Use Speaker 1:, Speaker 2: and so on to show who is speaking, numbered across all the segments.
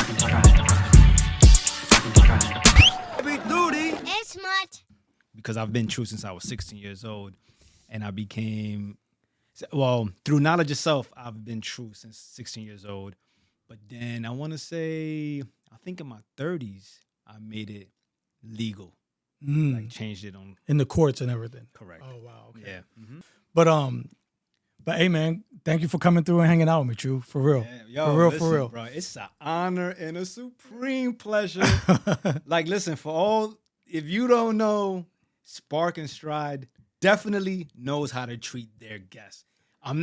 Speaker 1: It's smart.
Speaker 2: Because I've been true since I was 16 years old, and I became, well, through knowledge itself, I've been true since 16 years old. But then I want to say, I think in my 30s, I made it legal. Like changed it on
Speaker 3: in the courts and everything.
Speaker 2: Correct.
Speaker 3: Oh wow. Okay.
Speaker 2: Yeah. Mm-hmm.
Speaker 3: But hey man, thank you for coming through and hanging out with me, True. For real.
Speaker 2: Yeah, yo,
Speaker 3: for real,
Speaker 2: listen,
Speaker 3: for real.
Speaker 2: Bro, it's an honor and a supreme pleasure. Like, listen, if you don't know, Spark.N.Stride definitely knows how to treat their guests.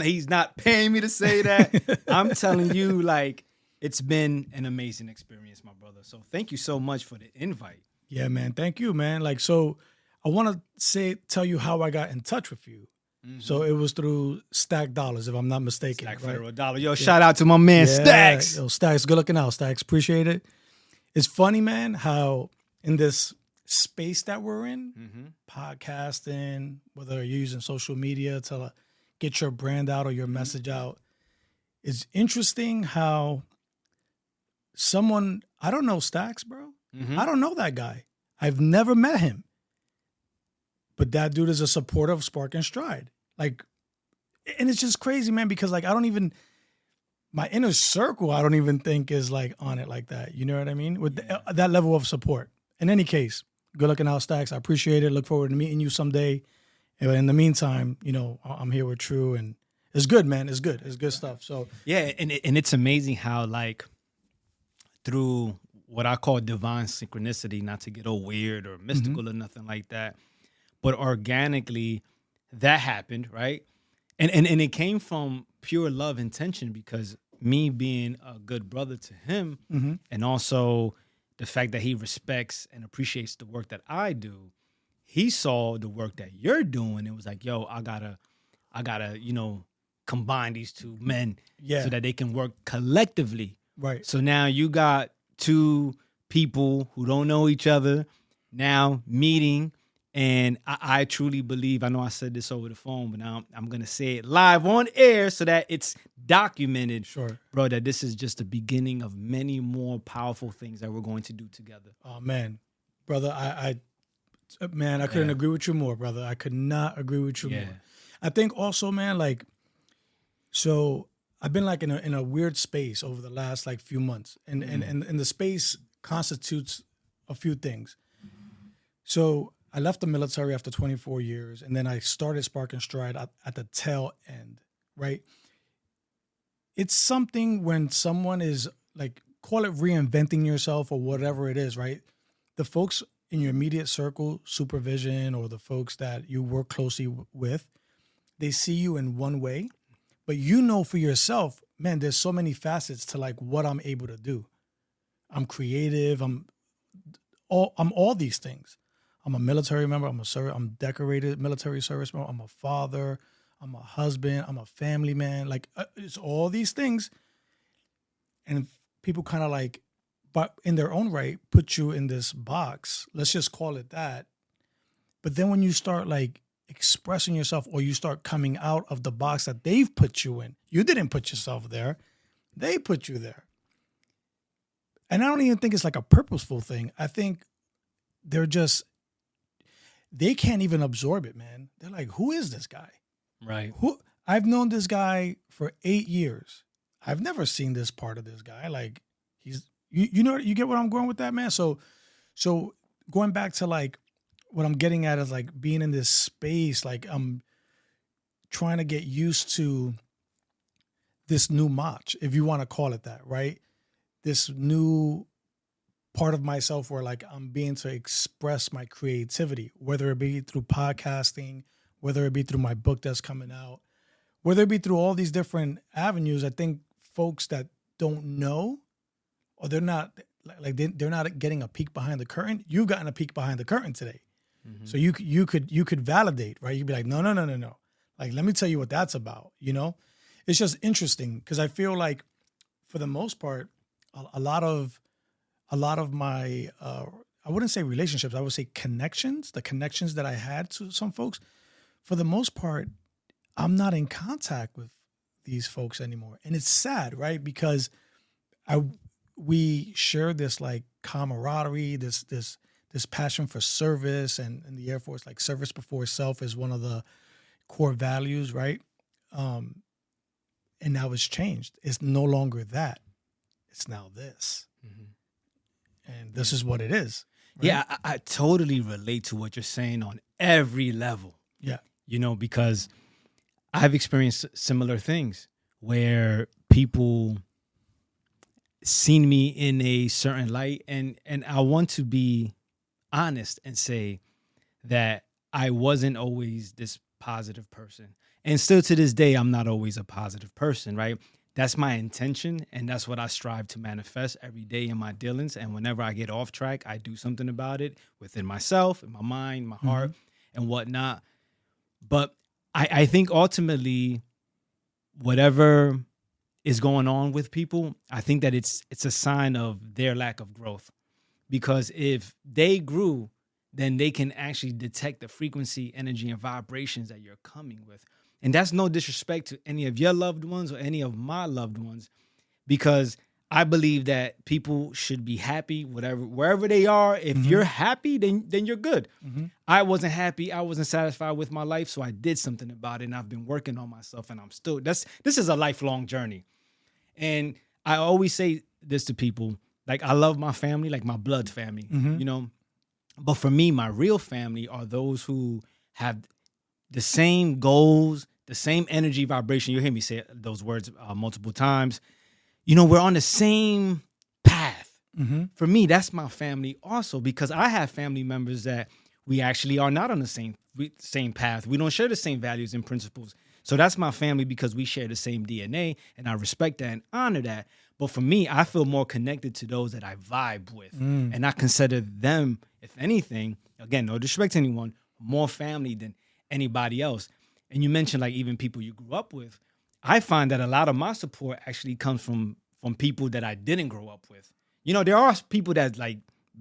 Speaker 2: He's not paying me to say that. I'm telling you, like, it's been an amazing experience, my brother. So thank you so much for the invite.
Speaker 3: Yeah, man. Thank you, man. Like, so I want to tell you how I got in touch with you. Mm-hmm. So it was through Stack Dollars, if I'm not mistaken.
Speaker 2: Stack
Speaker 3: right?
Speaker 2: Federal Dollar. Yo, shout out to my man, Stacks.
Speaker 3: Yo, Stacks, good looking out, Stacks. Appreciate it. It's funny, man, how in this space that we're in, podcasting, whether you're using social media to get your brand out or your message out, it's interesting how I don't know Stacks, bro. I don't know that guy. I've never met him. But that dude is a supporter of Spark.N.Stride. Like, and it's just crazy, man, because like my inner circle, I don't even think is like on it like that. You know what I mean? With that level of support. In any case, good looking out, Stacks. I appreciate it. Look forward to meeting you someday. And in the meantime, you know, I'm here with True, and it's good, man. It's good. It's good stuff. So
Speaker 2: yeah, and it's amazing how like through what I call divine synchronicity, not to get all weird or mystical or nothing like that, but organically that happened, right? And it came from pure love intention, because me being a good brother to him, and also the fact that he respects and appreciates the work that I do, he saw the work that you're doing and was like, yo, I gotta, you know, combine these two men so that they can work collectively.
Speaker 3: Right.
Speaker 2: So now you got two people who don't know each other now meeting. And I truly believe, I know I said this over the phone, but now I'm going to say it live on air so that it's documented, bro, that this is just the beginning of many more powerful things that we're going to do together.
Speaker 3: Oh, man. Brother, I couldn't agree with you more, brother. I could not agree with you more. I think also, man, like, so I've been like in a weird space over the last like few months. And the space constitutes a few things. So I left the military after 24 years, and then I started Spark.N.Stride at the tail end, right? It's something when someone is like, call it reinventing yourself or whatever it is, right? The folks in your immediate circle, supervision, or the folks that you work closely with, they see you in one way, but you know for yourself, man, there's so many facets to like what I'm able to do. I'm creative. I'm all these things. I'm a military member. I'm decorated military service member. I'm a father. I'm a husband. I'm a family man. Like it's all these things. And people kind of like, but in their own right, put you in this box. Let's just call it that. But then when you start like expressing yourself, or you start coming out of the box that they've put you in, you didn't put yourself there. They put you there. And I don't even think it's like a purposeful thing. I think they can't even absorb it, man. They're like, who is this guy?
Speaker 2: Right.
Speaker 3: I've known this guy for 8 years. I've never seen this part of this guy. Like you know, you get what I'm going with that, man? So going back to like what I'm getting at is like being in this space, like I'm trying to get used to this new Mach, if you want to call it that, right? This new part of myself where like I'm being to express my creativity, whether it be through podcasting, whether it be through my book that's coming out, whether it be through all these different avenues. I think folks that don't know, or they're not getting a peek behind the curtain. You've gotten a peek behind the curtain today. So you could validate, right? You'd be like, no. Like, let me tell you what that's about. You know, it's just interesting because I feel like for the most part, a lot of my, I wouldn't say relationships, I would say connections, the connections that I had to some folks, for the most part, I'm not in contact with these folks anymore. And it's sad, right? Because we share this like camaraderie, this passion for service, and in the Air Force, like service before self is one of the core values, right? And now it's changed. It's no longer that. It's now this. And this is what it is. Right?
Speaker 2: Yeah, I totally relate to what you're saying on every level.
Speaker 3: Yeah.
Speaker 2: You know, because I've experienced similar things where people seen me in a certain light, and I want to be honest and say that I wasn't always this positive person. And still to this day, I'm not always a positive person, right? That's my intention, and that's what I strive to manifest every day in my dealings. And whenever I get off track, I do something about it within myself, in my mind, my heart, and whatnot. But I think ultimately, whatever is going on with people, I think that it's a sign of their lack of growth. Because if they grew, then they can actually detect the frequency, energy, and vibrations that you're coming with. And that's no disrespect to any of your loved ones or any of my loved ones, because I believe that people should be happy, wherever they are. If you're happy, then you're good. I wasn't happy. I wasn't satisfied with my life, so I did something about it, and I've been working on myself, and I'm still. This is a lifelong journey, and I always say this to people: like, I love my family, like my blood family, you know. But for me, my real family are those who have the same goals, the same energy vibration. You'll hear me say those words multiple times. You know, we're on the same path. For me, that's my family also, because I have family members that we actually are not on the same path. We don't share the same values and principles. So that's my family because we share the same DNA, and I respect that and honor that. But for me, I feel more connected to those that I vibe with. And I consider them, if anything, again, no disrespect to anyone, more family than anybody else. And you mentioned like even people you grew up with. I find that a lot of my support actually comes from people that I didn't grow up with. You know, there are people that like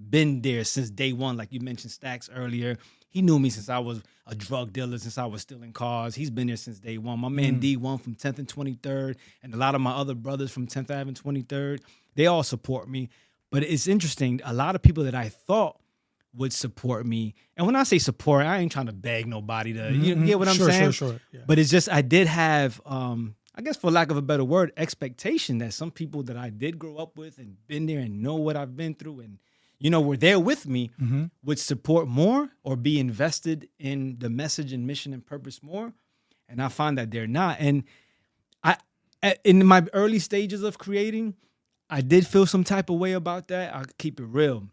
Speaker 2: been there since day one. Like you mentioned Stacks earlier. He knew me since I was a drug dealer, since I was stealing cars. He's been there since day one. My man D1 from 10th and 23rd, and a lot of my other brothers from 10th Ave and 23rd, they all support me. But it's interesting, a lot of people that I thought would support me. And when I say support, I ain't trying to beg nobody to, you get what I'm saying?
Speaker 3: Sure. Yeah.
Speaker 2: But it's just, I did have, I guess for lack of a better word, expectation that some people that I did grow up with and been there and know what I've been through and, you know, were there with me would support more or be invested in the message and mission and purpose more. And I find that they're not. And in my early stages of creating, I did feel some type of way about that. I'll keep it real.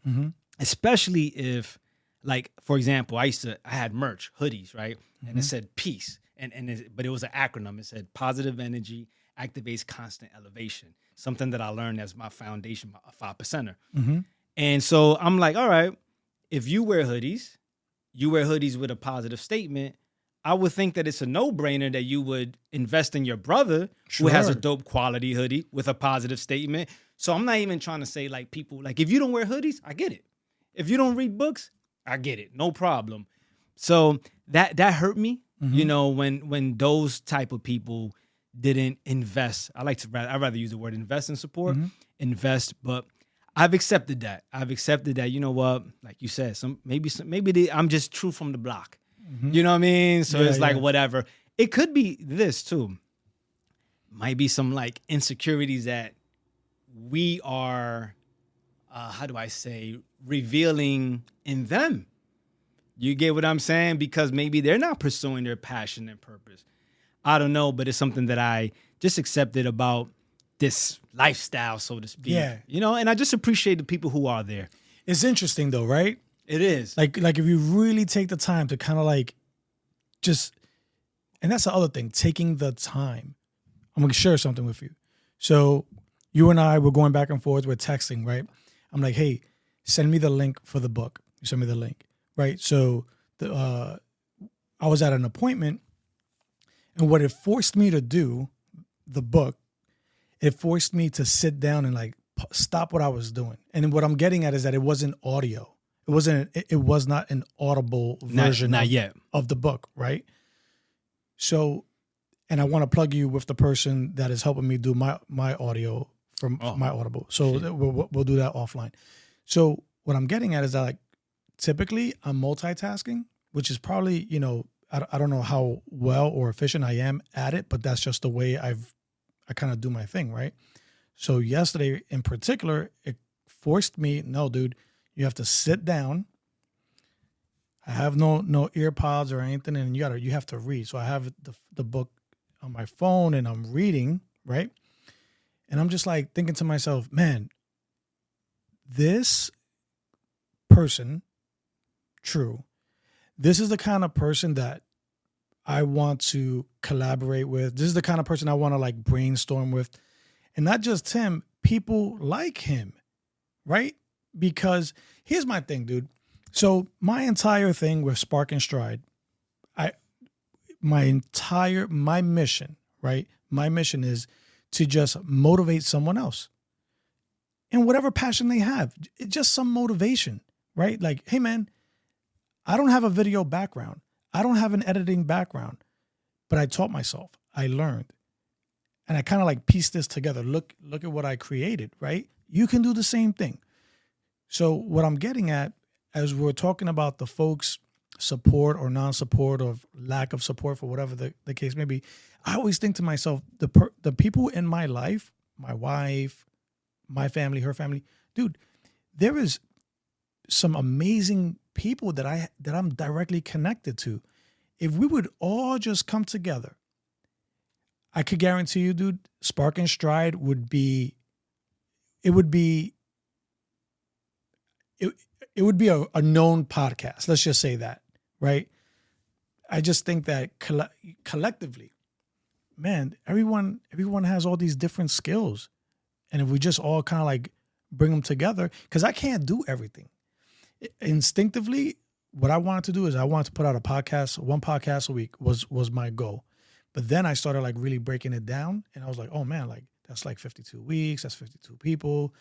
Speaker 2: Especially if, like, for example, I had merch, hoodies, right? And it said peace. But it was an acronym. It said positive energy activates constant elevation. Something that I learned as my foundation, a 5%er. And so I'm like, all right, if you wear hoodies with a positive statement, I would think that it's a no-brainer that you would invest in your brother who has a dope quality hoodie with a positive statement. So I'm not even trying to say like people, like if you don't wear hoodies, I get it. If you don't read books, I get it. No problem. So that hurt me, you know, when those type of people didn't invest. I'd rather use the word invest and support, invest, but I've accepted that. You know what? Like you said, maybe I'm just true from the block. You know what I mean? So it's like whatever. It could be this too. Might be some like insecurities that we are, how do I say, revealing in them. You get what I'm saying? Because maybe they're not pursuing their passion and purpose. I don't know, but it's something that I just accepted about this lifestyle, so to speak. Yeah. You know, and I just appreciate the people who are there.
Speaker 3: It's interesting though, right?
Speaker 2: It is.
Speaker 3: Like if you really take the time to kind of like just, and that's the other thing, taking the time. I'm going to share something with you. So you and I were going back and forth, we're texting, right? I'm like, hey, send me the link for the book. You send me the link, right? So I was at an appointment, and what it forced me to do, the book, it forced me to sit down and like stop what I was doing. And what I'm getting at is that it wasn't audio. It was not an audible version of the book, right? So, and I want to plug you with the person that is helping me do my audio for my Audible. So we'll do that offline. So what I'm getting at is that, like, typically I'm multitasking, which is probably, I don't know how well or efficient I am at it, but that's just the way I kind of do my thing, right? So yesterday in particular, it forced me, no, dude, you have to sit down. I have no ear pods or anything, and you have to read. So I have the book on my phone and I'm reading, right? And I'm just like thinking to myself, man, this person, True, this is the kind of person that I want to collaborate with. This is the kind of person I want to like brainstorm with. And not just him, people like him, right? Because here's my thing, dude. So my entire thing with Spark.N.Stride, my mission, right? My mission is to just motivate someone else in whatever passion they have. It's just some motivation, right? Like, hey man, I don't have a video background. I don't have an editing background, but I taught myself. I learned. And I kind of like pieced this together. Look at what I created, right? You can do the same thing. So what I'm getting at, as we're talking about the folks' support or non-support or lack of support for whatever the case may be, I always think to myself, the people in my life, my wife, my family, her family, dude, there is some amazing people that I'm directly connected to. If we would all just come together, I could guarantee you, dude, Spark.N.Stride would be a known podcast. Let's just say that, right? I just think that collectively, man, everyone has all these different skills. And if we just all kind of like bring them together, because I can't do everything. Instinctively, what I wanted to do is I wanted to put out one podcast a week was my goal. But then I started like really breaking it down, and I was like, oh man, like that's like 52 weeks, that's 52 people.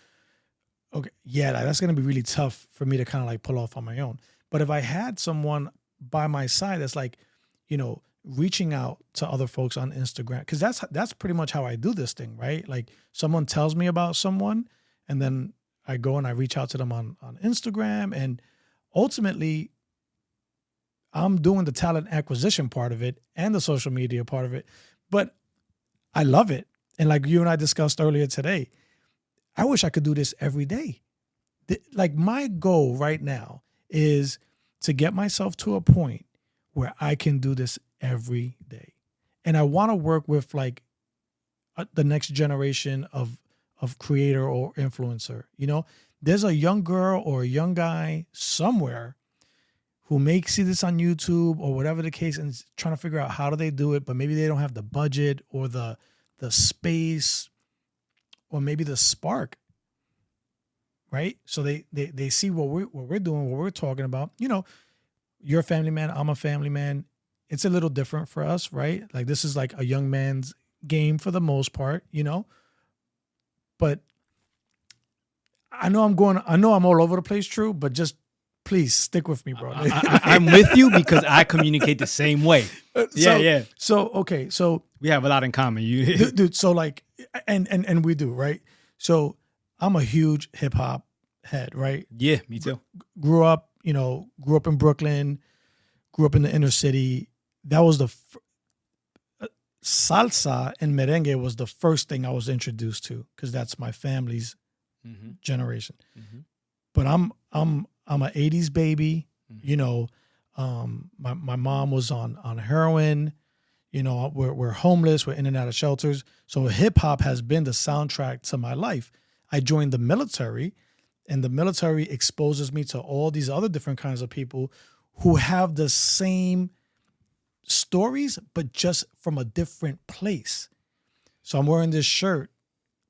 Speaker 3: Okay, yeah, that's going to be really tough for me to kind of like pull off on my own. But if I had someone by my side that's like, reaching out to other folks on Instagram, because that's pretty much how I do this thing, right? Like someone tells me about someone, and then I go and I reach out to them on Instagram, and ultimately I'm doing the talent acquisition part of it and the social media part of it. But I love it. And like you and I discussed earlier today, I wish I could do this every day. Like my goal right now is to get myself to a point where I can do this every day. And I want to work with like the next generation of creator or influencer. There's a young girl or a young guy somewhere who may see this on YouTube or whatever the case and is trying to figure out how do they do it, but maybe they don't have the budget or the space or maybe the spark, right? So they see what we're doing, what we're talking about. You're a family man, I'm a family man. It's a little different for us, right? Like this is like a young man's game for the most part, But I know I'm all over the place, True, but just please stick with me, bro.
Speaker 2: I'm with you because I communicate the same way. Yeah.
Speaker 3: So, okay. So
Speaker 2: we have a lot in common.
Speaker 3: Dude, so like, and we do, right? So I'm a huge hip hop head, right?
Speaker 2: Yeah, me too.
Speaker 3: Grew up in Brooklyn, grew up in the inner city. That was salsa and merengue was the first thing I was introduced to because that's my family's generation. Mm-hmm. But I'm an 80s baby. Mm-hmm. My mom was on heroin. We're homeless. We're in and out of shelters. So hip hop has been the soundtrack to my life. I joined the military, and the military exposes me to all these other different kinds of people who have the same stories, but just from a different place. So I'm wearing this shirt.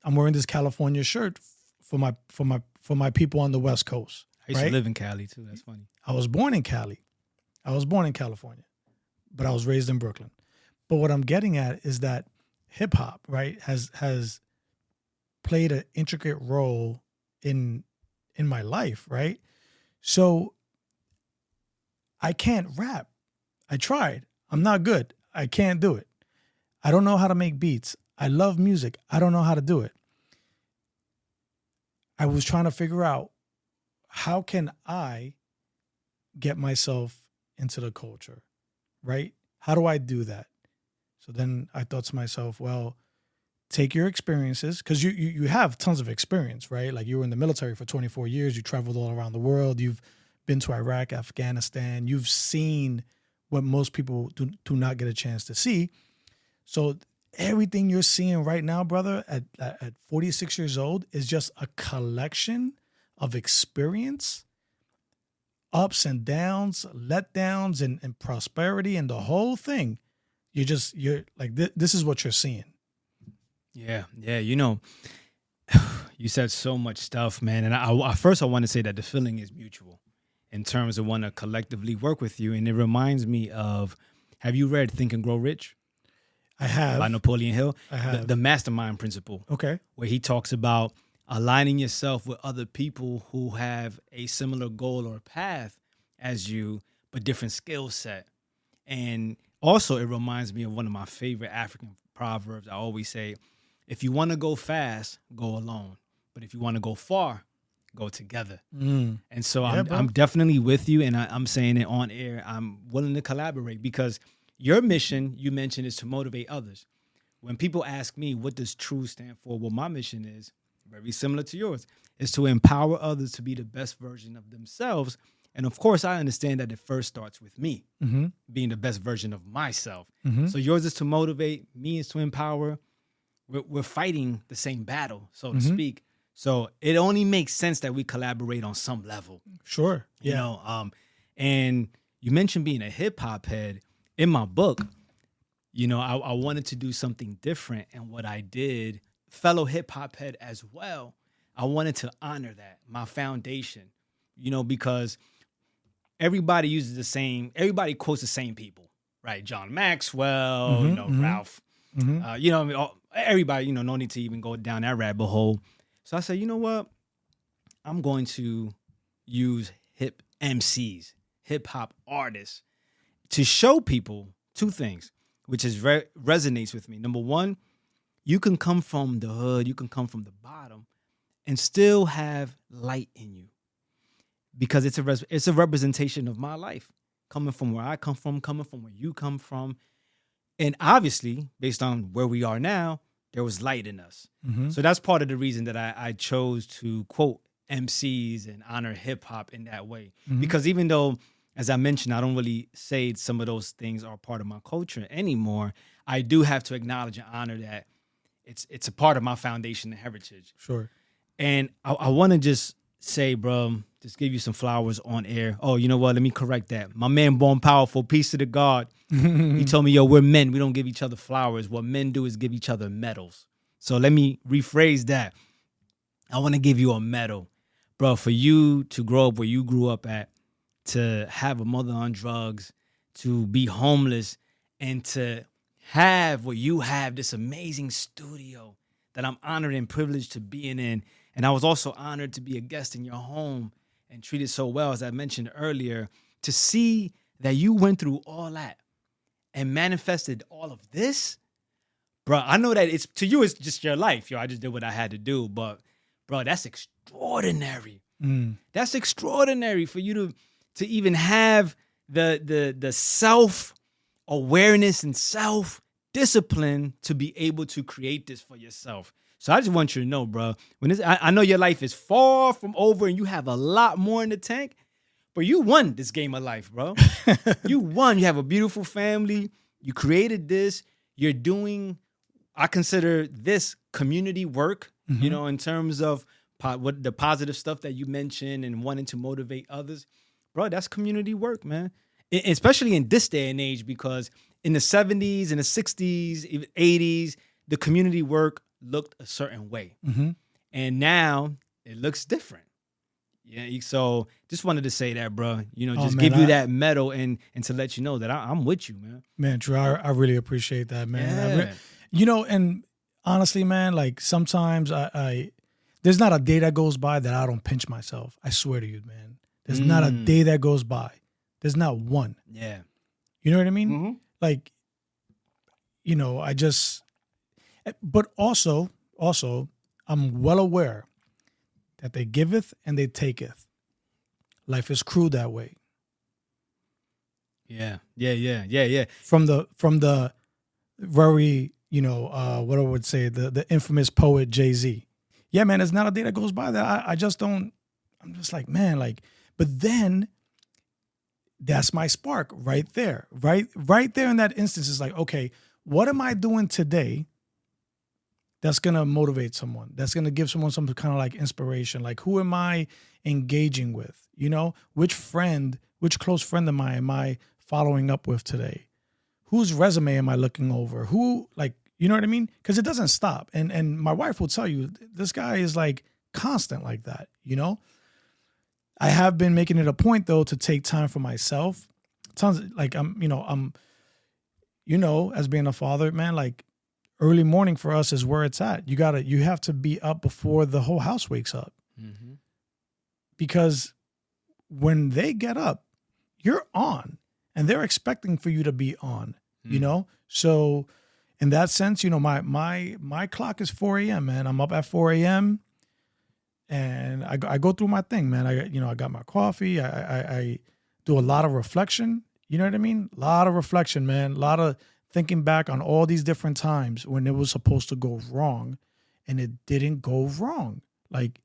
Speaker 3: I'm wearing this California shirt for my people on the West Coast.
Speaker 2: I used to live in Cali too. That's funny.
Speaker 3: I was born in Cali. I was born in California, but I was raised in Brooklyn. But what I'm getting at is that hip hop, right, has played an intricate role in my life, right? So I can't rap. I tried. I'm not good. I can't do it. I don't know how to make beats. I love music. I don't know how to do it. I was trying to figure out, how can I get myself into the culture, right? How do I do that? So then I thought to myself, well, take your experiences, because you have tons of experience, right? Like, you were in the military for 24 years. You traveled all around the world. You've been to Iraq, Afghanistan. You've seen what most people do not get a chance to see. So everything you're seeing right now, brother, at 46 years old, is just a collection of experience, ups and downs, letdowns, and prosperity, and the whole thing. You're like, this is what you're seeing.
Speaker 2: Yeah. You know, you said so much stuff, man. And I want to say that the feeling is mutual in terms of want to collectively work with you. And it reminds me of, have you read Think and Grow Rich?
Speaker 3: I have.
Speaker 2: By Napoleon Hill?
Speaker 3: I have.
Speaker 2: The mastermind principle.
Speaker 3: Okay.
Speaker 2: Where he talks about aligning yourself with other people who have a similar goal or path as you, but different skill set. And also it reminds me of one of my favorite African proverbs. I always say, if you want to go fast, go alone. But if you want to go far, go together. And so I'm definitely with you, and I'm saying it on air. I'm willing to collaborate, because your mission, you mentioned, is to motivate others. When people ask me, what does True stand for? Well, my mission is very similar to yours, is to empower others to be the best version of themselves. And of course, I understand that it first starts with me being the best version of myself. So yours is to motivate, me is to empower. We're fighting the same battle, so to speak. So it only makes sense that we collaborate on some level.
Speaker 3: Sure.
Speaker 2: You know, and you mentioned being a hip hop head. In my book, you know, I wanted to do something different. And what I did, fellow hip hop head as well, I wanted to honor that, my foundation, you know, because everybody everybody quotes the same people, right? John Maxwell, you know, Ralph, you know, I mean, everybody, you know, no need to even go down that rabbit hole. So I said, you know what? I'm going to use hip MCs, hip hop artists, to show people two things, which is resonates with me. Number one, you can come from the hood, you can come from the bottom, and still have light in you, because it's a representation of my life, coming from where I come from, coming from where you come from. And obviously, based on where we are now, there was light in us. So that's part of the reason that I chose to quote MCs and honor hip hop in that way. Because even though, as I mentioned, I don't really say some of those things are part of my culture anymore, I do have to acknowledge and honor that it's a part of my foundation and heritage.
Speaker 3: Sure.
Speaker 2: And I want to just say, bro, just give you some flowers on air. Oh, you know what? Let me correct that. My man, Born Powerful, peace to the God. He told me, yo, we're men. We don't give each other flowers. What men do is give each other medals. So let me rephrase that. I want to give you a medal, bro, for you to grow up where you grew up at, to have a mother on drugs, to be homeless, and to have what you have, this amazing studio that I'm honored and privileged to be in. And I was also honored to be a guest in your home and treated so well, as I mentioned earlier, to see that you went through all that and manifested all of this. Bro, I know that it's to you, it's just your life. Yo, I just did what I had to do. But, bro, that's extraordinary. That's extraordinary for you to even have the self-awareness and self-discipline to be able to create this for yourself. So I just want you to know, bro, I know your life is far from over and you have a lot more in the tank, but you won this game of life, bro. You won. You have a beautiful family. You created this. You're doing, I consider this community work, you know, in terms of what the positive stuff that you mentioned and wanting to motivate others. Bro, that's community work, man. Especially in this day and age, because in the 70s and the 60s, even 80s, the community work looked a certain way. And now it looks different. Yeah. So just wanted to say that, bro, you know, just give you that medal and to let you know that I'm with you, man.
Speaker 3: Man, True, I really appreciate that, man. Yeah. You know, and honestly, man, like sometimes I there's not a day that goes by that I don't pinch myself. I swear to you, man. There's not a day that goes by. There's not one.
Speaker 2: Yeah.
Speaker 3: You know what I mean? Like, you know, but also, I'm well aware that they giveth and they taketh. Life is cruel that way.
Speaker 2: Yeah.
Speaker 3: From the very, what I would say, the infamous poet Jay-Z. Yeah, man, it's not a day that goes by that I just don't, I'm just like, man, like, but then that's my spark right there. Right there in that instance is like, okay, what am I doing today that's going to motivate someone? That's going to give someone some kind of like inspiration. Like, who am I engaging with? Which close friend am I following up with today? Whose resume am I looking over? Who, like, you know what I mean? Because it doesn't stop. And my wife will tell you, this guy is like constant like that, I have been making it a point though to take time for myself. Tons like I'm as being a father, man, like early morning for us is where it's at. You have to be up before the whole house wakes up. Mm-hmm. Because when they get up, you're on and they're expecting for you to be on, So in that sense, my clock is 4 a.m., man. I'm up at 4 a.m. and I go through my thing, man. I got my coffee. I do a lot of reflection. You know what I mean? A lot of reflection, man. A lot of thinking back on all these different times when it was supposed to go wrong and it didn't go wrong. Like,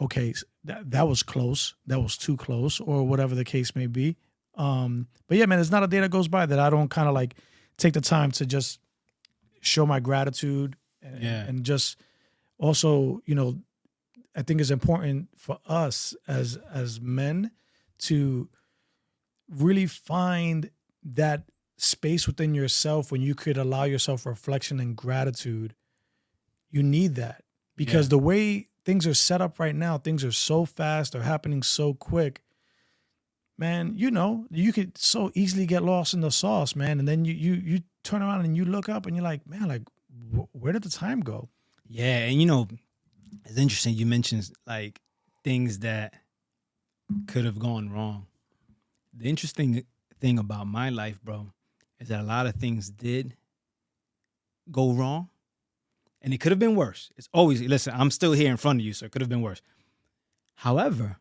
Speaker 3: okay, that was close. That was too close, or whatever the case may be. But yeah, man, it's not a day that goes by that I don't kind of like take the time to just show my gratitude and just also, I think it's important for us as men to really find that space within yourself when you could allow yourself reflection and gratitude. You need that because the way things are set up right now, things are so fast, they're happening so quick. Man, you could so easily get lost in the sauce, man. And then you turn around and you look up and you're like, man, like, where did the time go?
Speaker 2: Yeah, and it's interesting you mentioned like things that could have gone wrong. The interesting thing about my life, bro, is that a lot of things did go wrong, and it could have been worse. It's always, listen, I'm still here in front of you, so it could have been worse. However,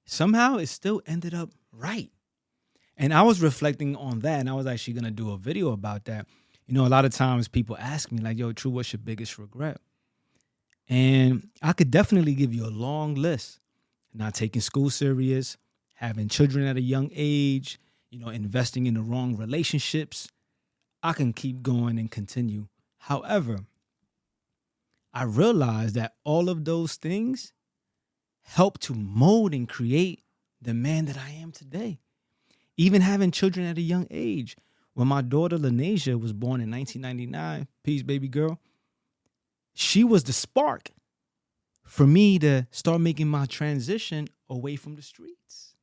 Speaker 2: somehow it still ended up right. And I was reflecting on that, and I was actually going to do a video about that. A lot of times people ask me like, yo, True, what's your biggest regret? And I could definitely give you a long list. Not taking school serious, having children at a young age, investing in the wrong relationships. I can keep going and continue. However, I realized that all of those things help to mold and create the man that I am today. Even having children at a young age. When my daughter Lanasia was born in 1999, peace, baby girl, she was the spark for me to start making my transition away from the streets.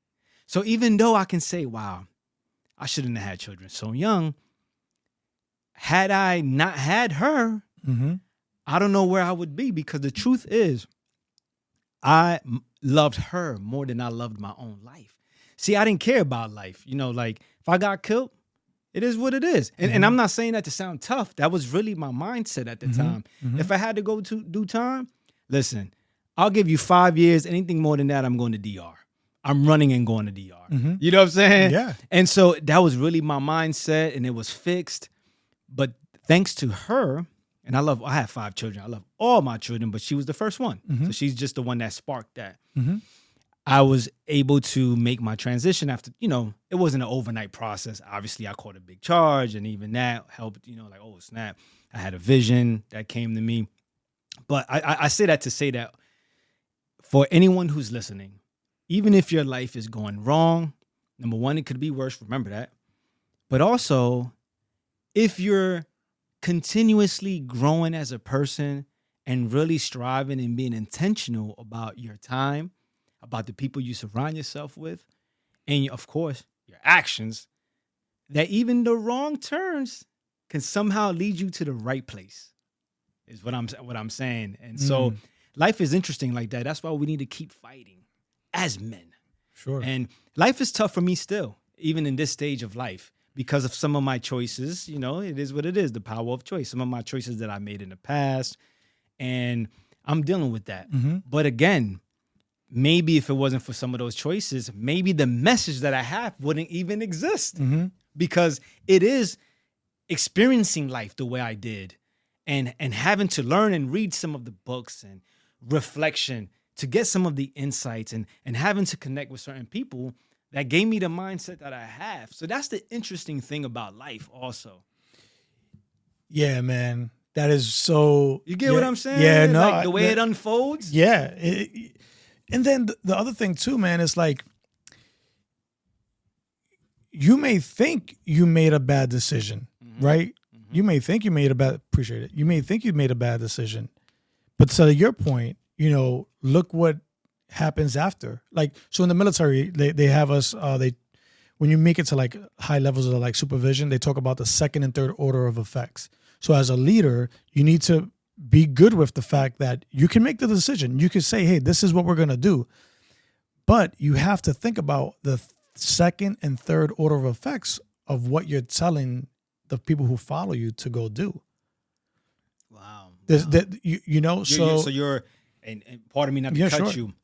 Speaker 2: So even though I can say, wow, I shouldn't have had children so young, had I not had her, I don't know where I would be, because the truth is, I loved her more than I loved my own life. See, I didn't care about life. Like if I got killed, it is what it is. And I'm not saying that to sound tough. That was really my mindset at the time. If I had to go to do time, listen, I'll give you 5 years. Anything more than that, I'm going to DR. I'm running and going to DR. You know what I'm saying?
Speaker 3: Yeah.
Speaker 2: And so that was really my mindset, and it was fixed. But thanks to her, and I have 5 children. I love all my children, but she was the first one. So she's just the one that sparked that. I was able to make my transition after, it wasn't an overnight process. Obviously, I caught a big charge, and even that helped, like, oh, snap. I had a vision that came to me. But I say that to say that for anyone who's listening, even if your life is going wrong, number one, it could be worse. Remember that. But also, if you're continuously growing as a person and really striving and being intentional about your time, about the people you surround yourself with, and of course, your actions, that even the wrong turns can somehow lead you to the right place, is what I'm saying. And so life is interesting like that. That's why we need to keep fighting as men.
Speaker 3: Sure.
Speaker 2: And life is tough for me still, even in this stage of life, because of some of my choices. It is what it is, the power of choice. Some of my choices that I made in the past. And I'm dealing with that.
Speaker 3: Mm-hmm.
Speaker 2: But again, maybe if it wasn't for some of those choices, maybe the message that I have wouldn't even exist,
Speaker 3: Mm-hmm.
Speaker 2: because it is experiencing life the way I did, and having to learn and read some of the books and reflection to get some of the insights, and having to connect with certain people that gave me the mindset that I have. So that's the interesting thing about life also.
Speaker 3: Yeah, man. That is so.
Speaker 2: You get what I'm saying?
Speaker 3: Yeah, no.
Speaker 2: Like the way it unfolds.
Speaker 3: Yeah. And then the other thing too, man, is like, you may think you made a bad decision, right? You may think you made a bad, appreciate it. You may think you made a bad decision, but to your point, look what happens after. Like, so in the military, they have us, when you make it to like high levels of like supervision, they talk about the second and third order of effects. So as a leader, you need to be good with the fact that you can make the decision. You can say, hey, this is what we're going to do. But you have to think about the second and third order of effects of what you're telling the people who follow you to go do.
Speaker 2: Wow.
Speaker 3: So
Speaker 2: you're, and pardon me not to cut you,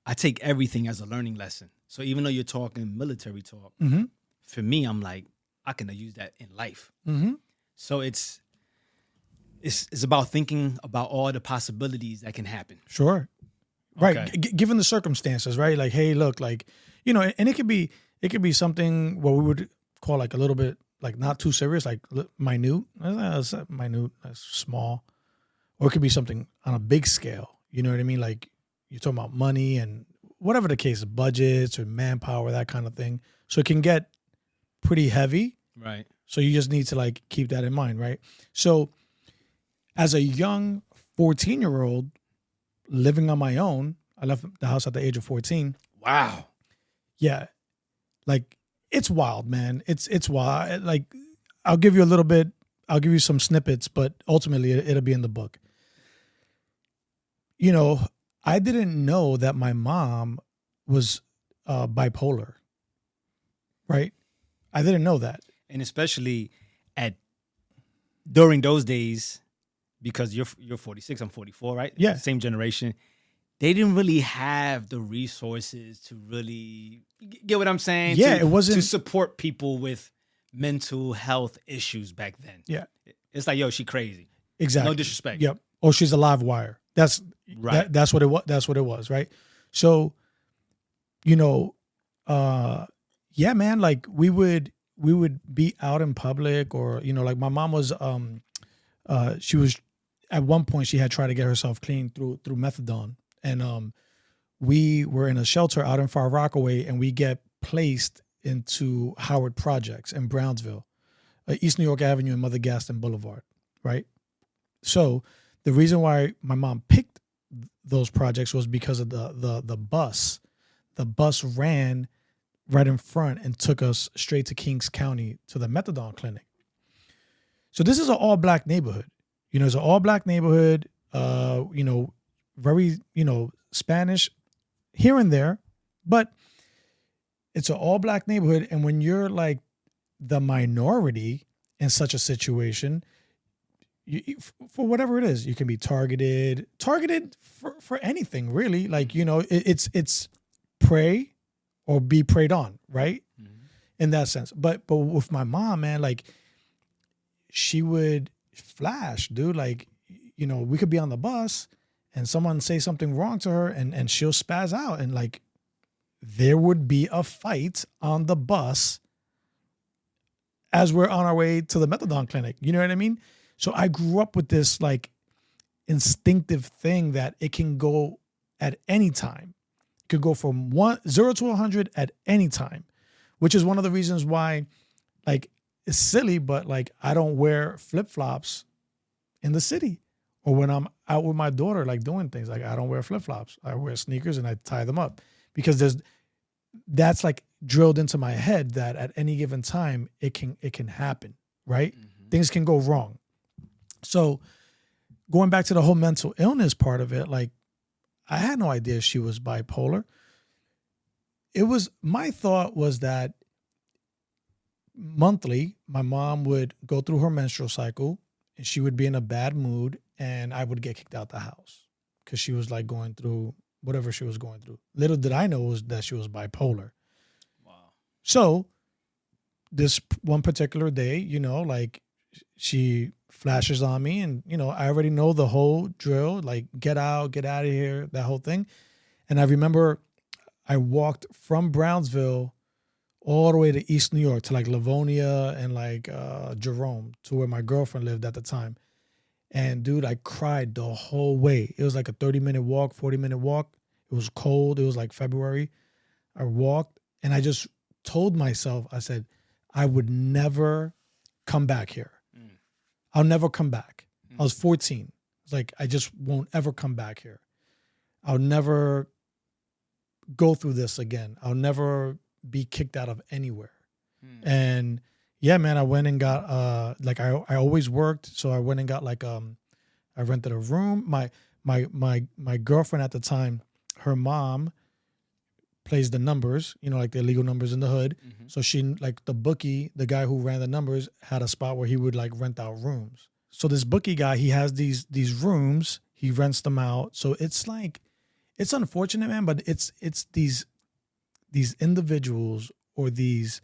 Speaker 2: I take everything as a learning lesson. So even though you're talking military talk, for me, I'm like, I can use that in life.
Speaker 3: Mm-hmm.
Speaker 2: So it's about thinking about all the possibilities that can happen.
Speaker 3: Sure. Right.
Speaker 2: Okay.
Speaker 3: Given the circumstances, right? Like, hey, look, like, and it could be something what we would call like a little bit like not too serious, like minute. That's minute, that's small. Or it could be something on a big scale. You know what I mean? Like, you're talking about money and whatever the case, budgets or manpower, that kind of thing. So it can get pretty heavy.
Speaker 2: Right.
Speaker 3: So you just need to like keep that in mind, right? So as a young 14-year-old living on my own, I left the house at the age of 14.
Speaker 2: Wow.
Speaker 3: Yeah. Like, it's wild, man. It's wild. Like, I'll give you some snippets, but ultimately it'll be in the book. I didn't know that my mom was bipolar, right? I didn't know that.
Speaker 2: And especially during those days, because you're 46, I'm 44, right?
Speaker 3: Yeah.
Speaker 2: Same generation. They didn't really have the resources to really get what I'm saying.
Speaker 3: Yeah, it wasn't
Speaker 2: to support people with mental health issues back then.
Speaker 3: Yeah,
Speaker 2: it's like, yo, she crazy.
Speaker 3: Exactly.
Speaker 2: No disrespect.
Speaker 3: Yep. Oh, she's a live wire. That's right. That's what it was. That's what it was. Right. So, yeah, man. Like we would be out in public, or like my mom was. She was at one point she had tried to get herself clean through methadone. And we were in a shelter out in Far Rockaway, and we get placed into Howard Projects in Brownsville, East New York Avenue and Mother Gaston Boulevard, right? So the reason why my mom picked those projects was because of the bus. The bus ran right in front and took us straight to Kings County to the methadone clinic. So this is an all-black neighborhood. It's an all-black neighborhood, very, Spanish here and there, but it's an all-black neighborhood. And when you're like the minority in such a situation, for whatever it is, you can be targeted for anything, really. Like, it's prey or be preyed on, right? Mm-hmm. In that sense. But with my mom, man, like, she would flash, dude. Like, we could be on the bus and someone say something wrong to her and she'll spaz out, and like there would be a fight on the bus as we're on our way to the methadone clinic. You know what I mean? So I grew up with this like instinctive thing that it can go at any time. It could go from 0 to 100 at any time, which is one of the reasons why, like, it's silly, but like I don't wear flip-flops in the city. Or when I'm out with my daughter, like doing things, like I don't wear flip-flops. I wear sneakers and I tie them up, because that's like drilled into my head that at any given time it can happen, right? Mm-hmm. Things can go wrong. So going back to the whole mental illness part of it, like I had no idea she was bipolar. My thought was that monthly, my mom would go through her menstrual cycle and she would be in a bad mood and I would get kicked out the house because she was like going through whatever she was going through. Little did I know was that she was bipolar.
Speaker 2: Wow.
Speaker 3: So this one particular day, you know, like she flashes on me and, you know, I already know the whole drill, like get out of here, that whole thing. And I remember I walked from Brownsville all the way to East New York to like Livonia and like Jerome, to where my girlfriend lived at the time. And dude, I cried the whole way. It was like a 30-minute walk, 40-minute walk. It was cold. It was like February. I walked and I just told myself, I said, I would never come back here. I'll never come back. I was 14. It's like, I just won't ever come back here. I'll never go through this again. I'll never be kicked out of anywhere. And yeah, man, I went and got like I always worked, so I went and got like I rented a room. My girlfriend at the time, her mom plays the numbers, you know, like the illegal numbers in the hood. So she, like the bookie, the guy who ran the numbers, had a spot where he would like rent out rooms. So this bookie guy, he has these rooms, he rents them out. So it's like, it's unfortunate, man, but it's these individuals or these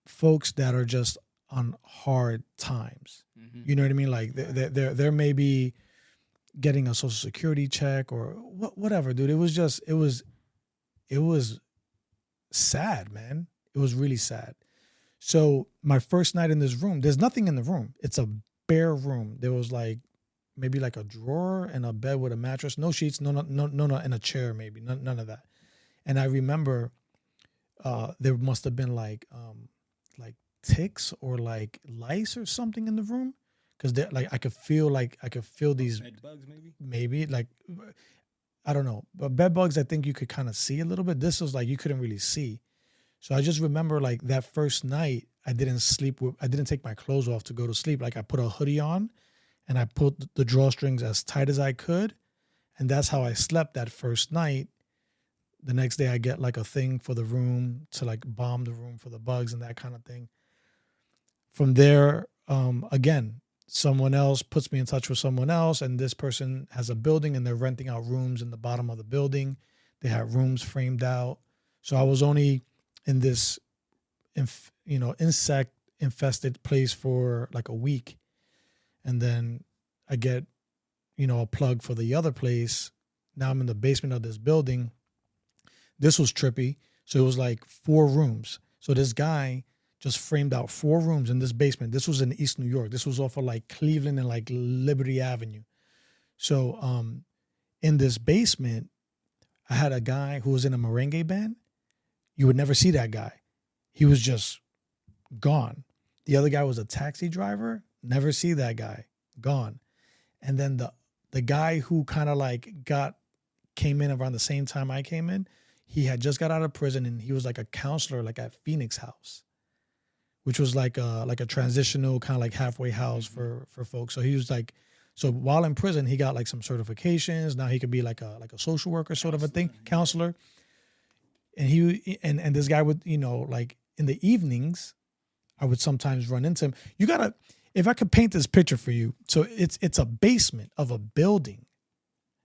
Speaker 3: folks that are just on hard times. You know what I mean? Like they're maybe getting a social security check or whatever, dude. It was sad, man. It was really sad. So my first night in this room, there's nothing in the room. It's a bare room. There was like maybe like a drawer and a bed with a mattress, no sheets, no, and a chair, maybe none of that. And I remember there must have been like ticks or like lice or something in the room, because like I could feel these
Speaker 2: bed bugs,
Speaker 3: maybe like, I don't know, but bed bugs I think you could kind of see a little bit. This was like you couldn't really see. So I just remember like that first night I didn't take my clothes off to go to sleep. Like I put a hoodie on and I put the drawstrings as tight as I could, and that's how I slept that first night. The next day I get like a thing for the room to like bomb the room for the bugs and that kind of thing. From there, again, someone else puts me in touch with someone else, and this person has a building and they're renting out rooms in the bottom of the building. They have rooms framed out. So I was only in this, insect infested place for like a week. And then I get, a plug for the other place. Now I'm in the basement of this building. This was trippy. So it was like 4 rooms. So this guy just framed out 4 rooms in this basement. This was in East New York. This was off of like Cleveland and like Liberty Avenue. So in this basement, I had a guy who was in a merengue band. You would never see that guy. He was just gone. The other guy was a taxi driver. Never see that guy. Gone. And then the guy who kind of like came in around the same time I came in, he had just got out of prison and he was like a counselor like at Phoenix House, which was like a transitional kind of like halfway house for folks. So he was like, so while in prison, he got like some certifications. Now he could be like a social worker sort of a thing, counselor. And he and this guy would, like in the evenings, I would sometimes run into him. If I could paint this picture for you. So it's a basement of a building.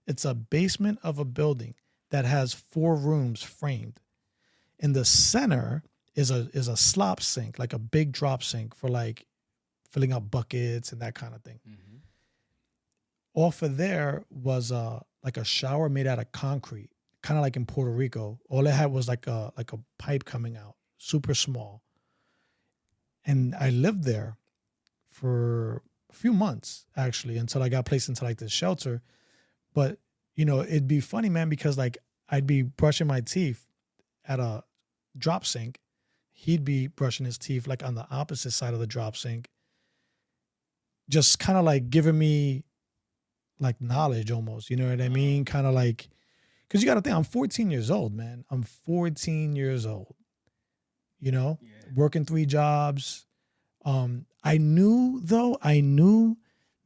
Speaker 3: It's a basement of a building that has 4 rooms framed. In the center is a slop sink, like a big drop sink for like filling up buckets and that kind of thing. Off of there was like a shower made out of concrete, kind of like in Puerto Rico. All it had was like a pipe coming out, super small. And I lived there for a few months actually until I got placed into like this shelter. But it'd be funny, man, because like I'd be brushing my teeth at a drop sink. He'd be brushing his teeth like on the opposite side of the drop sink, just kind of like giving me like knowledge almost, you know what I mean? Kind of like, because you got to think, I'm 14 years old, man. I'm 14 years old, working 3 jobs. I knew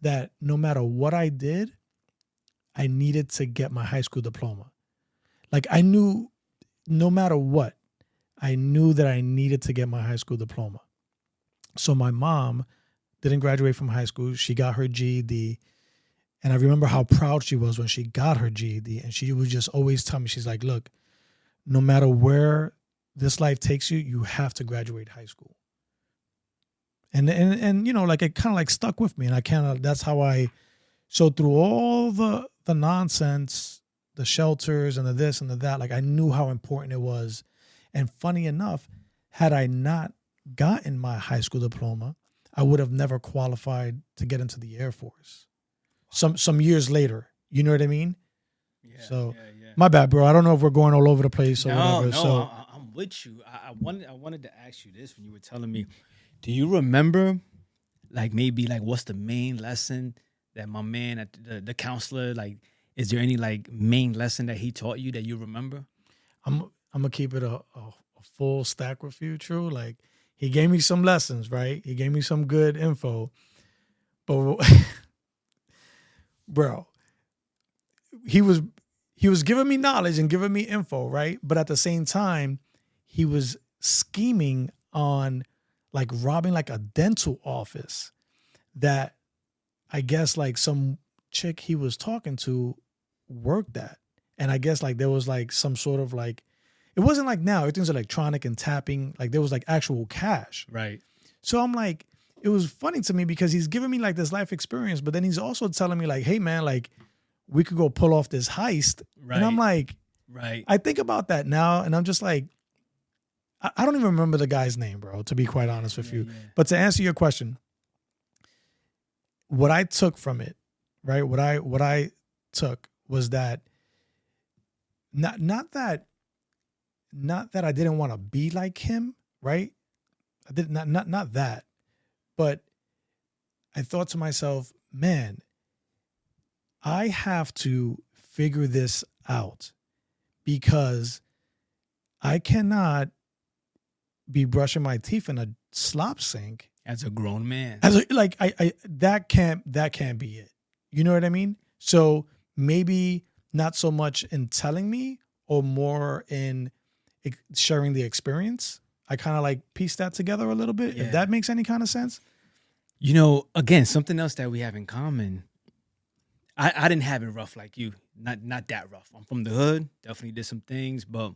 Speaker 3: that no matter what I did, I needed to get my high school diploma. Like I knew no matter what, I knew that I needed to get my high school diploma. So my mom, didn't graduate from high school. She got her GED. And I remember how proud she was when she got her GED. And she would just always tell me, she's like, look, no matter where this life takes you, you have to graduate high school. And you know, like it kind of like stuck with me. And that's how so through all the nonsense, the shelters and the this and the that, like I knew how important it was. And funny enough, had I not gotten my high school diploma, I would have never qualified to get into the Air Force. Some years later, you know what I mean?
Speaker 2: Yeah.
Speaker 3: So my bad, bro. I don't know if we're going all over the place or whatever.
Speaker 2: No, I'm with you. I wanted to ask you this when you were telling me. Do you remember, like maybe like what's the main lesson that my man at the counselor, like, is there any like main lesson that he taught you that you remember?
Speaker 3: I'm gonna keep it a full stack with you, True. Like he gave me some lessons, right? He gave me some good info, but bro, he was giving me knowledge and giving me info, right? But at the same time, he was scheming on like robbing like a dental office that I guess like some chick he was talking to worked at. And I guess like there was like some sort of like, it wasn't like now, everything's electronic and tapping, like there was like actual cash.
Speaker 2: Right.
Speaker 3: So I'm like, it was funny to me because he's giving me like this life experience, but then he's also telling me like, hey man, like we could go pull off this heist. Right. And I'm like,
Speaker 2: right.
Speaker 3: I think about that now and I'm just like, I don't even remember the guy's name, bro, to be quite honest with you. Yeah. But to answer your question, what I took from it, right? What I took was that not that I didn't want to be like him, right? I did not that. But I thought to myself, man, I have to figure this out because I cannot be brushing my teeth in a slop sink
Speaker 2: as a grown man.
Speaker 3: That can't be it. You know what I mean? So maybe not so much in telling me or more in sharing the experience. I kind of like piece that together a little bit. Yeah. If that makes any kind of sense.
Speaker 2: You know, again, something else that we have in common. I didn't have it rough like you. Not that rough. I'm from the hood. Definitely did some things, but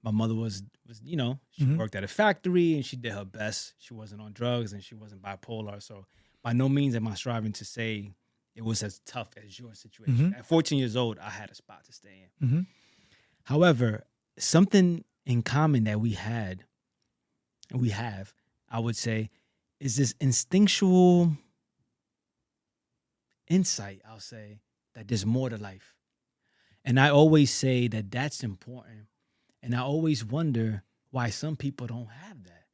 Speaker 2: my mother was you know, she worked at a factory and she did her best. She wasn't on drugs and she wasn't bipolar. So by no means am I striving to say it was as tough as your situation. At 14 years old, I had a spot to stay in. However, something in common that we have, I would say, is this instinctual insight, I'll say, that there's more to life. And I always say that that's important. And I always wonder why some people don't have that.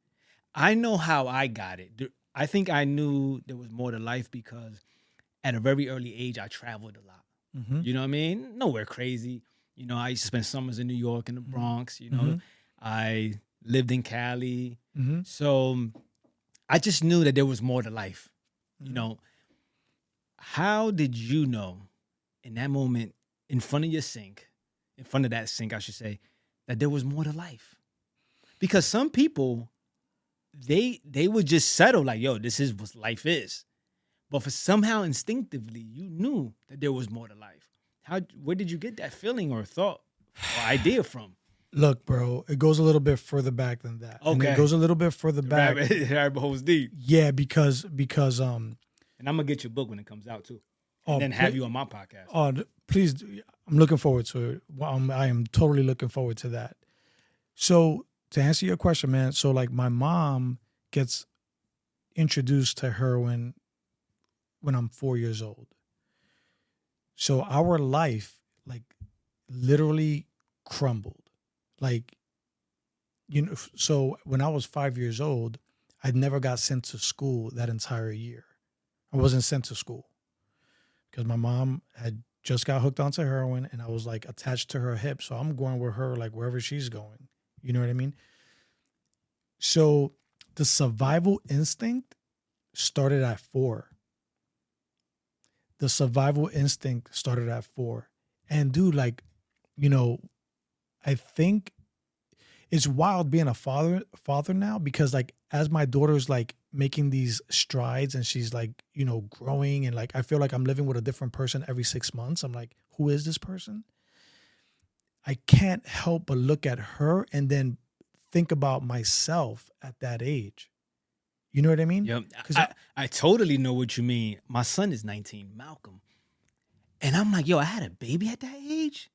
Speaker 2: I know how I got it. I think I knew there was more to life because at a very early age, I traveled a lot. You know what I mean? Nowhere crazy. You know, I used to spend summers in New York and the Bronx. You know, I lived in Cali. So I just knew that there was more to life. You know, how did you know in that moment in front of that sink, I should say, that there was more to life? Because some people, they would just settle like, yo, this is what life is. But for somehow instinctively, you knew that there was more to life. Where did you get that feeling or thought or idea from?
Speaker 3: Look, bro, it goes a little bit further back than that. Okay. And it goes a little bit further back.
Speaker 2: Rabbit hole's deep.
Speaker 3: Yeah, because
Speaker 2: and I'm gonna get your book when it comes out too. And then have you on my podcast.
Speaker 3: Oh, please. I'm looking forward to it. I am totally looking forward to that. So to answer your question, man, so like my mom gets introduced to heroin when I'm 4 years old. So our life like literally crumbled. Like, you know, so when I was 5 years old, I never got sent to school that entire year. I wasn't sent to school because my mom had just got hooked onto heroin and I was like attached to her hip. So I'm going with her like wherever she's going. You know what I mean? So the survival instinct started at 4. The survival instinct started at 4. And dude, like, you know, I think it's wild being a father now because like as my daughter's like making these strides and she's like, you know, growing, and like I feel like I'm living with a different person every 6 months. I'm like, who is this person? I can't help but look at her and then think about myself at that age. You know what I mean?
Speaker 2: Yep. I totally know what you mean. My son is 19, Malcolm. And I'm like, yo, I had a baby at that age?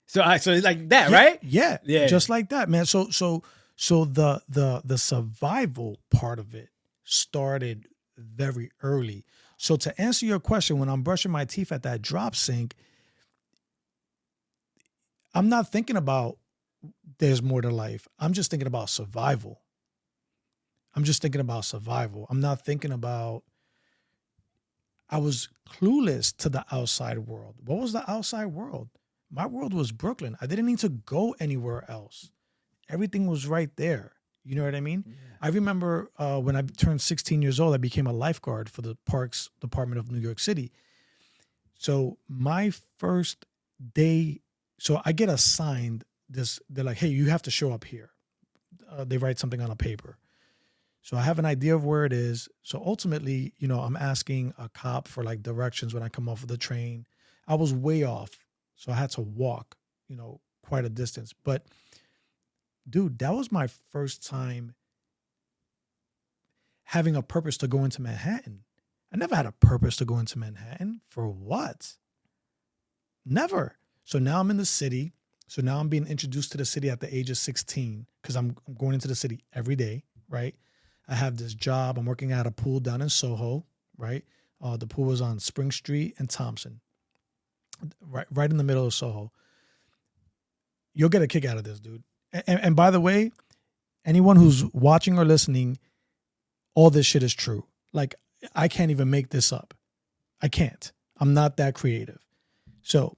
Speaker 2: So it's like that, right?
Speaker 3: Yeah. Just like that, man. So the survival part of it started very early. So to answer your question, when I'm brushing my teeth at that drop sink, I'm not thinking about there's more to life. I'm just thinking about survival. I'm not thinking about, I was clueless to the outside world. What was the outside world? My world was Brooklyn. I didn't need to go anywhere else. Everything was right there. You know what I mean? Yeah. I remember when I turned 16 years old, I became a lifeguard for the Parks Department of New York City. So my first day, so I get assigned this, they're like, hey, you have to show up here. They write something on a paper. So I have an idea of where it is. So ultimately, you know, I'm asking a cop for like directions when I come off of the train. I was way off. So I had to walk, you know, quite a distance. But dude, that was my first time having a purpose to go into Manhattan. I never had a purpose to go into Manhattan. For what? Never. So now I'm in the city. So now I'm being introduced to the city at the age of 16 because I'm going into the city every day, right? I have this job. I'm working at a pool down in Soho, right? The pool was on Spring Street and Thompson, right in the middle of Soho. You'll get a kick out of this, dude. And by the way, anyone who's watching or listening, all this shit is true. Like, I can't even make this up. I can't. I'm not that creative. So,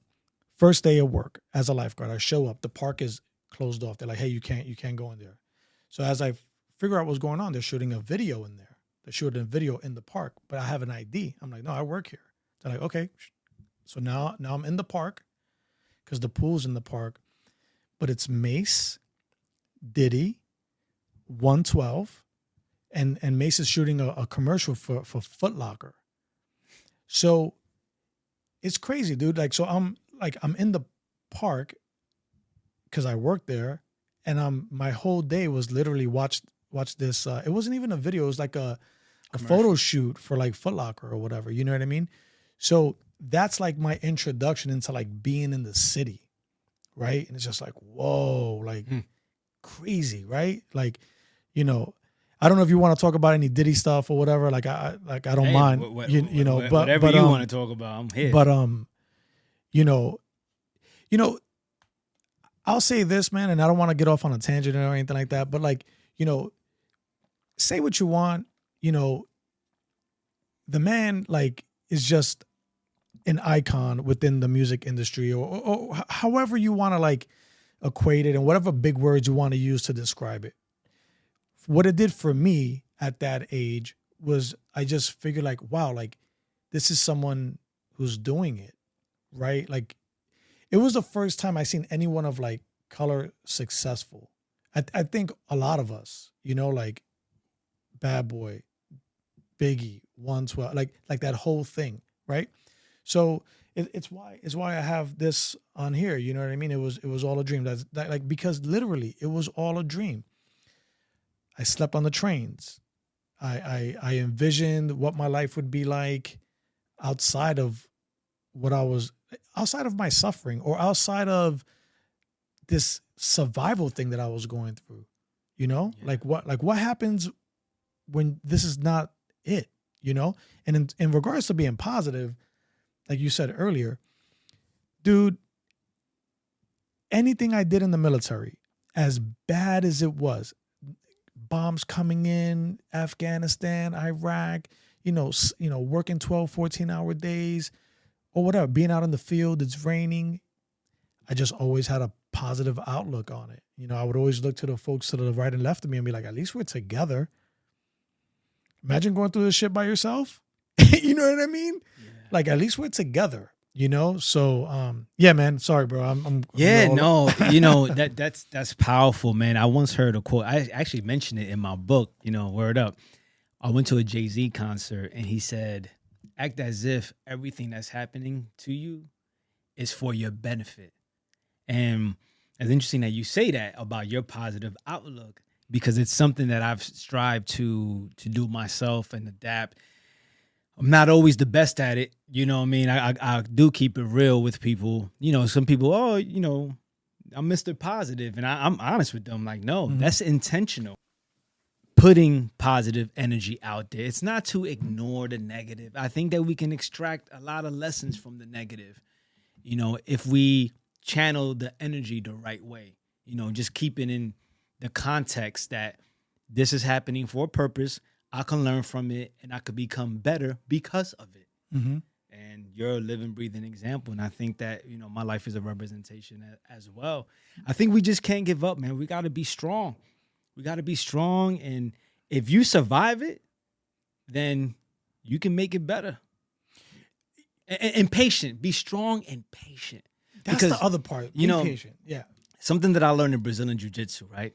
Speaker 3: first day of work as a lifeguard, I show up. The park is closed off. They're like, hey, you can't go in there. So as I figure out what's going on, they're shooting a video in there. They're shooting a video in the park, but I have an ID. I'm like, no, I work here. They're like, okay. So now I'm in the park because the pool's in the park, but it's Mace, Diddy, 112, and Mace is shooting a commercial for Foot Locker. So it's crazy, dude. Like, so I'm in the park because I work there, and my whole day was literally watch this. It wasn't even a video. It was like a photo shoot for like Foot Locker or whatever. You know what I mean? So that's like my introduction into like being in the city, right? And it's just like, whoa, like crazy, right? Like, you know, I don't know if you want to talk about any Diddy stuff or whatever. Like I don't mind, you know, but
Speaker 2: whatever you want to talk about, I'm here.
Speaker 3: But you know, I'll say this, man, and I don't want to get off on a tangent or anything like that, but like, you know, say what you want, you know, the man like is just an icon within the music industry or however you want to like equate it and whatever big words you want to use to describe it. What it did for me at that age was I just figured like, wow, like this is someone who's doing it, right? Like it was the first time I seen anyone of like color successful. I think a lot of us, you know, like Bad Boy, Biggie, 112, like that whole thing, right? So it's why I have this on here. You know what I mean? It was all a dream. That like because literally it was all a dream. I slept on the trains. I envisioned what my life would be like outside of outside of my suffering or outside of this survival thing that I was going through, you know, yeah. like what happens when this is not it, you know? And in regards to being positive, like you said earlier, dude, anything I did in the military, as bad as it was, bombs coming in, Afghanistan, Iraq, you know, working 12, 14-hour days or whatever, being out in the field, it's raining. I just always had a positive outlook on it. You know, I would always look to the folks to the right and left of me and be like, at least we're together. Imagine going through this shit by yourself. You know what I mean? Yeah. Like, at least we're together, you know? So, yeah, man. Sorry, bro. That's
Speaker 2: powerful, man. I once heard a quote. I actually mentioned it in my book, you know, Word Up. I went to a Jay-Z concert and he said, act as if everything that's happening to you is for your benefit. And it's interesting that you say that about your positive outlook, because it's something that I've strived to do myself and adapt. I'm not always the best at it. You know what I mean? I do keep it real with people. You know, some people, oh, you know, I'm Mr. Positive. And I'm honest with them. Like, no, that's intentional. Putting positive energy out there. It's not to ignore the negative. I think that we can extract a lot of lessons from the negative. You know, if we channel the energy the right way, you know, just keeping in the context that this is happening for a purpose. I can learn from it and I could become better because of it. Mm-hmm. And you're a living, breathing example. And I think that, you know, my life is a representation as well. I think we just can't give up, man. We got to be strong. We got to be strong. And if you survive it, then you can make it better. And patient. Be strong and patient.
Speaker 3: That's because the other part. Be patient. Yeah.
Speaker 2: Something that I learned in Brazilian Jiu-Jitsu, right,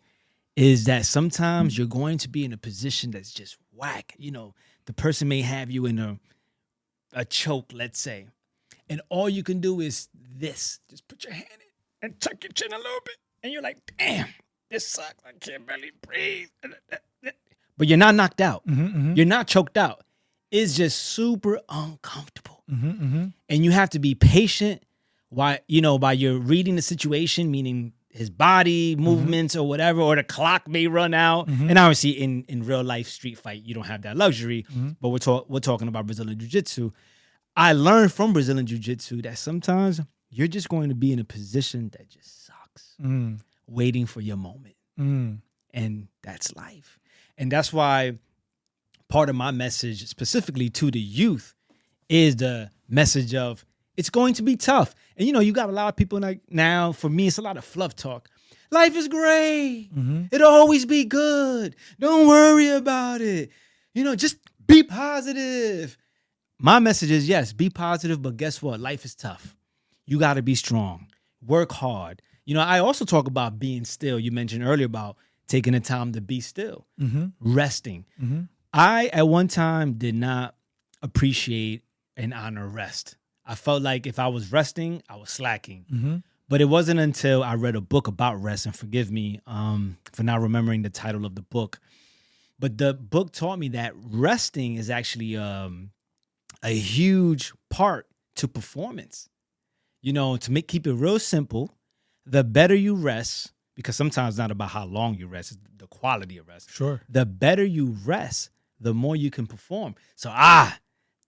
Speaker 2: is that sometimes you're going to be in a position that's just whack. You know, the person may have you in a choke, let's say, and all you can do is this. Just put your hand in and tuck your chin a little bit, and you're like, damn, this sucks. I can't barely breathe. But you're not knocked out. You're not choked out. It's just super uncomfortable. And you have to be patient while you're reading the situation, meaning his body movements or whatever, or the clock may run out. And obviously in real life street fight, you don't have that luxury, but we're talking about Brazilian Jiu-Jitsu. I learned from Brazilian Jiu-Jitsu that sometimes you're just going to be in a position that just sucks, waiting for your moment. And that's life. And that's why part of my message specifically to the youth is the message of it's going to be tough. And, you know, you got a lot of people like now, for me, it's a lot of fluff talk. Life is great. It'll always be good. Don't worry about it. You know, just be positive. My message is, yes, be positive, but guess what? Life is tough. You got to be strong. Work hard. You know, I also talk about being still. You mentioned earlier about taking the time to be still, resting. I, at one time, did not appreciate and honor rest. I felt like if I was resting, I was slacking. But it wasn't until I read a book about rest, and forgive me for not remembering the title of the book, but the book taught me that resting is actually a huge part to performance. You know, to keep it real simple, the better you rest, because sometimes it's not about how long you rest, it's the quality of rest.
Speaker 3: Sure.
Speaker 2: The better you rest, the more you can perform. So,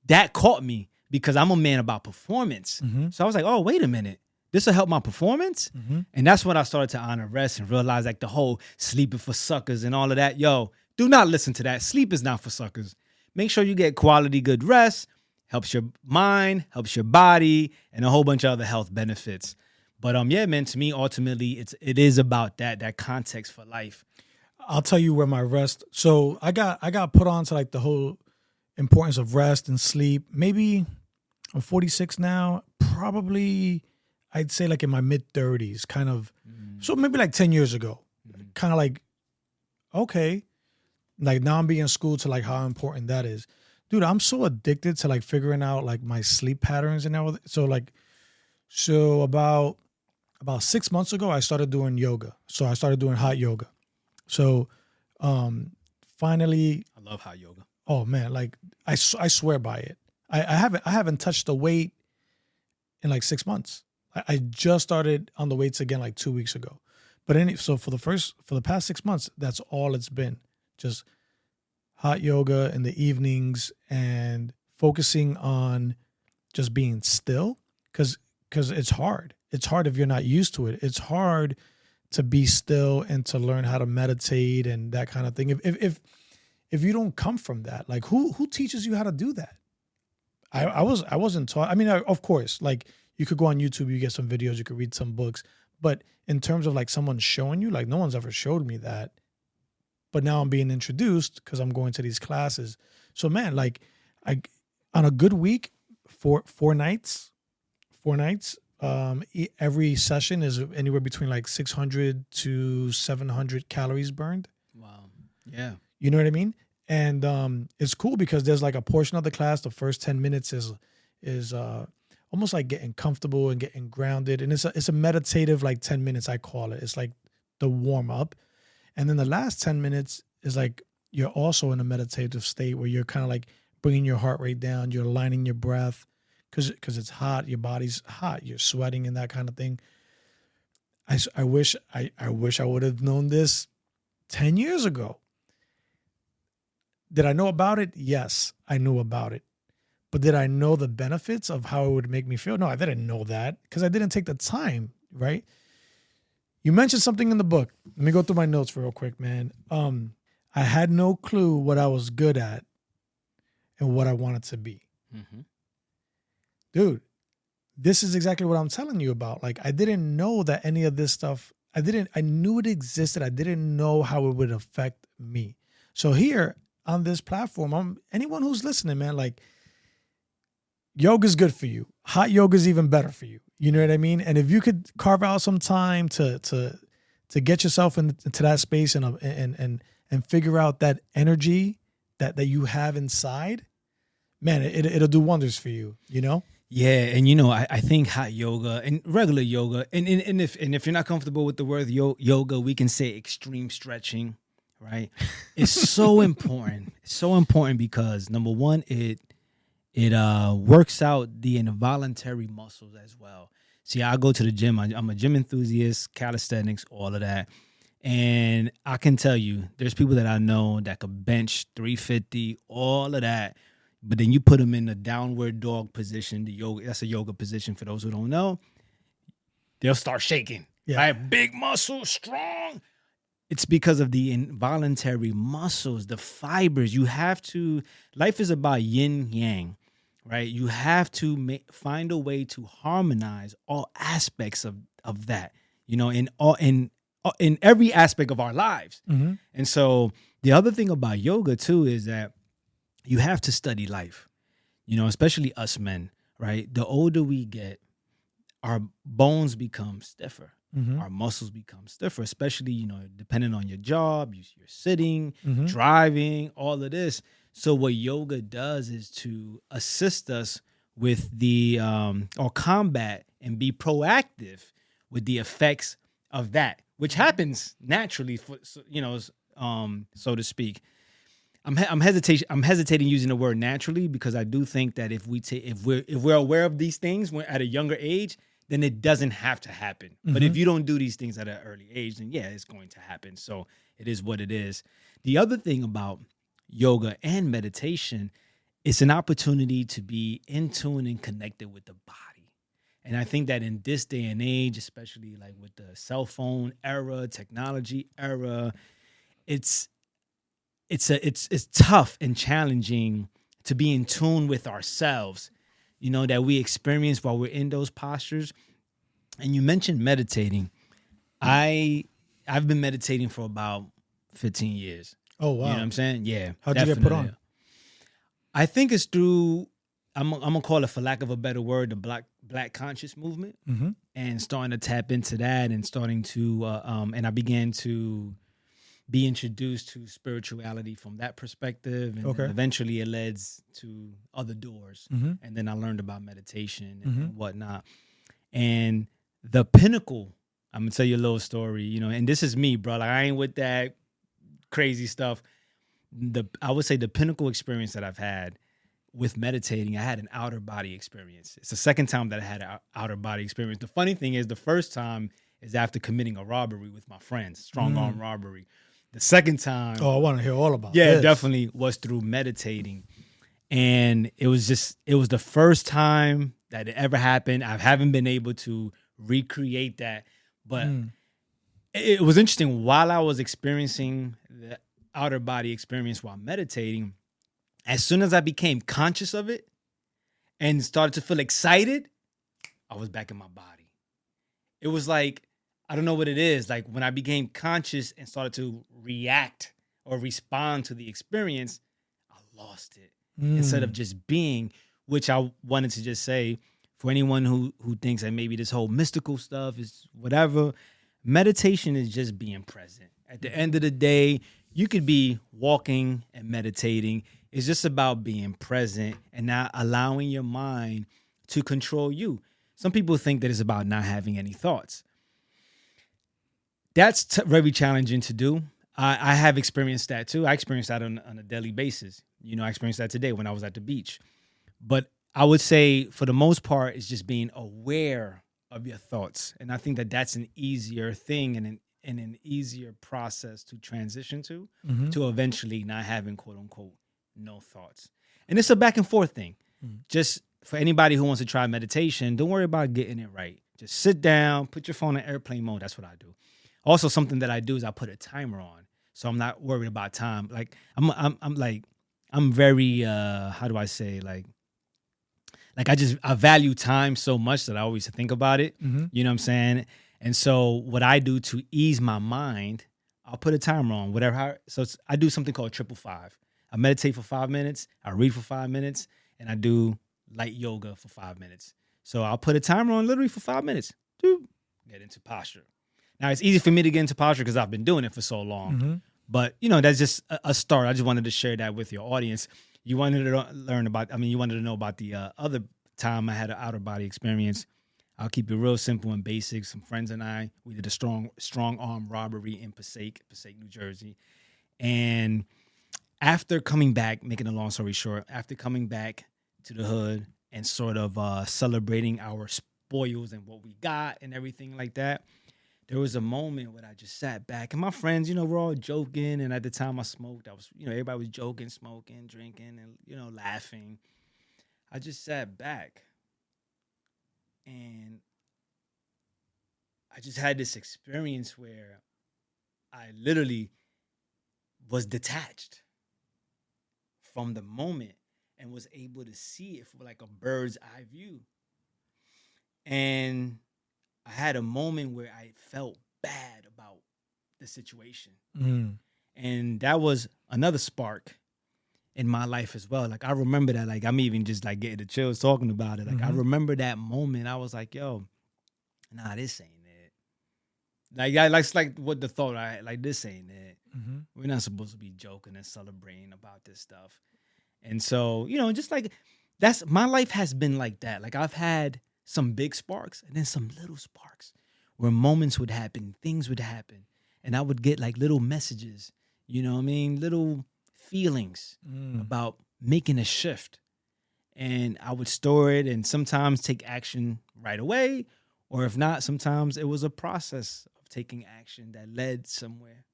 Speaker 2: that caught me because I'm a man about performance. So I was like, oh, wait a minute. This will help my performance? And that's when I started to honor rest and realize like the whole sleeping for suckers and all of that. Yo, do not listen to that. Sleep is not for suckers. Make sure you get quality, good rest. Helps your mind, helps your body, and a whole bunch of other health benefits. But yeah, man, to me, ultimately, it is about that context for life.
Speaker 3: I'll tell you where my rest. So I got put on to like the whole importance of rest and sleep. Maybe I'm 46 now. Probably I'd say like in my mid 30s, kind of. So maybe like 10 years ago, kind of like, okay, like now I'm being schooled to like how important that is. Dude, I'm so addicted to like figuring out like my sleep patterns and everything. So about 6 months ago, I started doing yoga. So I started doing hot yoga. So finally,
Speaker 2: I love hot yoga.
Speaker 3: Oh man, like I swear by it. I haven't touched the weight in like 6 months. I just started on the weights again like 2 weeks ago. But so for the past 6 months, that's all it's been. Just hot yoga in the evenings and focusing on just being still, because it's hard. It's hard if you're not used to it. It's hard to be still and to learn how to meditate and that kind of thing. If you don't come from that, like who teaches you how to do that? I wasn't taught. I mean, of course, like you could go on YouTube, you get some videos, you could read some books, but in terms of like someone showing you, like no one's ever showed me that. But now I'm being introduced because I'm going to these classes. So man, like on a good week, four nights, every session is anywhere between like 600 to 700 calories burned.
Speaker 2: Wow. Yeah.
Speaker 3: You know what I mean? And it's cool because there's like a portion of the class. The first 10 minutes is almost like getting comfortable and getting grounded. And it's a meditative, like 10 minutes, I call it. It's like the warm up. And then the last 10 minutes is like, you're also in a meditative state where you're kind of like bringing your heart rate down. You're aligning your breath because it's hot. Your body's hot. You're sweating and that kind of thing. I wish I would have known this 10 years ago. Did I know about it? Yes, I knew about it. But did I know the benefits of how it would make me feel? No, I didn't know that because I didn't take the time, right? You mentioned something in the book. Let me go through my notes real quick, man. I had no clue what I was good at and what I wanted to be. Mm-hmm. Dude, this is exactly what I'm telling you about. Like, I didn't know that any of this stuff, I knew it existed. I didn't know how it would affect me. So here on this platform, anyone who's listening, man, like, yoga's good for you. Hot yoga is even better for you. You know what I mean? And if you could carve out some time to get yourself into that space and figure out that energy that you have inside, man, it'll do wonders for you, you know?
Speaker 2: Yeah, and I think hot yoga and regular yoga, and if you're not comfortable with the word yoga, we can say extreme stretching, right? It's so important. It's so important because number one, it works out the involuntary muscles as well. See, I go to the gym. I'm a gym enthusiast, calisthenics, all of that. And I can tell you, there's people that I know that could bench 350, all of that. But then you put them in the downward dog position, that's a yoga position for those who don't know. They'll start shaking, right? Big muscles, strong. It's because of the involuntary muscles, the fibers. Life is about yin yang, right? You have to find a way to harmonize all aspects of that, in every aspect of our lives. Mm-hmm. And so the other thing about yoga too is that you have to study life, especially us men, right? The older we get, our bones become stiffer. Mm-hmm. Our muscles become stiffer, especially, depending on your job, you're sitting, mm-hmm. driving, all of this. So what yoga does is to assist us with or combat and be proactive with the effects of that, which happens naturally, so to speak. I'm hesitating using the word naturally because I do think that if we're aware of these things at a younger age, then it doesn't have to happen. Mm-hmm. But if you don't do these things at an early age, then yeah, it's going to happen. So it is what it is. The other thing about yoga and meditation, it's an opportunity to be in tune and connected with the body. And I think that in this day and age, especially like with the cell phone era, technology era, it's tough and challenging to be in tune with ourselves, that we experience while we're in those postures. And you mentioned meditating. I've been meditating for about 15 years.
Speaker 3: Oh, wow.
Speaker 2: You know what I'm saying? Yeah.
Speaker 3: How'd you get put on?
Speaker 2: I think it's through, I'm going to call it, for lack of a better word, the black conscious movement, mm-hmm. and starting to tap into that and starting to, and I began to be introduced to spirituality from that perspective. And then eventually it led to other doors. Mm-hmm. And then I learned about meditation and, mm-hmm. and whatnot. And the pinnacle, I'm going to tell you a little story, and this is me, bro. Like, I ain't with that crazy stuff. I would say the pinnacle experience that I've had with meditating, I had an outer body experience. It's the second time that I had an outer body experience. The funny thing is, the first time is after committing a robbery with my friends, strong arm robbery. The second time,
Speaker 3: I want to hear all about it.
Speaker 2: Yeah, definitely was through meditating. And it was the first time that it ever happened. I haven't been able to recreate that. But it was interesting. While I was experiencing the outer body experience while meditating, as soon as I became conscious of it and started to feel excited, I was back in my body. It was like, I don't know what it is. Like, when I became conscious and started to react or respond to the experience, I lost it instead of just being, which I wanted to just say for anyone who thinks that maybe this whole mystical stuff is whatever, meditation is just being present. At the end of the day, You could be walking and meditating. It's just about being present and not allowing your mind to control you. Some people think that it's about not having any thoughts. That's very challenging to do. I have experienced that too. I experienced that on a daily basis. I experienced that today when I was at the beach. But I would say for the most part, it's just being aware of your thoughts. And I think that that's an easier thing and an easier process to transition to eventually not having, quote unquote, no thoughts. And it's a back and forth thing. Just for anybody who wants to try meditation, don't worry about getting it right. Just sit down, put your phone in airplane mode. That's what I do. Also, something that I do is I put a timer on, so I'm not worried about time. Like I'm very how do I say I value time so much that I always think about it. You know what I'm saying? And so what I do to ease my mind, I'll put a timer on whatever. So I do something called 555. I meditate for 5 minutes, I read for 5 minutes, and I do light yoga for 5 minutes. So I'll put a timer on literally for 5 minutes. Get into posture. Now, it's easy for me to get into posture because I've been doing it for so long. But, that's just a start. I just wanted to share that with your audience. You wanted to you wanted to know about the other time I had an outer body experience. I'll keep it real simple and basic. Some friends and I, we did a strong arm robbery in Passaic, New Jersey. And after coming back, making a long story short, after coming back to the hood and sort of celebrating our spoils and what we got and everything like that, there was a moment where I just sat back and my friends, we're all joking. And at the time I smoked, everybody was joking, smoking, drinking, and, laughing. I just sat back and I just had this experience where I literally was detached from the moment and was able to see it from like a bird's eye view. And I had a moment where I felt bad about the situation. And that was another spark in my life as well. Like, I remember that, like, I'm even just like getting the chills talking about it. Like, I remember that moment. I was like, yo, nah, this ain't it. Like, like what the thought, like, this ain't it. We're not supposed to be joking and celebrating about this stuff. And so, just like, my life has been like that. Like, I've had some big sparks and then some little sparks where moments would happen, things would happen. And I would get like little messages, little feelings about making a shift. And I would store it and sometimes take action right away. Or if not, sometimes it was a process of taking action that led somewhere.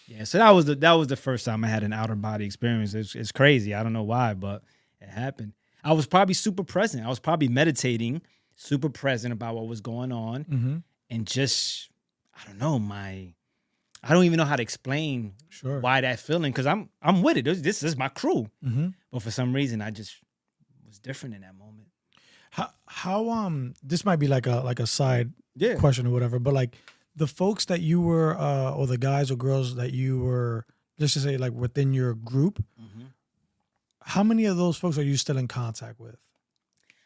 Speaker 2: Yeah, so that was the first time I had an outer body experience. It's crazy. I don't know why, but it happened. I was probably super present. I was probably meditating, super present about what was going on. And just, I don't know, I don't even know how to explain why that feeling, because I'm with it. This is my crew. But for some reason, I just was different in that moment.
Speaker 3: How this might be like a side question or whatever, but like the folks that you were or the guys or girls that you were, let's just say like within your group, how many of those folks are you still in contact with?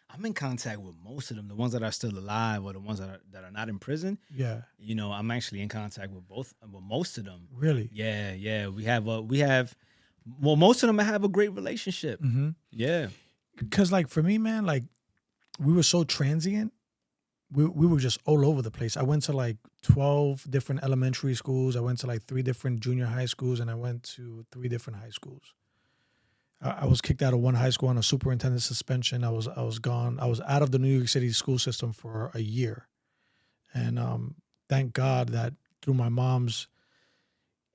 Speaker 2: I'm in contact with most of them, the ones that are still alive or the ones that are not in prison.
Speaker 3: Yeah.
Speaker 2: I'm actually in contact with most of them.
Speaker 3: Really?
Speaker 2: Yeah. We have most of them have a great relationship. Yeah.
Speaker 3: Because like for me, man, like we were so transient. We were just all over the place. I went to like 12 different elementary schools. I went to like 3 different junior high schools, and I went to 3 different high schools. I was kicked out of one high school on a superintendent suspension. I was gone. I was out of the New York City school system for a year. And thank God that through my mom's,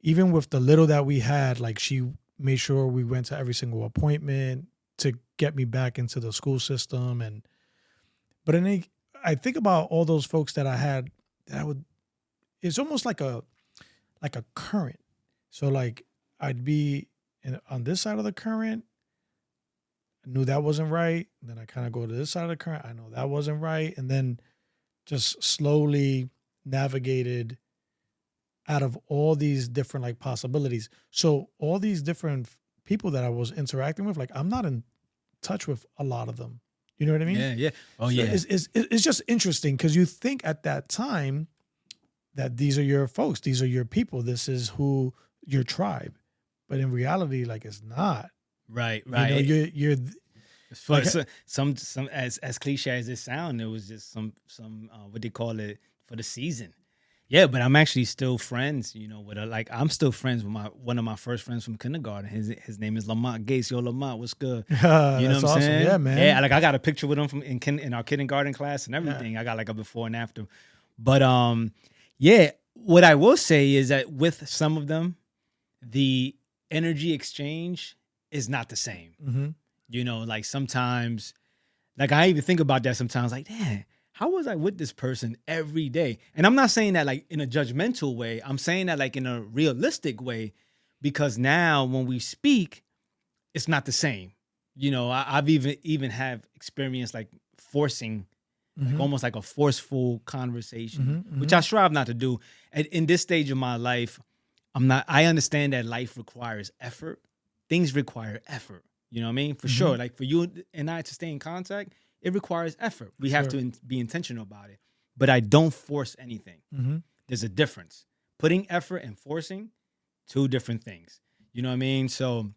Speaker 3: even with the little that we had, like she made sure we went to every single appointment to get me back into the school system. But I think about all those folks that I had that it's almost like a current. So like I'd be on this side of the current, I knew that wasn't right. Then I kind of go to this side of the current. I know that wasn't right. And then just slowly navigated out of all these different like possibilities. So all these different people that I was interacting with, like I'm not in touch with a lot of them. You know what I mean?
Speaker 2: Yeah. Oh,
Speaker 3: so
Speaker 2: yeah.
Speaker 3: It's just interesting because you think at that time that these are your folks. These are your people. This is who your tribe, but in reality, like it's not.
Speaker 2: Right.
Speaker 3: You know, you're
Speaker 2: For
Speaker 3: like,
Speaker 2: some as cliche as it sounds, it was just some what they call it for the season. Yeah, but I'm actually still friends, you know, with I'm still friends with one of my first friends from kindergarten. His name is Lamont Gates. Yo, Lamont, what's good? You know what I'm
Speaker 3: awesome.
Speaker 2: saying?
Speaker 3: Yeah, man.
Speaker 2: Yeah, like I got a picture with him from in our kindergarten class and everything. I got like a before and after. But yeah, what I will say is that with some of them, the energy exchange is not the same.
Speaker 3: Mm-hmm.
Speaker 2: You know, like sometimes, like I even think about that sometimes, like, damn, how was I with this person every day? And I'm not saying that like in a judgmental way. I'm saying that like in a realistic way, because now when we speak, it's not the same. You know, I've even have experience like forcing, like almost like a forceful conversation, which I strive not to do. In this stage of my life, I understand that life requires effort. Things require effort. You know what I mean? For sure. Like for you and I to stay in contact, it requires effort. We have to be intentional about it. But I don't force anything. There's a difference. Putting effort and forcing, two different things. You know what I mean? So,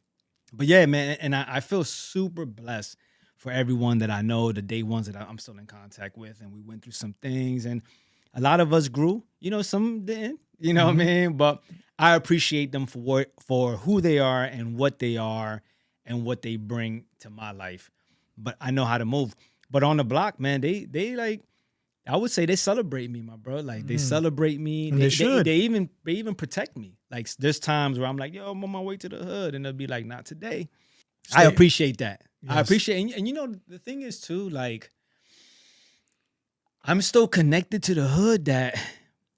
Speaker 2: but yeah, man. And I feel super blessed for everyone that I know, the day ones that I'm still in contact with. And we went through some things. And a lot of us grew. You know, some didn't. You know what I mean? But I appreciate them for who they are and what they are and what they bring to my life. But I know how to move. But on the block, man, they like, I would say they celebrate me, my bro. Like they celebrate me.
Speaker 3: And they should.
Speaker 2: They even protect me. Like there's times where I'm like, yo, I'm on my way to the hood, and they'll be like, not today. I appreciate that. Yes. I appreciate, and you know, the thing is too, like, I'm still connected to the hood that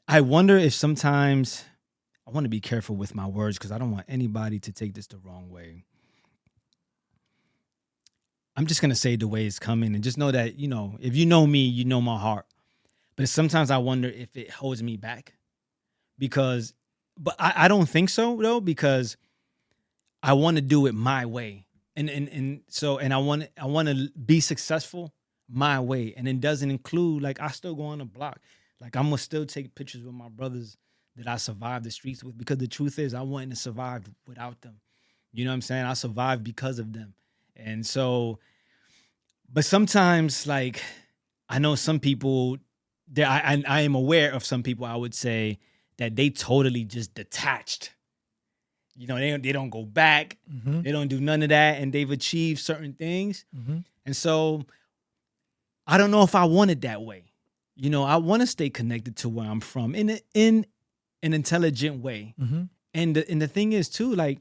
Speaker 2: I wonder if sometimes I want to be careful with my words because I don't want anybody to take this the wrong way. I'm just going to say the way it's coming and just know that, you know, if you know me, you know my heart. But sometimes I wonder if it holds me back but I don't think so though, because I want to do it my way. And so I want to be successful my way. And it doesn't include, like, I still go on the block. Like, I'm going to still take pictures with my brothers that I survived the streets with, because the truth is I wouldn't have survived without them. You know what I'm saying? I survived because of them. And so, but sometimes, like, I know some people, I am aware of some people, I would say, that they totally just detached. You know, they don't go back. They don't do none of that. And they've achieved certain things. And so I don't know if I want it that way. You know, I want to stay connected to where I'm from in an intelligent way. And the thing is too, like,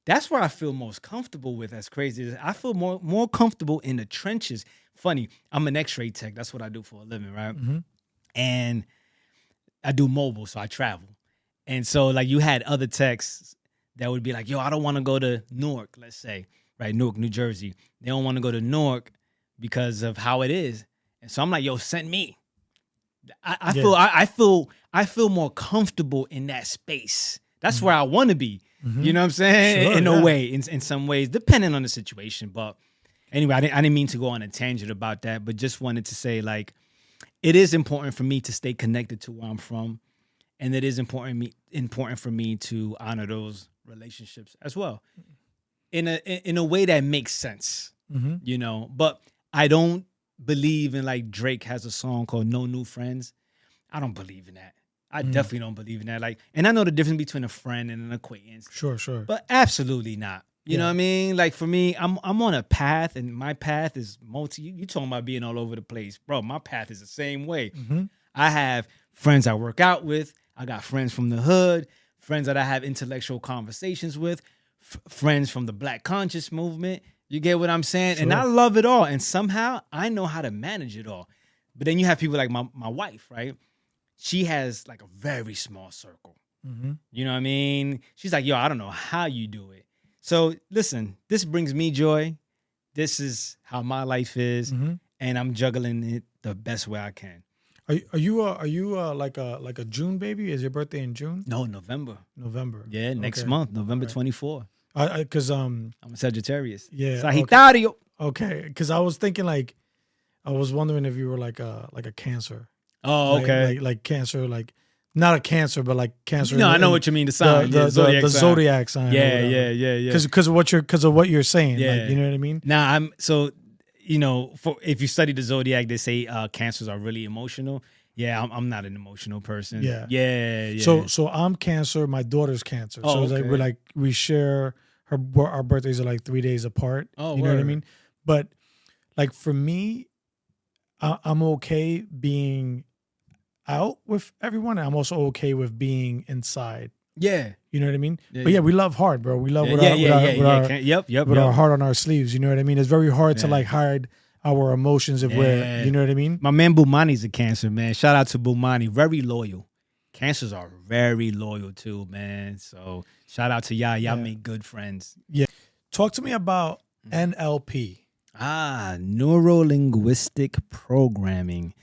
Speaker 2: that's where I feel most comfortable with, as crazy as I feel more comfortable in the trenches. Funny, I'm an X-ray tech. That's what I do for a living, right? And I do mobile, so I travel. And so, like, you had other techs that would be like, yo, I don't want to go to Newark, let's say, right? Newark, New Jersey. They don't want to go to Newark because of how it is. And so I'm like, yo, send me. I feel more comfortable in that space. That's where I want to be. You know what I'm saying?
Speaker 3: Sure,
Speaker 2: in a way, in some ways, depending on the situation. But anyway, I didn't mean to go on a tangent about that, but just wanted to say, like, it is important for me to stay connected to where I'm from. And it is important for me to honor those relationships as well, in a way that makes sense, you know. But I don't believe in, like, Drake has a song called "No New Friends." I don't believe in that. I definitely don't believe in that. Like, and I know the difference between a friend and an acquaintance. Sure. But absolutely not. You know what I mean? Like, for me, I'm on a path, and my path is you talking about being all over the place, bro. My path is the same way. I have friends I work out with. I got friends from the hood, friends that I have intellectual conversations with, friends from the Black conscious movement. You get what I'm saying? Sure. And I love it all. And somehow I know how to manage it all. But then you have people like my wife, right? She has, like, a very small circle. You know what I mean? She's like, yo, I don't know how you do it. So listen, this brings me joy. This is how my life is. And I'm juggling it the best way I can.
Speaker 3: Are you like a June baby? Is your birthday in June?
Speaker 2: No, November. Yeah, next month, November 24.
Speaker 3: Because
Speaker 2: I'm a Sagittarius.
Speaker 3: Yeah.
Speaker 2: Sagittario.
Speaker 3: Okay, because I was thinking, like, I was wondering if you were like a Cancer.
Speaker 2: Oh, okay.
Speaker 3: Like Cancer, like Not a Cancer, but like Cancer.
Speaker 2: No, I know what you mean. The sign,
Speaker 3: the zodiac sign.
Speaker 2: Yeah.
Speaker 3: Because of what you're saying.
Speaker 2: Yeah.
Speaker 3: Like, you know what I mean?
Speaker 2: Now if you study the zodiac, they say Cancers are really emotional. Yeah, I'm not an emotional person. Yeah.
Speaker 3: So I'm Cancer. My daughter's Cancer. So it's
Speaker 2: okay.
Speaker 3: like we share our birthdays are like 3 days apart.
Speaker 2: Oh,
Speaker 3: you know what I mean? But like for me, I'm okay being out with everyone. I'm also okay with being inside.
Speaker 2: Yeah.
Speaker 3: You know what I mean?
Speaker 2: Yeah,
Speaker 3: but we love hard, bro. We love with our heart on our sleeves. You know what I mean? It's very hard to like hide our emotions if we're, you know what I mean?
Speaker 2: My man Bumani's a Cancer, man. Shout out to Bumani. Very loyal. Cancers are very loyal too, man. So shout out to y'all. Y'all make good friends.
Speaker 3: Yeah. Talk to me about NLP.
Speaker 2: Neuro-linguistic programming.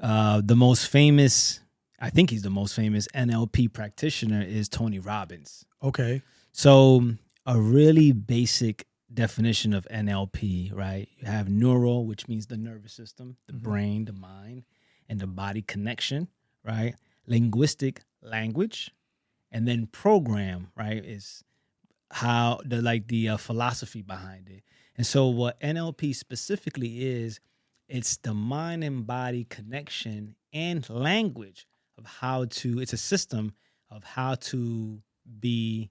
Speaker 2: The most famous, I think he's the most famous NLP practitioner is Tony Robbins.
Speaker 3: Okay.
Speaker 2: So a really basic definition of NLP, right? You have neural, which means the nervous system, the brain, the mind, and the body connection, right? Linguistic, language, and then program, right, is how the philosophy behind it. And so what NLP specifically is, it's the mind and body connection and language of it's a system of how to be,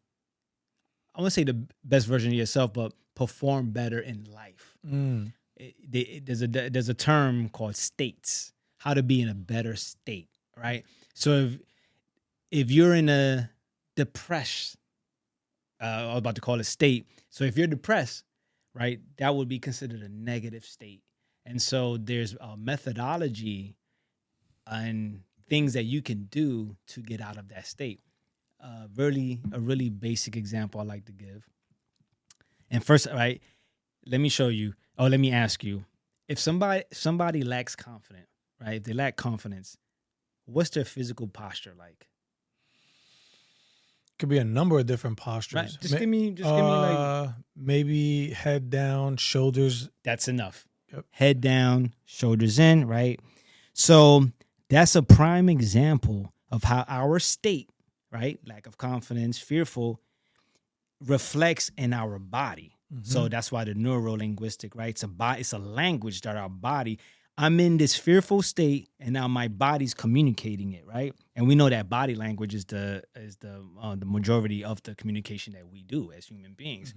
Speaker 2: I want to say the best version of yourself, but perform better in life. There's a term called states, how to be in a better state, right? So if you're in a depressed, I was about to call it state. So if you're depressed, right, that would be considered a negative state. And so there's a methodology and things that you can do to get out of that state. A really basic example I like to give. And first, right, let me ask you, if somebody lacks confidence, right? If they lack confidence, what's their physical posture like?
Speaker 3: Could be a number of different postures.
Speaker 2: Right. Just give me like
Speaker 3: maybe head down, shoulders.
Speaker 2: That's enough.
Speaker 3: Yep.
Speaker 2: Head down, shoulders in, right? So that's a prime example of how our state, right, lack of confidence, fearful, reflects in our body. So that's why the neuro-linguistic, right? It's a language that our body, I'm in this fearful state, and now my body's communicating it, right? And we know that body language is the majority of the communication that we do as human beings.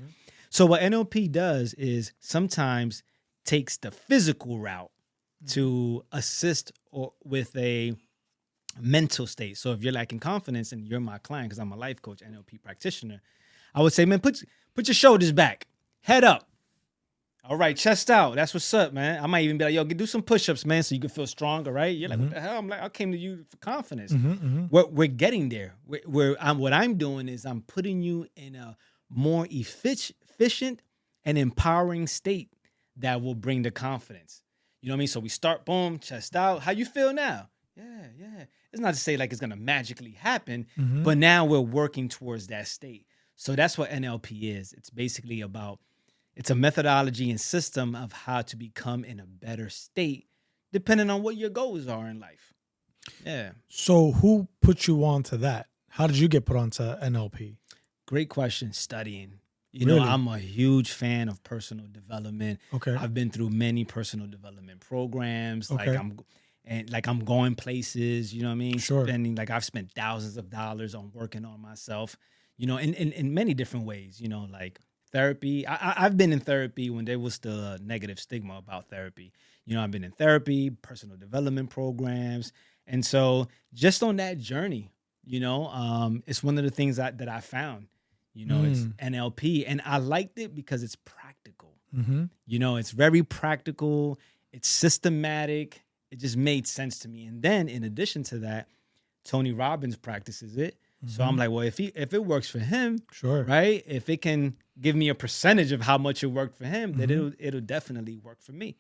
Speaker 2: So what NLP does is sometimes takes the physical route to assist with a mental state. So if you're lacking confidence and you're my client, because I'm a life coach, NLP practitioner, I would say, man, put your shoulders back, head up. All right, chest out. That's what's up, man. I might even be like, yo, do some push-ups, man, so you can feel stronger, right? You're like, what the hell? I'm like, I came to you for confidence. We're getting there. What I'm doing is I'm putting you in a more efficient and empowering state that will bring the confidence. You know what I mean? So we start, boom, chest out. How you feel now? Yeah. It's not to say like it's going to magically happen, but now we're working towards that state. So that's what NLP is. It's basically it's a methodology and system of how to become in a better state, depending on what your goals are in life. Yeah.
Speaker 3: So who put you on to that? How did you get put onto NLP?
Speaker 2: Great question. Studying. You
Speaker 3: Really?
Speaker 2: know, I'm a huge fan of personal development.
Speaker 3: Okay.
Speaker 2: I've been through many personal development programs.
Speaker 3: Okay.
Speaker 2: I'm going places, you know what I mean?
Speaker 3: Sure.
Speaker 2: I've spent thousands of dollars on working on myself, you know, in many different ways, you know, like therapy. I've been in therapy when there was still a negative stigma about therapy. You know, I've been in therapy, personal development programs. And so just on that journey, you know, it's one of the things that I found. You know, it's NLP, and I liked it because it's practical. You know, it's very practical. It's systematic. It just made sense to me. And then in addition to that, Tony Robbins practices it. So I'm like, well, if it works for him,
Speaker 3: sure,
Speaker 2: right? If it can give me a percentage of how much it worked for him, then it'll definitely work for me.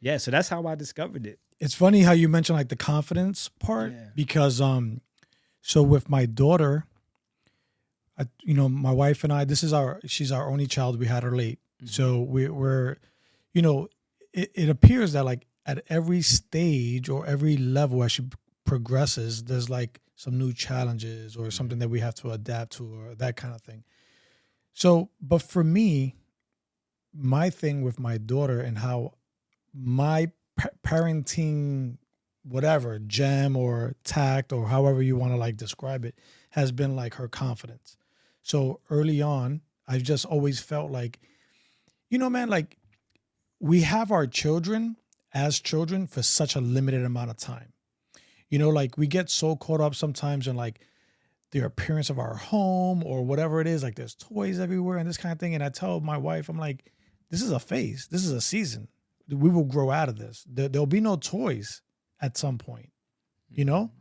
Speaker 2: Yeah, so that's how I discovered it.
Speaker 3: It's funny how you mentioned like the confidence part because so with my daughter, my wife and I, she's our only child. We had her late. So we're, you know, it appears that like at every stage or every level as she progresses, there's like some new challenges or something that we have to adapt to or that kind of thing. So, but for me, my thing with my daughter and how my parenting, whatever, gem or tact or however you want to like describe it, has been like her confidence. So early on, I've just always felt like, man, like we have our children as children for such a limited amount of time. Like we get so caught up sometimes in like the appearance of our home or whatever it is, like there's toys everywhere and this kind of thing. And I tell my wife, I'm like, this is a phase. This is a season. We will grow out of this. There'll be no toys at some point,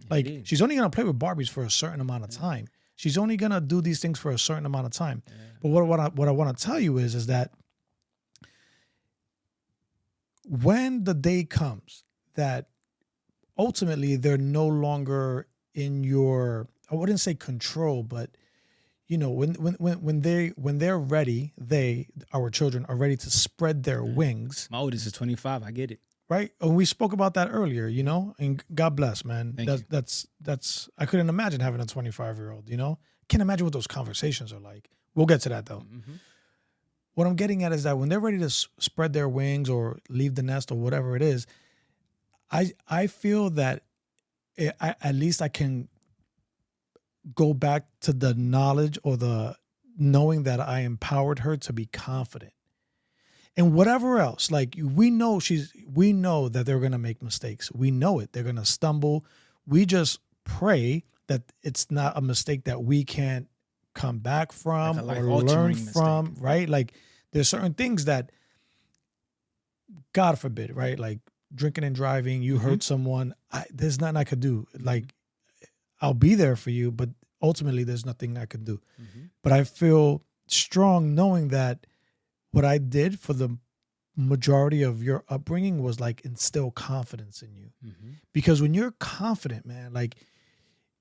Speaker 3: like
Speaker 2: Indeed.
Speaker 3: she's only going to play with Barbies for a certain amount of time. She's only going to do these things for a certain amount of time. Yeah. But what I want to tell you is that when the day comes that ultimately they're no longer in your, I wouldn't say control, but when they're ready, our children are ready to spread their wings.
Speaker 2: My oldest is 25. I get it.
Speaker 3: Right. And we spoke about that earlier, and God bless, man. That's I couldn't imagine having a 25-year-old, Can't imagine what those conversations are like. We'll get to that though. Mm-hmm. What I'm getting at is that when they're ready to spread their wings or leave the nest or whatever it is, I feel that at least I can go back to the knowledge or the knowing that I empowered her to be confident. And whatever else, like we know that they're going to make mistakes. We know it. They're going to stumble. We just pray that it's not a mistake that we can't come back from or learn from, mistake. Right? Like there's certain things that, God forbid, right? Like drinking and driving, you hurt someone. There's nothing I could do. Like I'll be there for you, but ultimately there's nothing I can do. Mm-hmm. But I feel strong knowing that what I did for the majority of your upbringing was like instill confidence in you. Mm-hmm. Because when you're confident, man, like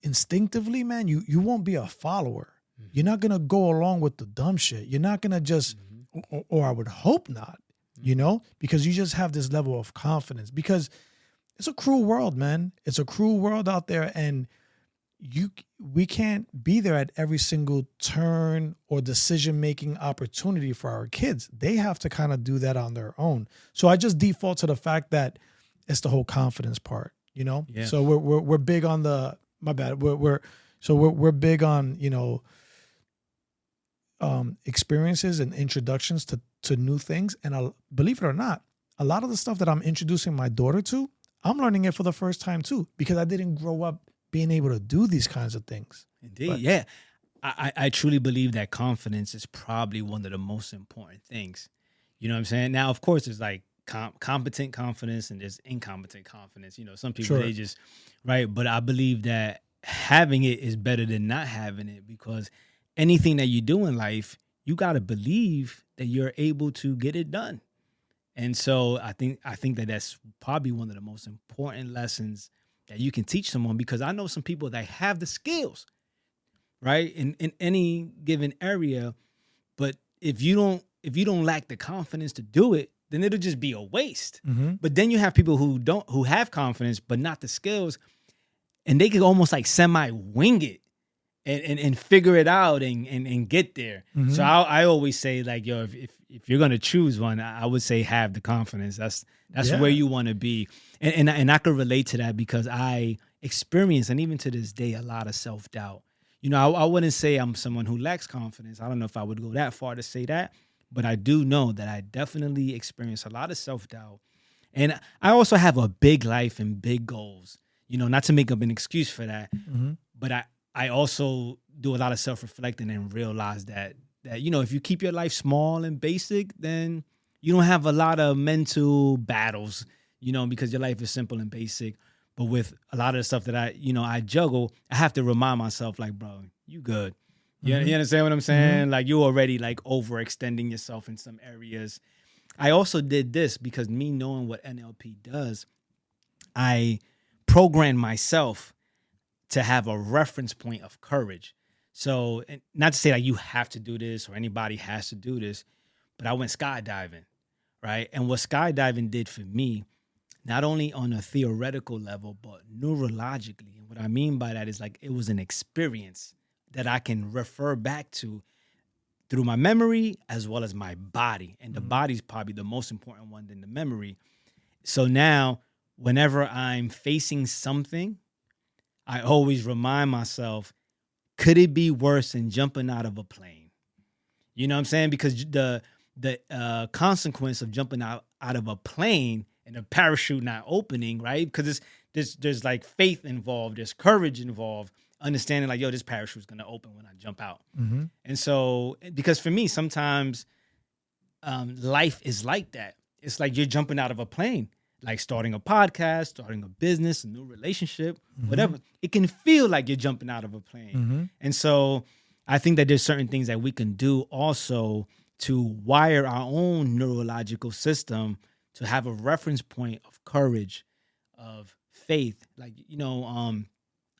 Speaker 3: instinctively, man, you won't be a follower. Mm-hmm. You're not going to go along with the dumb shit. You're not going to just, or I would hope not, because you just have this level of confidence. Because it's a cruel world, man. It's a cruel world out there. And we can't be there at every single turn or decision-making opportunity for our kids. They have to kind of do that on their own. So I just default to the fact that it's the whole confidence part, Yeah. So we're big on the, my bad. We're big on, experiences and introductions to new things. And believe it or not, a lot of the stuff that I'm introducing my daughter to, I'm learning it for the first time too, because I didn't grow up being able to do these kinds of things.
Speaker 2: Indeed, but, yeah. I truly believe that confidence is probably one of the most important things. You know what I'm saying? Now, of course, there's like competent confidence and there's incompetent confidence. Some people, They just, right? But I believe that having it is better than not having it, because anything that you do in life, you got to believe that you're able to get it done. And so I think that that's probably one of the most important lessons that you can teach someone, because I know some people that have the skills, right, in any given area, but if you don't lack the confidence to do it, then it'll just be a waste. Mm-hmm. But then you have people who have confidence but not the skills, and they can almost like semi-wing it and figure it out and get there. Mm-hmm. So I always say, like, yo, if you're gonna choose one, I would say have the confidence. That's where you want to be. And I could relate to that because I experience, and even to this day, a lot of self-doubt. I wouldn't say I'm someone who lacks confidence. I don't know if I would go that far to say that, but I do know that I definitely experience a lot of self-doubt. And I also have a big life and big goals, not to make up an excuse for that, but I also do a lot of self-reflecting and realize that if you keep your life small and basic, then you don't have a lot of mental battles, because your life is simple and basic. But with a lot of the stuff that I juggle, I have to remind myself, like, bro, you good. You understand what I'm saying? Mm-hmm. Like, you already like overextending yourself in some areas. I also did this because me knowing what NLP does, I programmed myself to have a reference point of courage. So, not to say like you have to do this or anybody has to do this, but I went skydiving, right? And what skydiving did for me, not only on a theoretical level, but neurologically. And what I mean by that is like it was an experience that I can refer back to through my memory as well as my body. And the body's probably the most important one than the memory. So now, whenever I'm facing something, I always remind myself, could it be worse than jumping out of a plane? You know what I'm saying? Because the consequence of jumping out of a plane and a parachute not opening, right? Because there's like faith involved, there's courage involved, understanding like, yo, this parachute's gonna open when I jump out.
Speaker 3: Mm-hmm.
Speaker 2: And so, because for me, sometimes life is like that. It's like you're jumping out of a plane, like starting a podcast, starting a business, a new relationship, whatever. It can feel like you're jumping out of a plane. And so I think that there's certain things that we can do also to wire our own neurological system to have a reference point of courage, of faith. Like,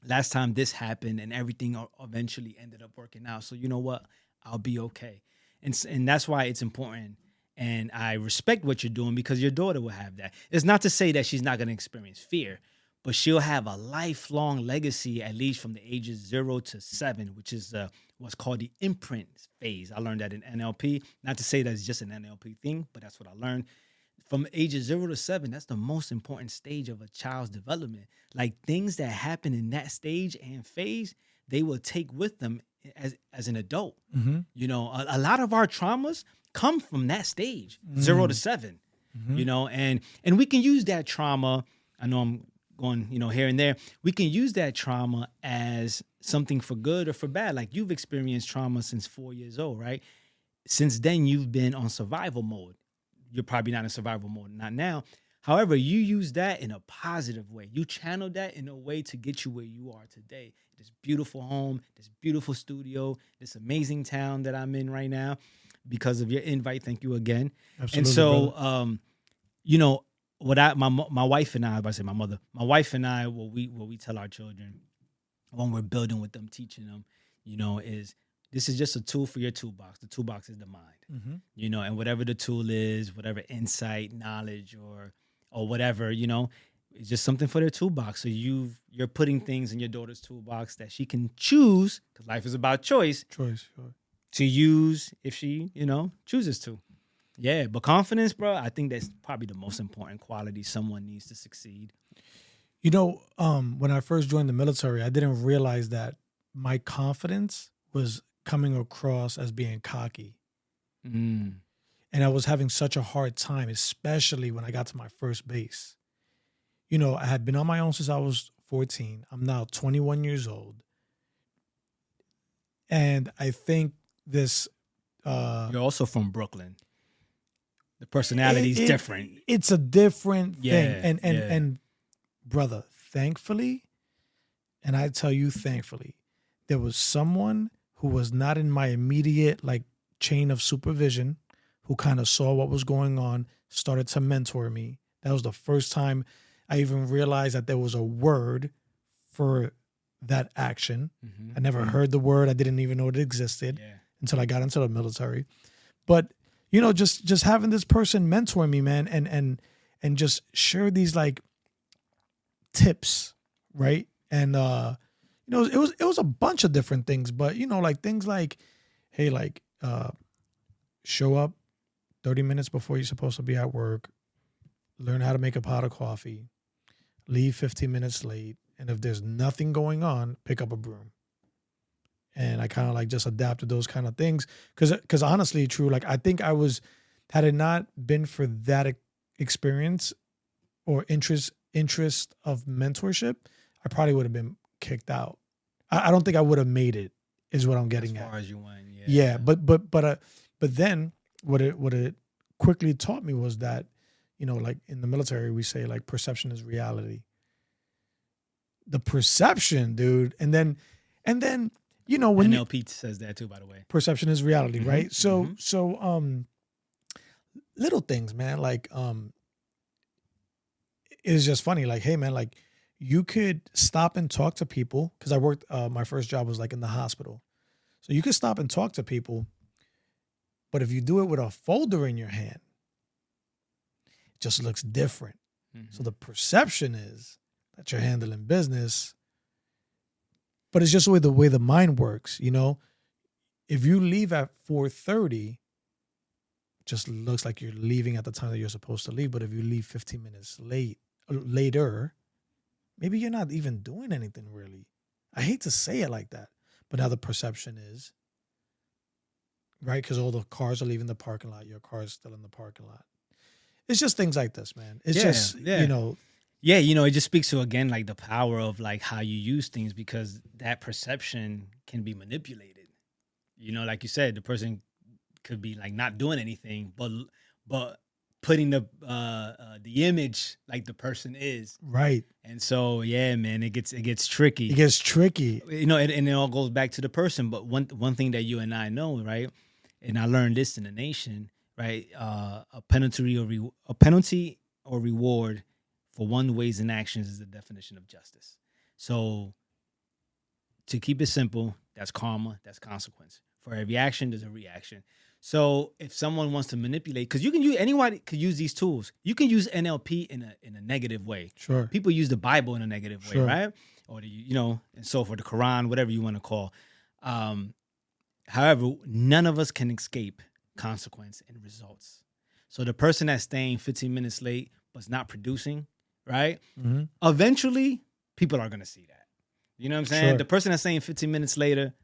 Speaker 2: last time this happened and everything eventually ended up working out. So you know what? I'll be okay. And that's why it's important. And I respect what you're doing because your daughter will have that. It's not to say that she's not going to experience fear, but she'll have a lifelong legacy, at least from the ages 0 to 7, which is what's called the imprint phase. I learned that in NLP. Not to say that's just an NLP thing, but that's what I learned. From ages 0 to 7, that's the most important stage of a child's development. Like things that happen in that stage and phase, they will take with them as an adult. A lot of our traumas come from that stage, 0 to 7, and we can use that trauma. I know I'm going, here and there. We can use that trauma as something for good or for bad. Like you've experienced trauma since 4 years old, right? Since then, you've been on survival mode. You're probably not in survival mode, not now. However, you use that in a positive way. You channel that in a way to get you where you are today. This beautiful home, this beautiful studio, this amazing town that I'm in right now. Because of your invite, thank you again.
Speaker 3: Absolutely,
Speaker 2: and so, what my wife and I, my mother, my wife and I, what we tell our children when we're building with them, teaching them, is this is just a tool for your toolbox. The toolbox is the mind, and whatever the tool is, whatever insight, knowledge, or whatever, it's just something for their toolbox. So you're putting things in your daughter's toolbox that she can choose, because life is about choice.
Speaker 3: Sure.
Speaker 2: To use if she, chooses to. Yeah, but confidence, bro, I think that's probably the most important quality someone needs to succeed.
Speaker 3: When I first joined the military, I didn't realize that my confidence was coming across as being cocky. And I was having such a hard time, especially when I got to my first base. I had been on my own since I was 14. I'm now 21 years old. And I think this
Speaker 2: you're also from Brooklyn. The personality's different.
Speaker 3: It's a different thing.
Speaker 2: Yeah,
Speaker 3: and brother, thankfully, and I tell you thankfully, there was someone who was not in my immediate chain of supervision, who kind of saw what was going on, started to mentor me. That was the first time I even realized that there was a word for that action. I never heard the word. I didn't even know it existed until I got into the military. But, just having this person mentor me, man, and just share these tips, right? And it was a bunch of different things, but things like, hey, show up 30 minutes before you're supposed to be at work, learn how to make a pot of coffee, leave 15 minutes late, and if there's nothing going on, pick up a broom. And I kind of just adapted those kind of things. Because honestly, True, I think had it not been for that experience or interest of mentorship, I probably would have been kicked out. I don't think I would have made it, is what I'm getting at.
Speaker 2: As far as you went,
Speaker 3: yeah. But then what it quickly taught me was that, in the military, we say perception is reality. The perception, dude. And then when
Speaker 2: NLP says that too, by the way.
Speaker 3: Perception is reality, right? So little things, man, it's just funny. Hey, man, you could stop and talk to people, because I worked, my first job was in the hospital. So you could stop and talk to people, but if you do it with a folder in your hand, it just looks different. So the perception is that you're handling business, but it's just the way the mind works. You know, if you leave at 4:30, just looks like you're leaving at the time that you're supposed to leave. But if you leave 15 minutes later, maybe you're not even doing anything really. I hate to say it like that, but now the perception is, right? Because all the cars are leaving the parking lot. Your car is still in the parking lot. It's just things like this, man. It's just, you know.
Speaker 2: Yeah, you know, it just speaks to, again, like the power of like how you use things, because that perception can be manipulated. You know, like you said, the person could be like not doing anything, but putting the image like the person is.
Speaker 3: Right.
Speaker 2: And so, yeah, man, it gets tricky.
Speaker 3: It gets tricky.
Speaker 2: You know, and it all goes back to the person. But one thing that you and I know, right, and I learned this in the nation, right, a penalty or reward for one ways and actions is the definition of justice. So to keep it simple, that's karma, that's consequence. For every action, there's a reaction. So if someone wants to manipulate, because anyone could use these tools. You can use NLP in a negative way.
Speaker 3: Sure.
Speaker 2: People use the Bible in a negative way,
Speaker 3: Sure.
Speaker 2: right? Or and so for the Quran, whatever you want to call. However, none of us can escape consequence and results. So the person that's staying 15 minutes late but's not producing, right?
Speaker 3: Mm-hmm.
Speaker 2: Eventually, people are gonna see that. You know what I'm saying?
Speaker 3: Sure.
Speaker 2: The person that's staying 15 minutes later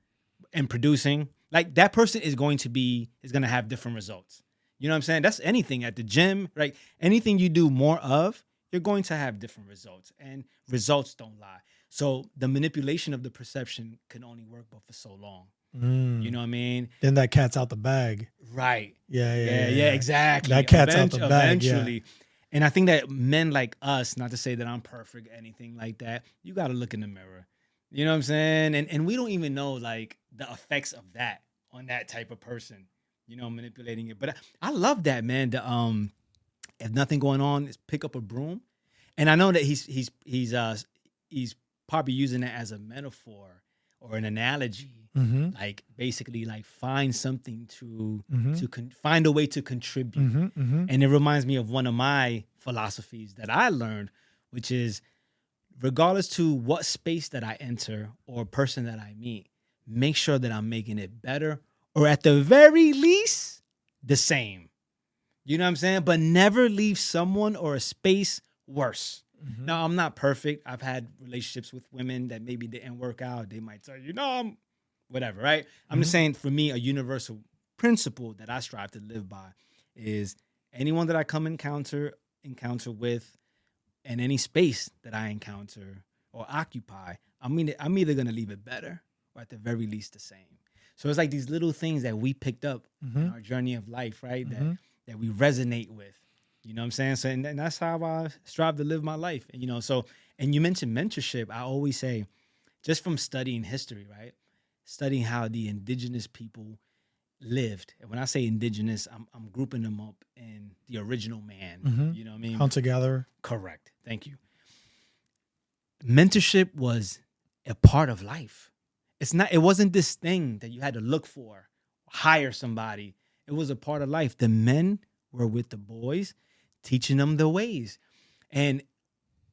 Speaker 2: and producing, like that person is gonna have different results. You know what I'm saying? That's anything at the gym, right? Anything you do more of, you're going to have different results, and results don't lie. So the manipulation of the perception can only work but for so long. You know what I mean?
Speaker 3: Then that cat's out the bag.
Speaker 2: Right.
Speaker 3: Yeah,
Speaker 2: exactly.
Speaker 3: That cat's out the bag.
Speaker 2: Eventually.
Speaker 3: Yeah.
Speaker 2: And I think that men like us, not to say that I'm perfect, anything like that, you got to look in the mirror. You know what I'm saying? And we don't even know like the effects of that on that type of person, you know, manipulating it. But I love that, man. If nothing going on, is pick up a broom. And I know that he's probably using that as a metaphor or an analogy.
Speaker 3: Mm-hmm.
Speaker 2: Like basically like find something to
Speaker 3: Mm-hmm.
Speaker 2: find a way to contribute.
Speaker 3: Mm-hmm. Mm-hmm.
Speaker 2: And it reminds me of one of my philosophies that I learned, which is regardless to what space that I enter or person that I meet, make sure that I'm making it better or at the very least the same. You know what I'm saying? But never leave someone or a space worse.
Speaker 3: Mm-hmm.
Speaker 2: Now, I'm not perfect. I've had relationships with women that maybe didn't work out. They might tell you, no, I'm whatever, right? I'm just saying, for me, a universal principle that I strive to live by is anyone that I come encounter with, and any space that I encounter or occupy, I'm either going to leave it better or at the very least the same. So it's like these little things that we picked up in our journey of life, right? That we resonate with. You know what I'm saying? So and that's how I strive to live my life. And, you know, so, and you mentioned mentorship. I always say, just from studying history, right? Studying how the indigenous people lived. And when I say indigenous, I'm grouping them up in the original man.
Speaker 3: Mm-hmm.
Speaker 2: You know what I mean?
Speaker 3: Hunter-gatherer.
Speaker 2: Correct. Thank you. Mentorship was a part of life. It wasn't this thing that you had to look for, hire somebody. It was a part of life. The men were with the boys, teaching them the ways. And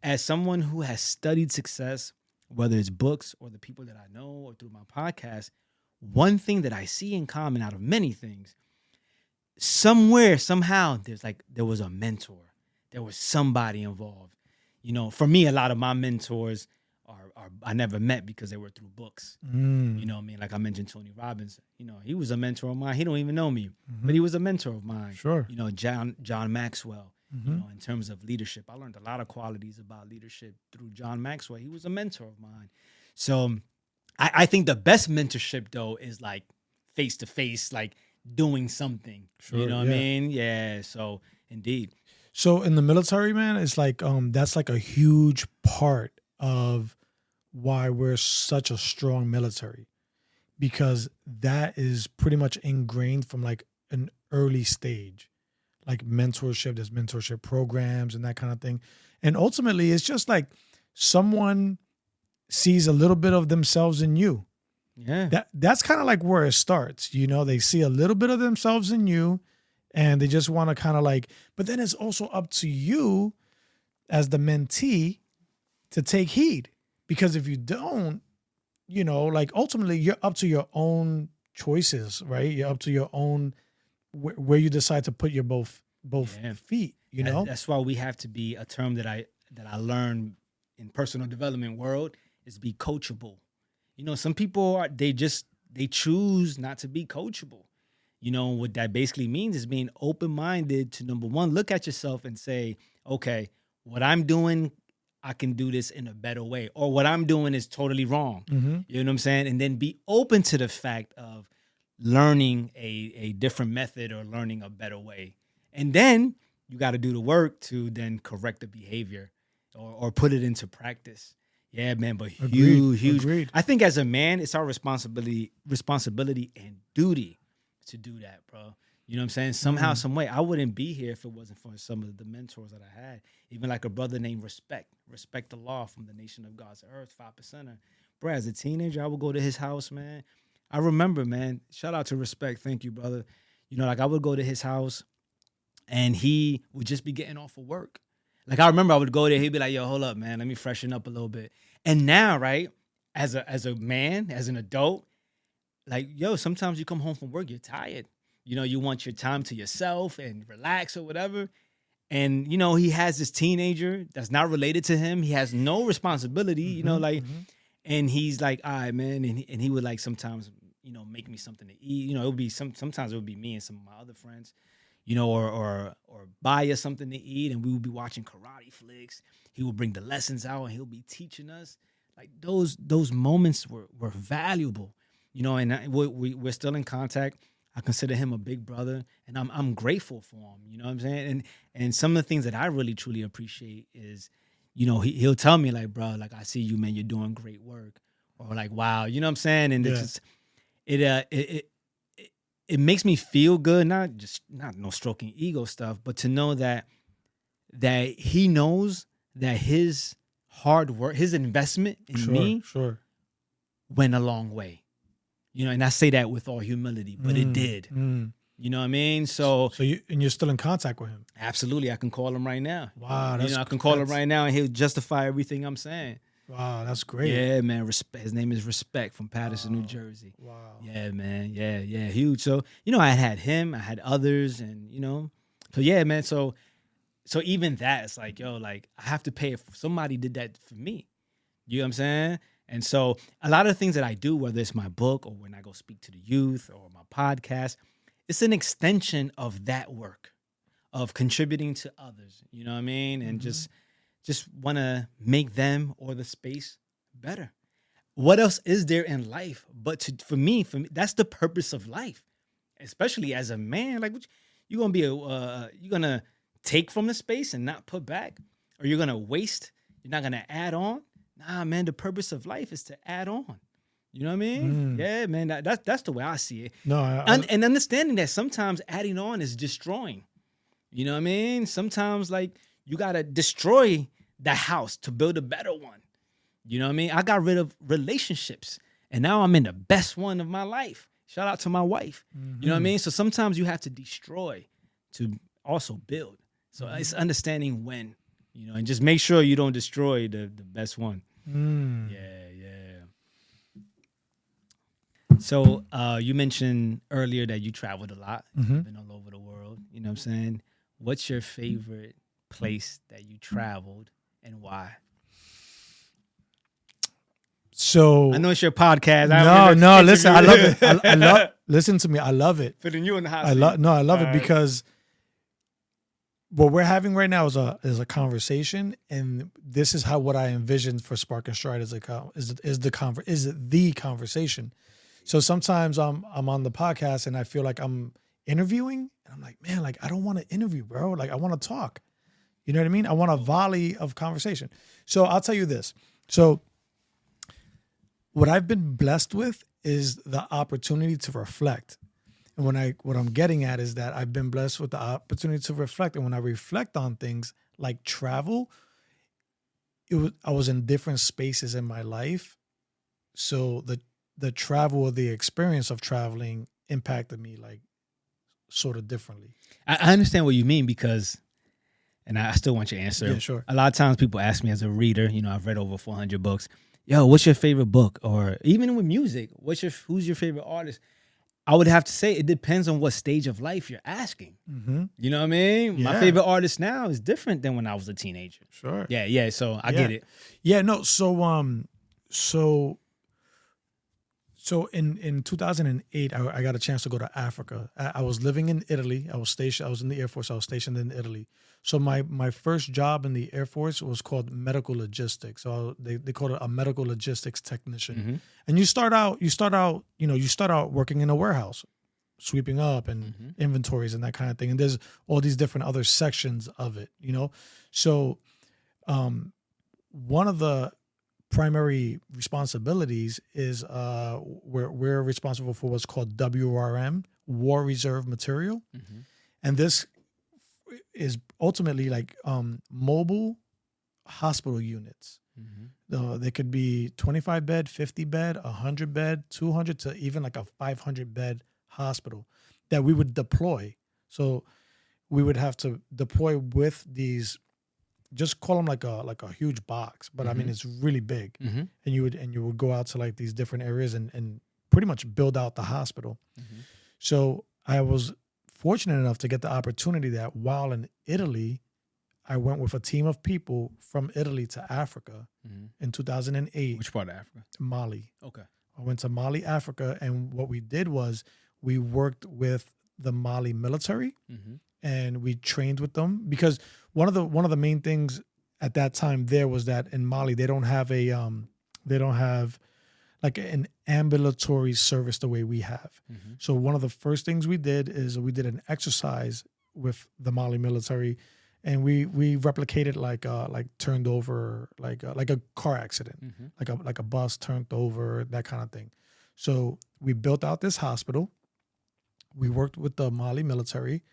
Speaker 2: as someone who has studied success, whether it's books or the people that I know or through my podcast, one thing that I see in common out of many things, somewhere, somehow, there was a mentor. There was somebody involved. You know, for me, a lot of my mentors are I never met because they were through books. You know what I mean? Like I mentioned Tony Robbins. You know, he was a mentor of mine. He don't even know me, but he was a mentor of mine.
Speaker 3: Sure.
Speaker 2: You know, John Maxwell. You know, in terms of leadership, I learned a lot of qualities about leadership through John Maxwell. He was a mentor of mine. So I think the best mentorship, though, is like face-to-face, like doing something.
Speaker 3: Sure,
Speaker 2: you know what I mean? Yeah, so indeed.
Speaker 3: So in the military, man, it's like that's like a huge part of why we're such a strong military, because that is pretty much ingrained from like an early stage. Like mentorship, there's mentorship programs and that kind of thing. And ultimately, it's just like someone sees a little bit of themselves in you.
Speaker 2: Yeah.
Speaker 3: That's kind of like where it starts. You know, they see a little bit of themselves in you and they just want to kind of like, but then it's also up to you as the mentee to take heed. Because if you don't, like ultimately you're up to your own choices, right? You're up to your own where you decide to put your both feet,
Speaker 2: That's why we have to be, a term that I learned in personal development world is be coachable. Some people they choose not to be coachable. What that basically means is being open-minded to, number one, look at yourself and say, okay, what I'm doing, I can do this in a better way, or what I'm doing is totally wrong.
Speaker 3: Mm-hmm.
Speaker 2: You know what I'm saying? And then be open to the fact of learning a different method or learning a better way. And then you got to do the work to then correct the behavior or put it into practice. Yeah, man, but huge.
Speaker 3: Agreed.
Speaker 2: I think as a man, it's our responsibility and duty to do that, bro. You know what I'm saying? Somehow, some way, I wouldn't be here if it wasn't for some of the mentors that I had. Even like a brother named Respect the Law from the Nation of God's Earth, 5%er. Bro, as a teenager, I would go to his house, man. I remember, man, shout out to Respect. Thank you, brother. Like I would go to his house and he would just be getting off of work. Like I remember I would go there, he'd be like, yo, hold up, man, let me freshen up a little bit. And now, right, as a man, as an adult, like, yo, sometimes you come home from work, you're tired. You want your time to yourself and relax or whatever. And, he has this teenager that's not related to him. He has no responsibility, and he's like, all right, man. And he would like sometimes, make me something to eat. It would be sometimes it would be me and some of my other friends, or buy us something to eat. And we would be watching karate flicks. He would bring the lessons out and he'll be teaching us. Like those moments were valuable, and we're still in contact. I consider him a big brother, and I'm grateful for him. You know what I'm saying? And some of the things that I really truly appreciate is, he'll tell me like, bro, like I see you, man, you're doing great work, or like, wow, you know what I'm saying? And it's just, it makes me feel good, not no stroking ego stuff, but to know that he knows that his hard work, his investment in me, went a long way. And I say that with all humility, but it did. You know what I mean? So
Speaker 3: you're still in contact with him?
Speaker 2: Absolutely. I can call him right now.
Speaker 3: Wow.
Speaker 2: I can call him right now and he'll justify everything I'm saying.
Speaker 3: Wow, that's great.
Speaker 2: Yeah, man. Respect. His name is Respect from Patterson, New Jersey.
Speaker 3: Wow.
Speaker 2: Yeah, man. Yeah, huge. So, I had him, I had others, and, so yeah, man. So even that, it's like, yo, like I have to pay if somebody did that for me. You know what I'm saying? And so a lot of the things that I do, whether it's my book or when I go speak to the youth or my podcast, it's an extension of that work of contributing to others. You know what I mean? And just want to make them or the space better. What else is there in life? But for me, that's the purpose of life, especially as a man. Like, you're going to be you're going to take from the space and not put back, or you're going to waste. You're not going to add on. Nah, man, the purpose of life is to add on. You know what I mean? Yeah, man, that's the way I see it.
Speaker 3: No,
Speaker 2: and understanding that sometimes adding on is destroying. You know what I mean? Sometimes, like, you got to destroy the house to build a better one. You know what I mean? I got rid of relationships, and now I'm in the best one of my life. Shout out to my wife. You know what I mean? So sometimes you have to destroy to also build. So it's understanding when. And just make sure you don't destroy the best one. Yeah. So you mentioned earlier that you traveled a lot. You've been all over the world. You know what I'm saying? What's your favorite place that you traveled and why?
Speaker 3: So
Speaker 2: I know it's your podcast.
Speaker 3: No, listen, I love it. I love. Listen to me, I love it.
Speaker 2: Putting you in the hot
Speaker 3: seat. I love it because what we're having right now is a conversation, and this is what I envisioned for Spark.N.Stride is the conversation. So sometimes I'm on the podcast and I feel like I'm interviewing, and I'm like, man, like I don't want to interview, bro. Like I want to talk. You know what I mean? I want a volley of conversation. So I'll tell you this. So what I've been blessed with is the opportunity to reflect. And what I'm getting at is that I've been blessed with the opportunity to reflect. And when I reflect on things like travel, I was in different spaces in my life. So the travel or the experience of traveling impacted me like sort of differently.
Speaker 2: I understand what you mean, because and I still want your answer.
Speaker 3: Yeah, sure.
Speaker 2: A lot of times people ask me as a reader, I've read over 400 books. Yo, what's your favorite book? Or even with music, who's your favorite artist? I would have to say it depends on what stage of life you're asking.
Speaker 3: Mm-hmm.
Speaker 2: You know what I mean?
Speaker 3: Yeah.
Speaker 2: My favorite artist now is different than when I was a teenager.
Speaker 3: Sure.
Speaker 2: Yeah. So I get it.
Speaker 3: Yeah, no. So in 2008, I got a chance to go to Africa. I was living in Italy. I was in the Air Force. I was stationed in Italy. So my first job in the Air Force was called medical logistics. So they called it a medical logistics technician.
Speaker 2: Mm-hmm.
Speaker 3: And you start out working in a warehouse, sweeping up and inventories and that kind of thing. And there's all these different other sections of it, So one of the primary responsibilities is we're responsible for what's called WRM, War Reserve Material.
Speaker 2: Mm-hmm.
Speaker 3: And this is ultimately like mobile hospital units.
Speaker 2: Mm-hmm.
Speaker 3: They could be 25 bed, 50 bed, 100 bed, 200 to even like a 500 bed hospital that we would deploy. So we would have to deploy with these, just call them like a huge box, but I mean it's really big.
Speaker 2: Mm-hmm.
Speaker 3: And you would go out to like these different areas and pretty much build out the hospital.
Speaker 2: Mm-hmm.
Speaker 3: So I was fortunate enough to get the opportunity that while in Italy, I went with a team of people from Italy to Africa in 2008.
Speaker 2: Which part of Africa?
Speaker 3: Mali.
Speaker 2: Okay.
Speaker 3: I went to Mali, Africa, and what we did was we worked with the Mali military and we trained with them, because one of the main things at that time there was that in Mali they don't have like an ambulatory service the way we have.
Speaker 2: Mm-hmm.
Speaker 3: So one of the first things we did is we did an exercise with the Mali military, and we replicated like turned over like a car accident, like a bus turned over, that kind of thing. So we built out this hospital. We worked with the Mali military.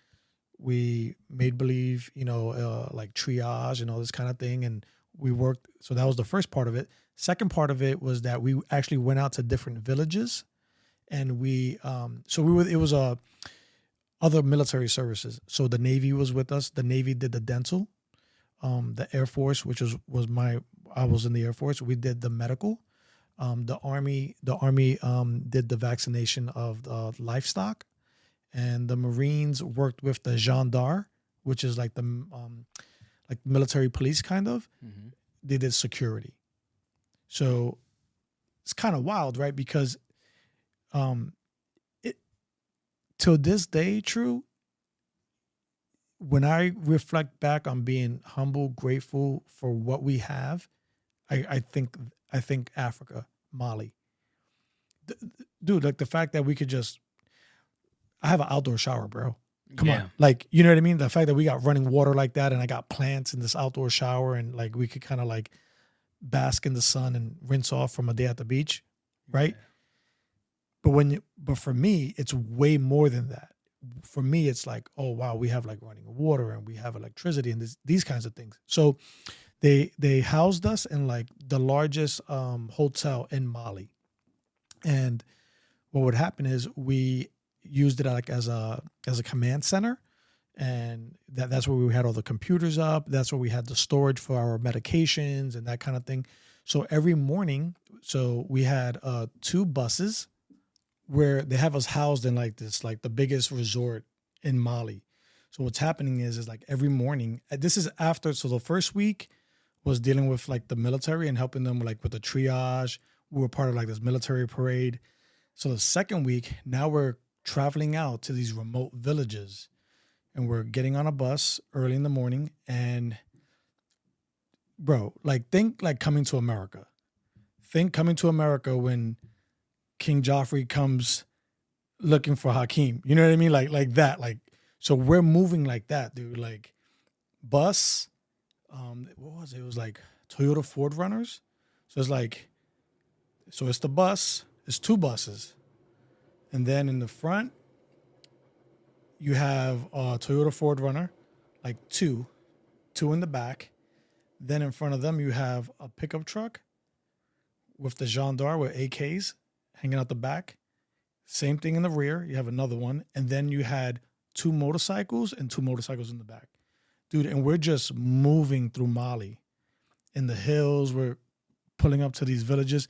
Speaker 3: We made believe, like triage and all this kind of thing, and we worked. So that was the first part of it. Second part of it was that we actually went out to different villages, and it was other military services. So the Navy was with us. The Navy did the dental. The Air Force, I was in the Air Force. We did the medical. The Army did the vaccination of livestock, and the Marines worked with the gendarme, which is like the like military police kind of.
Speaker 2: Mm-hmm.
Speaker 3: They did security. So it's kind of wild, right? Because till this day, True, when I reflect back on being humble, grateful for what we have, I think Africa, Mali. Dude, like the fact that we could I have an outdoor shower, bro. Come on. Like, you know what I mean? The fact that we got running water like that, and I got plants in this outdoor shower, and like we could kind of like bask in the sun and rinse off from a day at the beach, right? Yeah. But for me, it's way more than that. For me, it's like, oh wow, we have like running water and we have electricity and these kinds of things. So they housed us in like the largest hotel in Mali, and what would happen is we used it like as a command center, and that's where we had all the computers up. That's where we had the storage for our medications and that kind of thing. So every morning, we had 2 buses where they have us housed in like this, like the biggest resort in Mali. So what's happening is like every morning, this is after, so the first week was dealing with like the military and helping them like with the triage. We were part of like this military parade. So the second week, now we're traveling out to these remote villages, and we're getting on a bus early in the morning. And bro, like think like Coming to America. Think Coming to America when King Joffrey comes looking for Hakeem. You know what I mean? Like that. Like, so we're moving like that, dude. Like bus, what was it? It was like Toyota Ford Runners. So it's like, so it's the bus, it's 2 buses. And then in the front, you have a Toyota Ford Runner, like 2 in the back. Then in front of them, you have a pickup truck with the gendarme with AKs hanging out the back. Same thing in the rear. You have another one. And then you had 2 motorcycles and 2 motorcycles in the back. dude, and we're just moving through Mali in the hills. We're pulling up to these villages.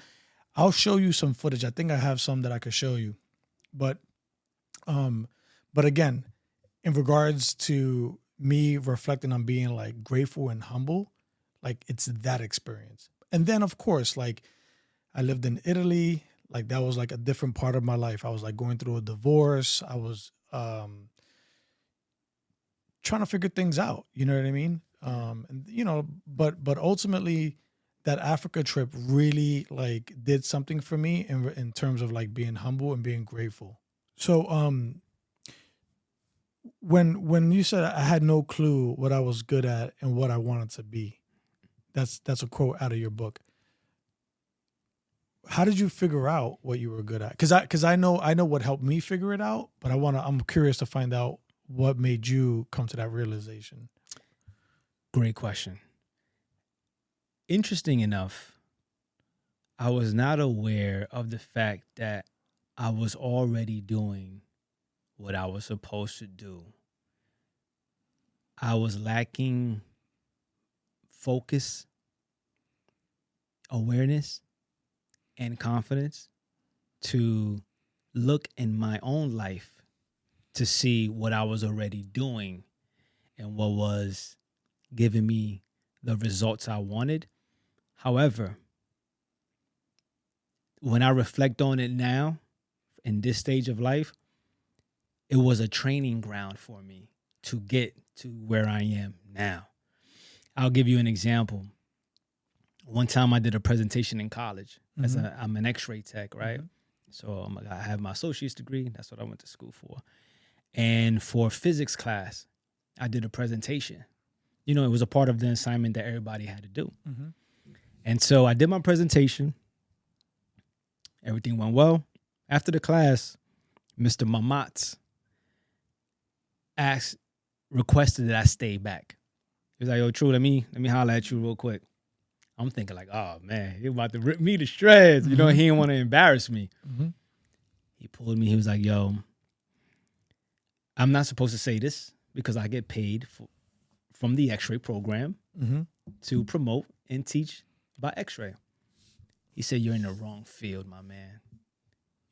Speaker 3: I'll show you some footage. I think I have some that I could show you. But again, in regards to me reflecting on being like grateful and humble, like it's that experience. And then of course, like I lived in Italy, like that was like a different part of my life. I was like going through a divorce. I was trying to figure things out, you know what I mean? And you know, but ultimately that Africa trip really like did something for me in terms of like being humble and being grateful. So when you said I had no clue what I was good at and what I wanted to be, that's a quote out of your book. How did you figure out what you were good at? Because I know what helped me figure it out, but I'm curious to find out what made you come to that realization.
Speaker 2: Great question. Interesting enough, I was not aware of the fact that I was already doing what I was supposed to do. I was lacking focus, awareness, and confidence to look in my own life to see what I was already doing and what was giving me the results I wanted. However, when I reflect on it now, in this stage of life, it was a training ground for me to get to where I am now. I'll give you an example. One time I did a presentation in college. I'm an X-ray tech, right? Mm-hmm. So I have my associate's degree. That's what I went to school for. And for physics class, I did a presentation. You know, it was a part of the assignment that everybody had to do. Mm-hmm. And so I did my presentation. Everything went well. After the class, Mr. Mamatz requested that I stay back. He was like, yo, True, let me holler at you real quick. I'm thinking like, oh, man, he about to rip me to shreds. You know, he didn't want to embarrass me. Mm-hmm. He pulled me. He was like, yo, I'm not supposed to say this because I get paid from the X-ray program to promote and teach about X-ray. He said, you're in the wrong field, my man.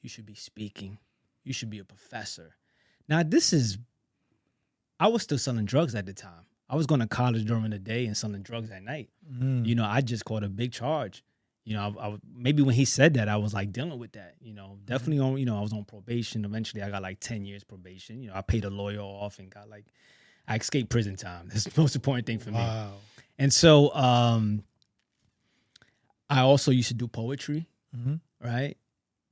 Speaker 2: You should be speaking. You should be a professor. Now, I was still selling drugs at the time. I was going to college during the day and selling drugs at night. You know, I just caught a big charge. You know, I maybe when he said that, I was like dealing with that. You know, definitely on. You know, I was on probation. Eventually, I got like 10 years probation. You know, I paid a lawyer off and got like, I escaped prison time. That's the most important thing for me. And so, I also used to do poetry, right?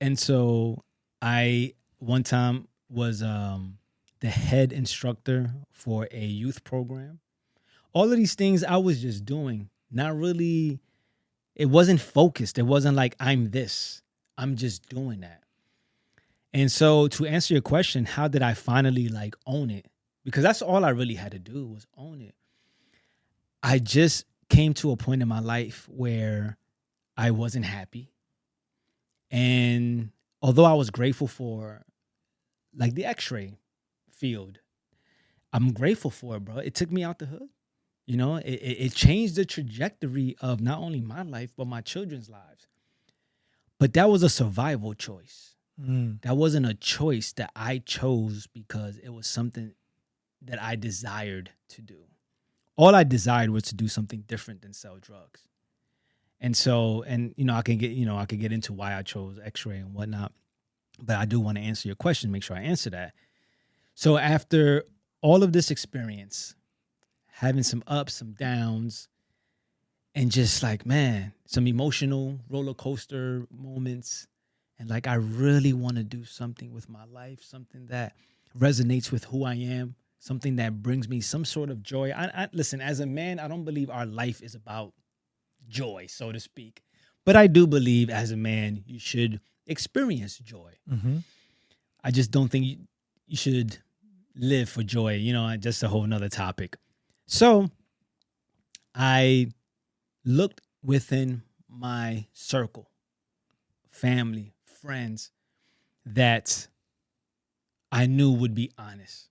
Speaker 2: And so, I one time was the head instructor for a youth program. All of these things I was just doing, not really, it wasn't focused. It wasn't like, I'm this. I'm just doing that. And so to answer your question, how did I finally like own it? Because that's all I really had to do was own it. I just came to a point in my life where I wasn't happy. And although I was grateful for like the X-ray field, I'm grateful for it, bro. It took me out the hood. You know, it changed the trajectory of not only my life, but my children's lives. But that was a survival choice. That wasn't a choice that I chose because it was something that I desired to do. All I desired was to do something different than sell drugs. And so, you know, I could get into why I chose X-ray and whatnot. But I do want to answer your question, make sure I answer that. So after all of this experience, having some ups, some downs, and just like, man, some emotional roller coaster moments. And like, I really want to do something with my life, something that resonates with who I am, something that brings me some sort of joy. I listen, as a man, I don't believe our life is about joy, so to speak. But I do believe as a man, you should experience joy. I just don't think you should live for joy. You know, just a whole nother topic. So I looked within my circle, family, friends that I knew would be honest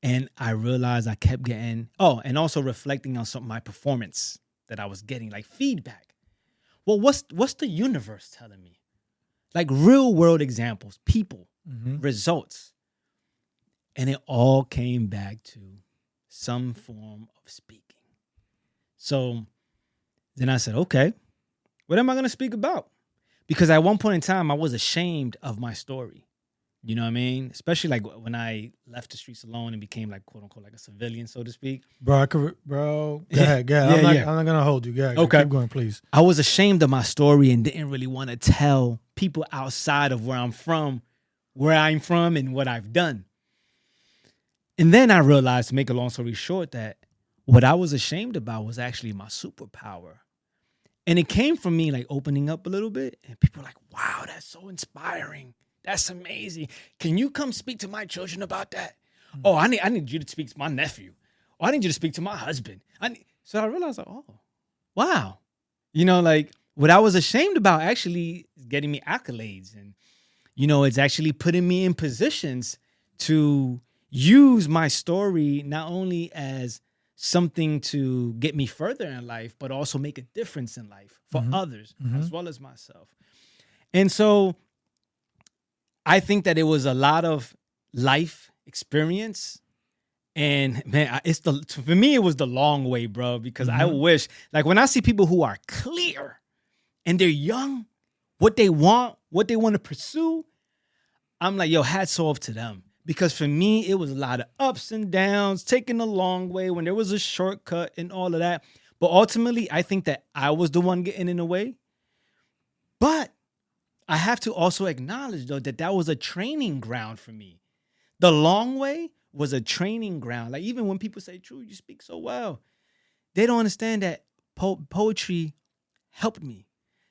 Speaker 2: And I realized I kept getting, and also reflecting on some of my performance that I was getting, like feedback. Well, what's the universe telling me? Like real world examples, people, results. And it all came back to some form of speaking. So then I said, okay, what am I going to speak about? Because at one point in time, I was ashamed of my story. You know what I mean? Especially like when I left the streets alone and became like, quote unquote, like a civilian, so to speak.
Speaker 3: Bro, go ahead. I'm not going to hold you. Go ahead.
Speaker 2: Okay.
Speaker 3: Keep going, please.
Speaker 2: I was ashamed of my story and didn't really want to tell people outside of where I'm from and what I've done. And then I realized, to make a long story short, that what I was ashamed about was actually my superpower. And it came from me like opening up a little bit, and people were like, wow, that's so inspiring. That's amazing. Can you come speak to my children about that? Oh, I need you to speak to my nephew. Oh, I need you to speak to my husband. So I realized, like, oh, wow. You know, like what I was ashamed about actually is getting me accolades. And, you know, it's actually putting me in positions to use my story not only as something to get me further in life, but also make a difference in life for others as well as myself. And so I think that it was a lot of life experience. And man, for me, it was the long way, bro, because I wish, like when I see people who are clear and they're young, what they want to pursue, I'm like, yo, hats off to them. Because for me, it was a lot of ups and downs, taking the long way when there was a shortcut and all of that. But ultimately, I think that I was the one getting in the way. But I have to also acknowledge, though, that was a training ground for me. The long way was a training ground. Like even when people say, True, you speak so well, they don't understand that poetry helped me.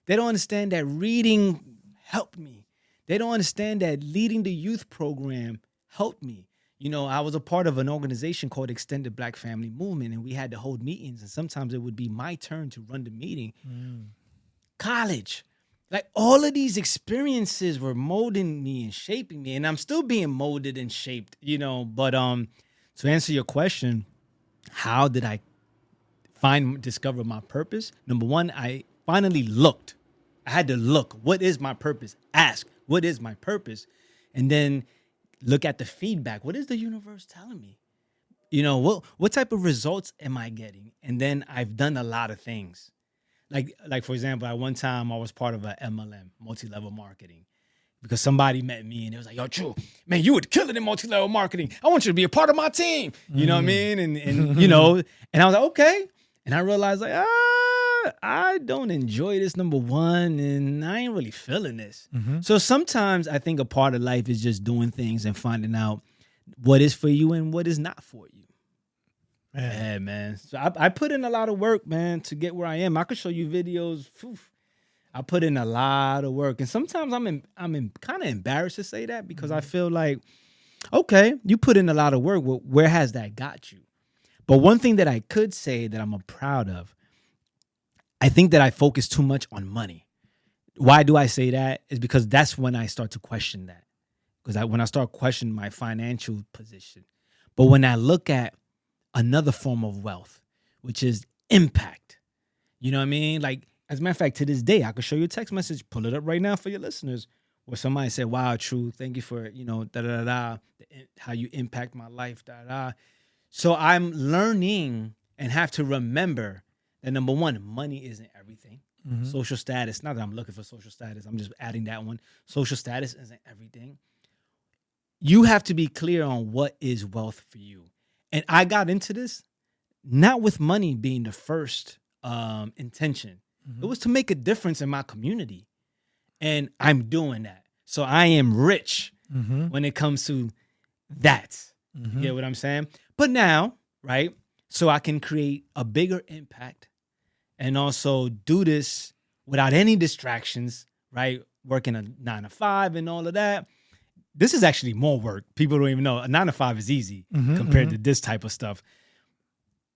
Speaker 2: They don't understand that reading helped me. They don't understand that leading the youth program helped me. You know, I was a part of an organization called Extended Black Family Movement, and we had to hold meetings, and sometimes it would be my turn to run the meeting. College. Like all of these experiences were molding me and shaping me, and I'm still being molded and shaped, you know. But to answer your question, how did I discover my purpose? Number one, I finally looked. I had to look. What is my purpose? Ask, what is my purpose? And then look at the feedback. What is the universe telling me? You know, what type of results am I getting? And then I've done a lot of things. Like for example, at one time I was part of a MLM, multi-level marketing, because somebody met me and it was like, yo, True, man, you would kill it in multi-level marketing. I want you to be a part of my team. You know what I mean? And you know, and I was like, okay. And I realized like, I don't enjoy this, number one, and I ain't really feeling this. So sometimes I think a part of life is just doing things and finding out what is for you and what is not for you. Yeah, man. So I put in a lot of work, man, to get where I am. I could show you videos. I put in a lot of work, and sometimes I'm kind of embarrassed to say that because I feel like, okay, you put in a lot of work. Well, where has that got you? But one thing that I could say that I'm proud of, I think that I focus too much on money. Why do I say that? Is because that's when I start to question that. Because when I start questioning my financial position. But when I look at another form of wealth, which is impact. You know what I mean? Like, as a matter of fact, to this day, I could show you a text message, pull it up right now for your listeners, where somebody said, wow, True, thank you for, you know, how you impact my life, So I'm learning and have to remember that, number one, money isn't everything. Social status, not that I'm looking for social status, I'm just adding that one. Social status isn't everything. You have to be clear on what is wealth for you. And I got into this not with money being the first intention. It was to make a difference in my community. And I'm doing that. So I am rich when it comes to that. You get what I'm saying? But now, right, so I can create a bigger impact and also do this without any distractions, right? Working a 9 to 5 and all of that. This is actually more work. People don't even know. A 9 to 5 is easy compared to this type of stuff.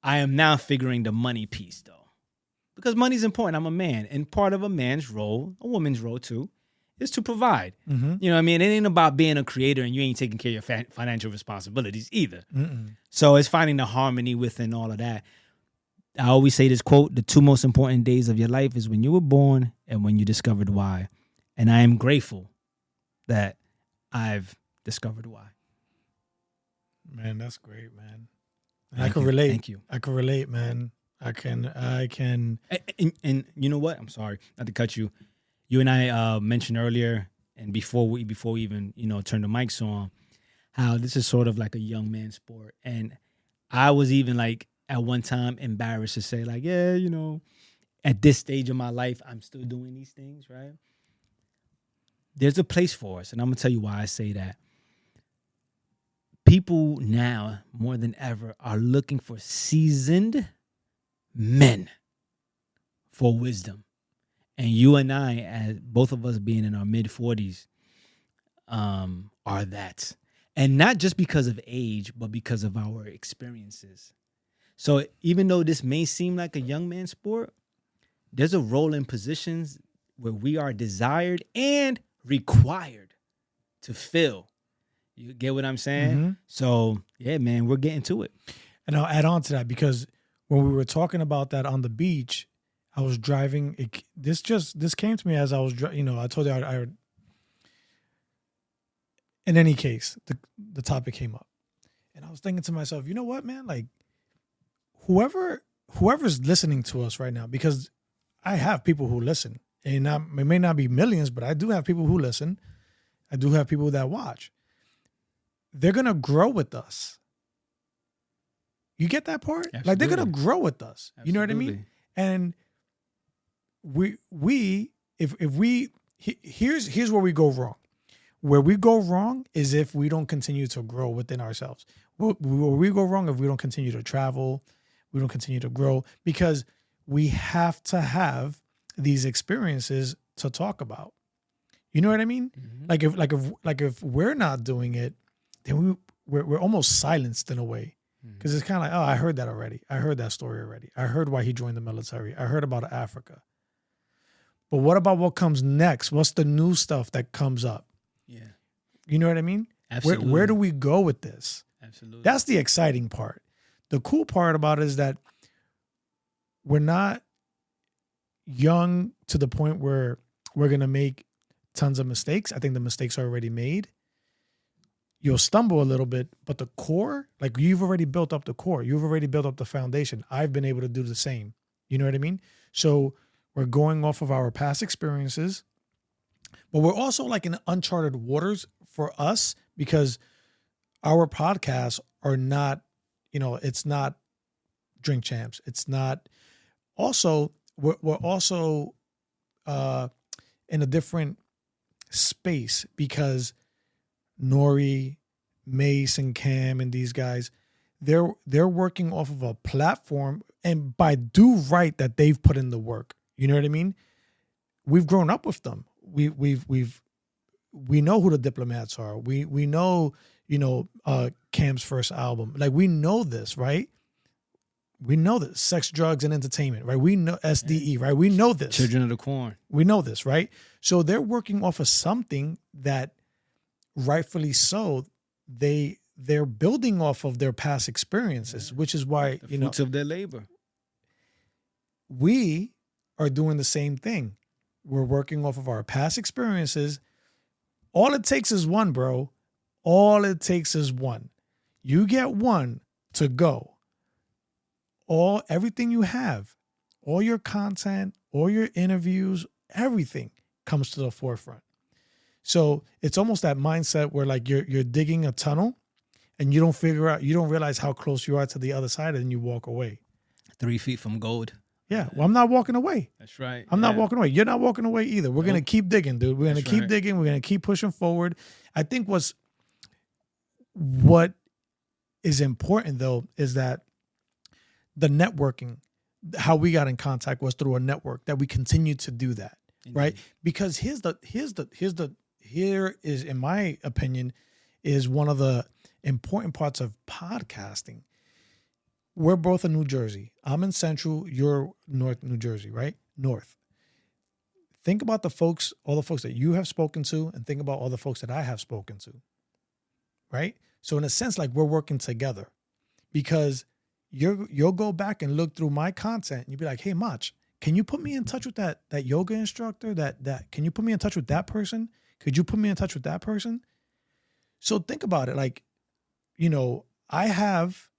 Speaker 2: I am now figuring the money piece, though. Because money's important. I'm a man. And part of a man's role, a woman's role too, is to provide.
Speaker 3: Mm-hmm.
Speaker 2: You know what I mean? It ain't about being a creator and you ain't taking care of your financial responsibilities either.
Speaker 3: Mm-mm.
Speaker 2: So it's finding the harmony within all of that. I always say this quote, the two most important days of your life is when you were born and when you discovered why. And I am grateful that I've discovered why.
Speaker 3: Man, that's great, man.
Speaker 2: Thank
Speaker 3: I can
Speaker 2: you.
Speaker 3: relate.
Speaker 2: Thank you.
Speaker 3: I can relate, man. I can.
Speaker 2: And you know what? I'm sorry not to cut you. You and I mentioned earlier, and before we even turn the mics on, how this is sort of like a young man sport. And I was even like at one time embarrassed to say like, yeah, at this stage of my life, I'm still doing these things, right? There's a place for us, and I'm gonna tell you why I say that. People now more than ever are looking for seasoned men for wisdom. And you and I, as both of us being in our mid-40s, are that. And not just because of age, but because of our experiences. So even though this may seem like a young man sport, there's a role in positions where we are desired and required to fill. You get what I'm saying?
Speaker 3: Mm-hmm.
Speaker 2: So, yeah, man, we're getting to it.
Speaker 3: And I'll add on to that because when we were talking about that on the beach, I was driving. This came to me as I was, I told you I in any case, the topic came up. And I was thinking to myself, you know what, man? Like, whoever's listening to us right now, because I have people who listen. And it may not be millions, but I do have people who listen. I do have people that watch. They're going to grow with us. You get that part?
Speaker 2: Absolutely.
Speaker 3: Like, they're going to grow with us.
Speaker 2: Absolutely.
Speaker 3: You know what I mean? And here's where we go wrong. Where we go wrong is if we don't continue to grow within ourselves. Where we go wrong if we don't continue to travel, we don't continue to grow, because we have to have these experiences to talk about. You know what I mean? Mm-hmm. Like if we're not doing it, then we're almost silenced in a way, because it's kind of like, oh, I heard that already. I heard that story already. I heard why he joined the military. I heard about Africa. But what about what comes next? What's the new stuff that comes up?
Speaker 2: Yeah.
Speaker 3: You know what I mean?
Speaker 2: Absolutely.
Speaker 3: Where do we go with this?
Speaker 2: Absolutely.
Speaker 3: That's the exciting part. The cool part about it is that we're not young to the point where we're going to make tons of mistakes. I think the mistakes are already made. You'll stumble a little bit, but the core, like, you've already built up the core. You've already built up the foundation. I've been able to do the same. You know what I mean? So we're going off of our past experiences, but we're also like in uncharted waters for us, because our podcasts are not, it's not Drink Champs. It's not. Also, we're also in a different space, because Nori, Mace, and Cam and these guys, they're working off of a platform, and by due right that they've put in the work. You know what I mean? We've grown up with them. We know who the Diplomats are. We know, Cam's first album. Like, we know this, right? We know this. Sex, Drugs, and Entertainment, right? We know SDE, right? We know this.
Speaker 2: Children of the Corn.
Speaker 3: We know this, right? So they're working off of something that, rightfully so, they're building off of their past experiences, which is why,
Speaker 2: The fruits of their labor.
Speaker 3: We are doing the same thing. We're working off of our past experiences. All it takes is one, bro. All it takes is one. You get one to go. Everything you have, all your content, all your interviews, everything comes to the forefront. So it's almost that mindset where, like, you're digging a tunnel and you don't realize how close you are to the other side, and you walk away.
Speaker 2: 3 feet from gold.
Speaker 3: Yeah. Well, I'm not walking away.
Speaker 2: That's right.
Speaker 3: I'm not walking away. You're not walking away either. We're going to keep digging, dude. We're going to keep digging. We're going to keep pushing forward. I think what is important, though, is that the networking, how we got in contact was through a network, that we continue to do that. Indeed. Right? Because here is, in my opinion, is one of the important parts of podcasting. We're both in New Jersey. I'm in Central. You're North New Jersey, right? North. think about all the folks that you have spoken to, and think about all the folks that I have spoken to. Right? So in a sense, like we're working together, because you'll go back and look through my content and you'll be like, hey, Mach, can you put me in touch with that yoga instructor? Can you put me in touch with that person? Could you put me in touch with that person? So think about it. Like, I have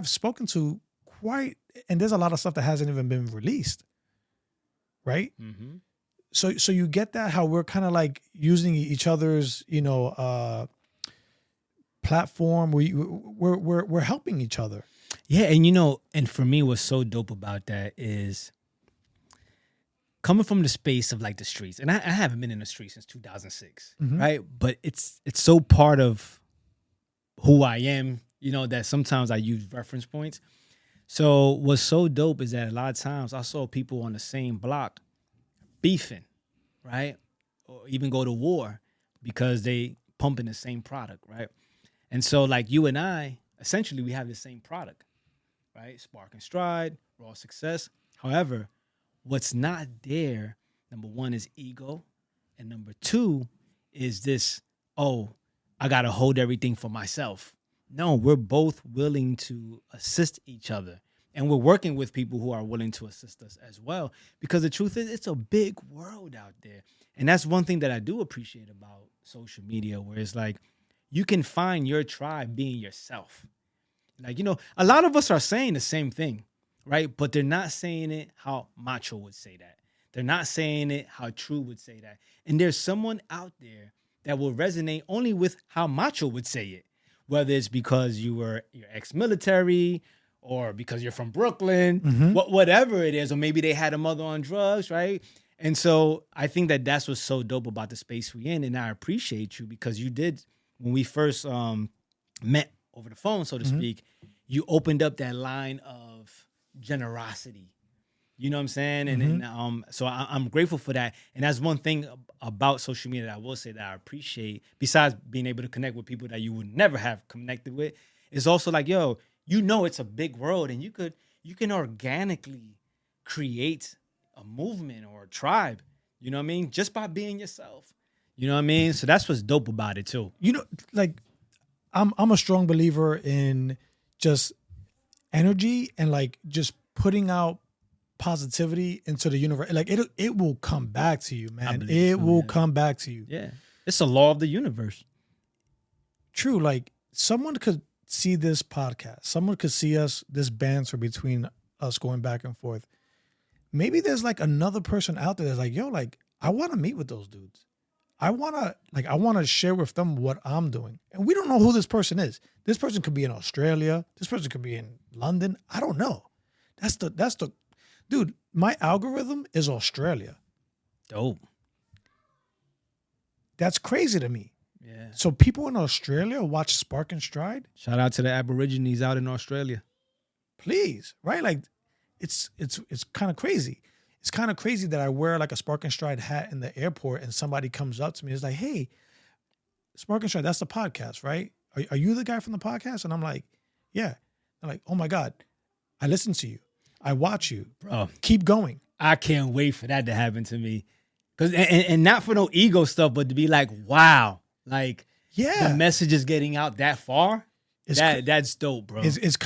Speaker 3: spoken to and there's a lot of stuff that hasn't even been released. Right? Mm-hmm. So you get that, how we're kind of like using each other's, platform. We're helping each other.
Speaker 2: Yeah, and and for me, what's so dope about that is coming from the space of like the streets, and I haven't been in the streets since 2006, mm-hmm. right? But it's so part of who I am, that sometimes I use reference points. So what's so dope is that a lot of times I saw people on the same block beefing, right? Or even go to war because they pumping the same product, right? And so like you and I, essentially we have the same product, right? Spark.N.Stride, raw success. However, what's not there, number one, is ego. And number two is this, I got to hold everything for myself. No, we're both willing to assist each other. And we're working with people who are willing to assist us as well. Because the truth is, it's a big world out there. And that's one thing that I do appreciate about social media, where it's like, you can find your tribe being yourself. Like, a lot of us are saying the same thing, right? But they're not saying it how Macho would say that. They're not saying it how True would say that. And there's someone out there that will resonate only with how Macho would say it, whether it's because you're ex-military or because you're from Brooklyn, mm-hmm. whatever it is, or maybe they had a mother on drugs, right? And so I think that that's what's so dope about the space we're in. And I appreciate you because you did, when we first met over the phone, so to mm-hmm. speak, you opened up that line of generosity. You know what I'm saying? Mm-hmm. And so I'm grateful for that. And that's one thing about social media that I will say that I appreciate, besides being able to connect with people that you would never have connected with, is also like, it's a big world, and you can organically create a movement or a tribe, you know what I mean? Just by being yourself. You know what I mean? So that's what's dope about it too.
Speaker 3: Like I'm a strong believer in just energy and like just putting out positivity into the universe. Like it will come back to you, man. It will come back to you.
Speaker 2: Yeah. It's a law of the universe.
Speaker 3: True. Like someone could see this podcast. Someone could see this banter between us going back and forth. Maybe there's like another person out there that's like, like, I want to meet with those dudes. I want to share with them what I'm doing. And we don't know who this person is. This person could be in Australia. This person could be in London. I don't know. That's the dude, my algorithm is Australia.
Speaker 2: Dope.
Speaker 3: That's crazy to me.
Speaker 2: Yeah.
Speaker 3: So people in Australia watch Spark.N.Stride.
Speaker 2: Shout out to the Aborigines out in Australia.
Speaker 3: Please, right? Like it's kind of crazy. It's kind of crazy that I wear like a Spark.N.Stride hat in the airport and somebody comes up to me and is like, hey, Spark.N.Stride, that's the podcast, right? Are you the guy from the podcast? And I'm like, yeah. They're like, oh my God, I listen to you. I watch you.
Speaker 2: Bro,
Speaker 3: keep going.
Speaker 2: I can't wait for that to happen to me. And not for no ego stuff, but to be like, wow, like the message is getting out that far. That's dope, bro.
Speaker 3: It's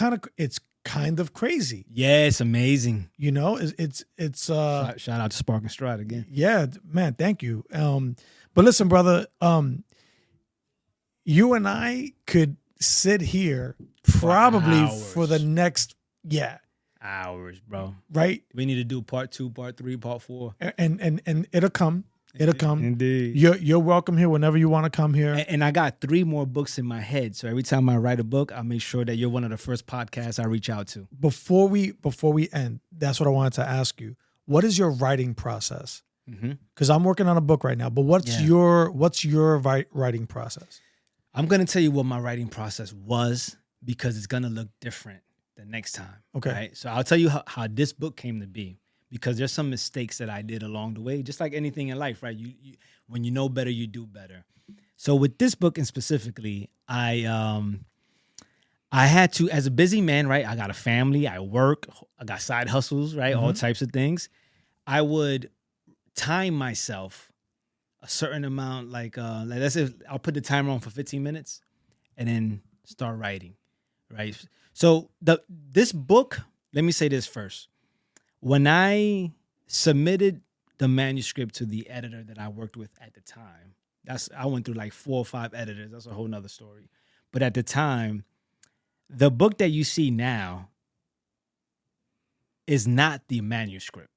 Speaker 3: kind of crazy.
Speaker 2: Yeah, it's amazing.
Speaker 3: It's
Speaker 2: shout out to Spark.N.Stride again.
Speaker 3: Yeah, man, thank you. But listen, brother, you and I could sit here probably for the next
Speaker 2: hours, bro.
Speaker 3: Right?
Speaker 2: We need to do part 2, part 3, part 4.
Speaker 3: And it'll come. It'll come.
Speaker 2: Indeed.
Speaker 3: You're welcome here whenever you want to come here.
Speaker 2: And I got 3 more books in my head. So every time I write a book, I'll make sure that you're one of the first podcasts I reach out to.
Speaker 3: Before we end, that's what I wanted to ask you. What is your writing process? Because I'm working on a book right now. But what's your writing process?
Speaker 2: I'm going to tell you what my writing process was, because it's going to look different the next time.
Speaker 3: Okay.
Speaker 2: Right? So I'll tell you how this book came to be. Because there's some mistakes that I did along the way, just like anything in life, right? You when you know better, you do better. So with this book and specifically, I had to, as a busy man, right? I got a family, I work, I got side hustles, right? All types of things. I would time myself a certain amount, like let's say I'll put the timer on for 15 minutes and then start writing, right? So this book, let me say this first. When I submitted the manuscript to the editor that I worked with at the time, I went through like 4 or 5 editors. That's a whole nother story. But at the time, the book that you see now is not the manuscript.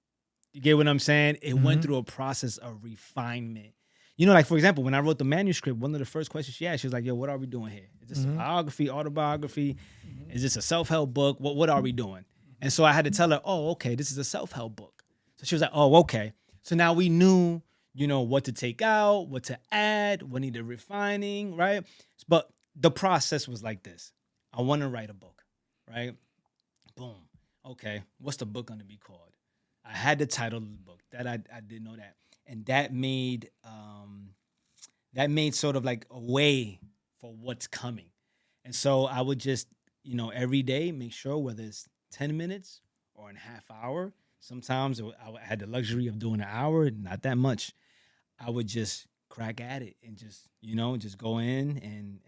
Speaker 2: You get what I'm saying? It went through a process of refinement. You know, like, for example, when I wrote the manuscript, one of the first questions she asked, she was like, yo, what are we doing here? Is this a biography, autobiography? Is this a self-help book? What are we doing? And so I had to tell her, oh, okay, this is a self-help book. So she was like, oh, okay. So now we knew, you know, what to take out, what to add, what needed refining, right? But the process was like this. I want to write a book, right? Boom. Okay, what's the book going to be called? I had the title of the book. That I didn't know that. And that made sort of like a way for what's coming. And so I would just, you know, every day make sure, whether it's 10 minutes or a half hour. Sometimes I had the luxury of doing an hour, not that much. I would just crack at it and just, you know, just go in and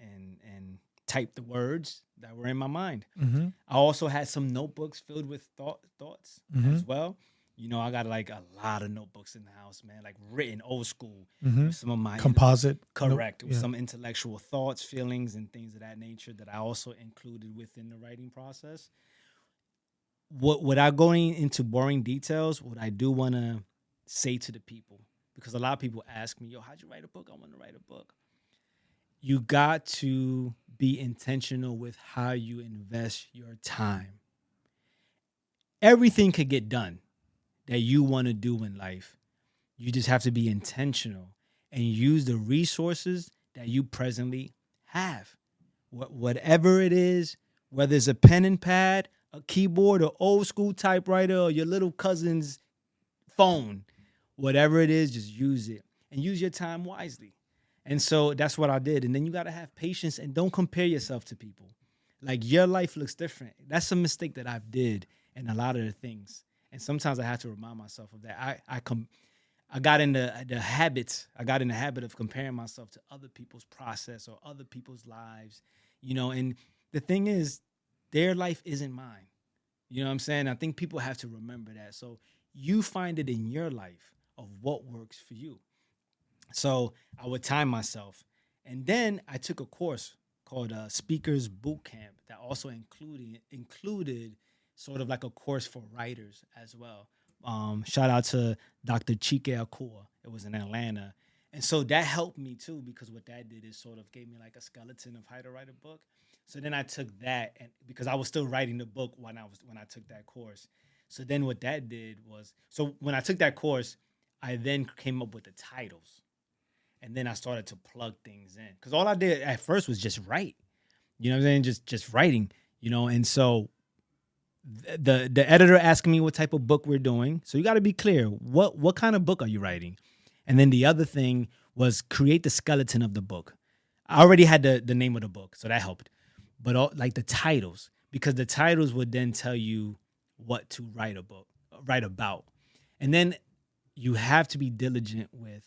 Speaker 2: type the words that were in my mind. I also had some notebooks filled with thoughts as well. You know, I got like a lot of notebooks in the house, man, like written old school. With some of my
Speaker 3: composite.
Speaker 2: Correct. With some intellectual thoughts, feelings, and things of that nature that I also included within the writing process. Without going into boring details, what I do want to say to the people, because a lot of people ask me, yo, how'd you write a book? I want to write a book. You got to be intentional with how you invest your time. Everything could get done that you want to do in life. You just have to be intentional and use the resources that you presently have. Whatever it is, whether it's a pen and pad, a keyboard, or old school typewriter, or your little cousin's phone, whatever it is, just use it and use your time wisely. And so that's what I did. And then you got to have patience and don't compare yourself to people. Like, your life looks different. That's a mistake that I've did in a lot of the things. And sometimes I have to remind myself of that. I got in the habit of comparing myself to other people's process or other people's lives, you know, and the thing is, their life isn't mine. You know what I'm saying? I think people have to remember that. So you find it in your life of what works for you. So I would time myself. And then I took a course called Speakers Boot Camp that also included sort of like a course for writers as well. Shout out to Dr. Chike Akua. It was in Atlanta. And so that helped me too, because what that did is sort of gave me like a skeleton of how to write a book. So then I took that, and because I was still writing the book when I took that course. So then what that did was, so when I took that course, I then came up with the titles. And then I started to plug things in. Because all I did at first was just write. You know what I'm saying? Just writing, you know. And so the editor asked me what type of book we're doing. So you got to be clear. What kind of book are you writing? And then the other thing was create the skeleton of the book. I already had the name of the book, so that helped. But like the titles, because the titles would then tell you what to write about. And then you have to be diligent with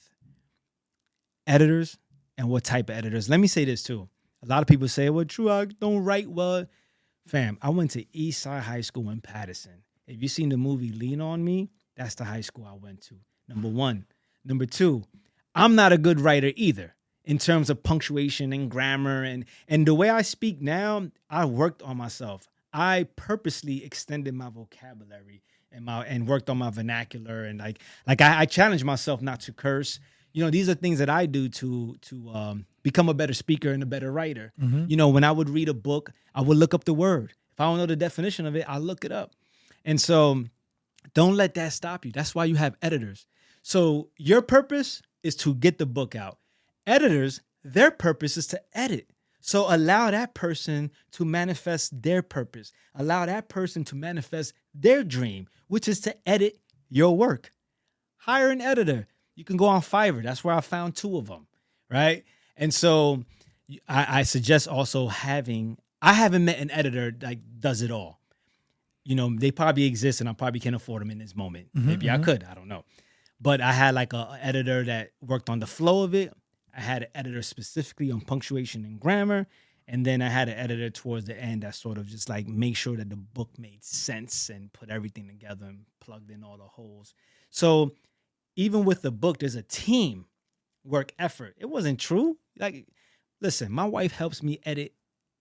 Speaker 2: editors and what type of editors. Let me say this too. A lot of people say, well, True, I don't write well. Fam, I went to Eastside High School in Patterson. If you've seen the movie Lean On Me, that's the high school I went to. Number one. Number two, I'm not a good writer either in terms of punctuation and grammar. And the way I speak now, I worked on myself. I purposely extended my vocabulary and worked on my vernacular. And like I challenged myself not to curse. You know, these are things that I do to become a better speaker and a better writer. You know, when I would read a book, I would look up the word. If I don't know the definition of it, I'll look it up. And so don't let that stop you. That's why you have editors. So your purpose is to get the book out. Editors, their purpose is to edit. So allow that person to manifest their purpose. Allow that person to manifest their dream, which is to edit your work. Hire an editor. You can go on Fiverr. That's where I found 2 of them, right? And so I suggest also I haven't met an editor that does it all. they probably exist and I probably can't afford them in this moment. Maybe I could, I don't know. But I had like a editor that worked on the flow of it. I had an editor specifically on punctuation and grammar. And then I had an editor towards the end that sort of just like make sure that the book made sense and put everything together and plugged in all the holes. So even with the book, there's a team work effort. It wasn't true. Like, listen, my wife helps me edit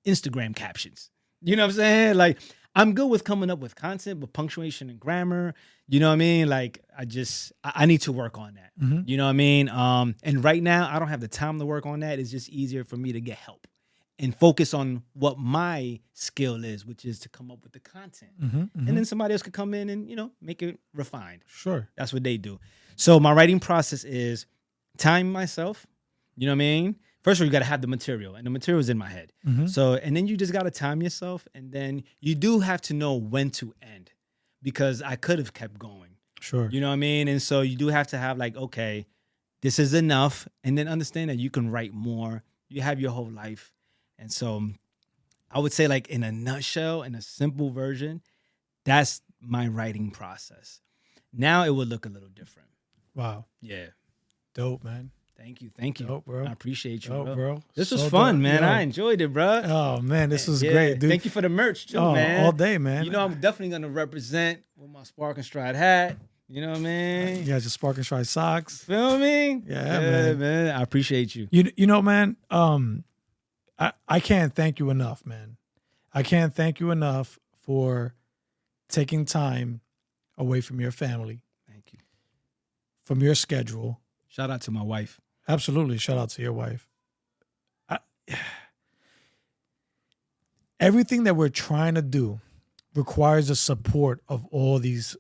Speaker 2: Instagram captions. You know what I'm saying? Like, I'm good with coming up with content, but punctuation and grammar, you know what I mean? Like, I need to work on that. You know what I mean? And right now, I don't have the time to work on that. It's just easier for me to get help and focus on what my skill is, which is to come up with the content. And then somebody else could come in and, make it refined.
Speaker 3: Sure.
Speaker 2: That's what they do. So my writing process is time myself. You know what I mean? First of all, you got to have the material, and the material is in my head. So, and then you just got to time yourself, and then you do have to know when to end, because I could have kept going.
Speaker 3: Sure.
Speaker 2: You know what I mean? And so you do have to have like, okay, this is enough, and then understand that you can write more. You have your whole life. And so I would say, like, in a nutshell, in a simple version, that's my writing process. Now it would look a little different.
Speaker 3: Wow.
Speaker 2: Yeah.
Speaker 3: Dope, man.
Speaker 2: Thank you. Thank you.
Speaker 3: Dope, bro.
Speaker 2: I appreciate you,
Speaker 3: Dope, bro.
Speaker 2: This
Speaker 3: So
Speaker 2: was fun,
Speaker 3: dope.
Speaker 2: man.
Speaker 3: Yo.
Speaker 2: I enjoyed it, bro.
Speaker 3: Oh, man, this was great, dude.
Speaker 2: Thank you for the merch, too, man.
Speaker 3: All day, man.
Speaker 2: I'm definitely going to represent with my Spark.N.Stride hat. You know what I mean?
Speaker 3: Yeah, just Spark.N.Stride socks.
Speaker 2: Feel me?
Speaker 3: Yeah, man.
Speaker 2: I appreciate you.
Speaker 3: You know, man, I can't thank you enough, man. I can't thank you enough for taking time away from your family,
Speaker 2: Thank you.
Speaker 3: from your schedule.
Speaker 2: Shout out to my wife.
Speaker 3: Absolutely. Shout out to your wife. Everything that we're trying to do requires the support of all these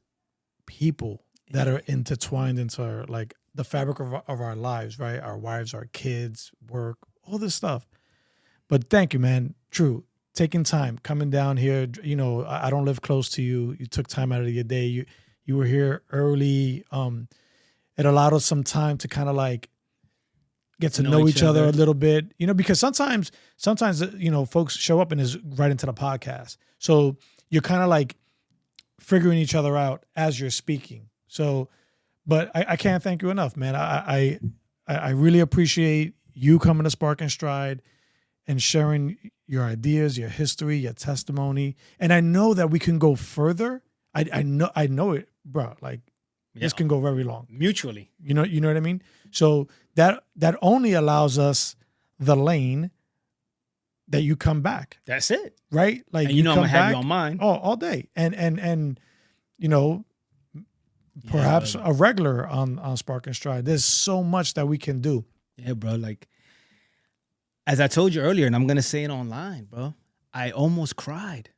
Speaker 3: people that are intertwined into our, like, the fabric of our lives, right? Our wives, our kids, work, all this stuff. But thank you, man. True. Taking time, coming down here. I don't live close to you. You took time out of your day. You were here early. It allowed us some time to kind of like get to know each other a little bit, because sometimes, folks show up and is right into the podcast. So you're kind of like figuring each other out as you're speaking. So, but I can't thank you enough, man. I really appreciate you coming to Spark.N.Stride and sharing your ideas, your history, your testimony. And I know that we can go further. I know it, bro. Like, this can go very long.
Speaker 2: Mutually.
Speaker 3: You know what I mean? So that only allows us the lane that you come back.
Speaker 2: That's it.
Speaker 3: Right? Like,
Speaker 2: and I'm gonna have you on mine.
Speaker 3: Oh, all day. And perhaps a regular on Spark.N.Stride. There's so much that we can do.
Speaker 2: Yeah, bro. Like, as I told you earlier, and I'm gonna say it online, bro, I almost cried.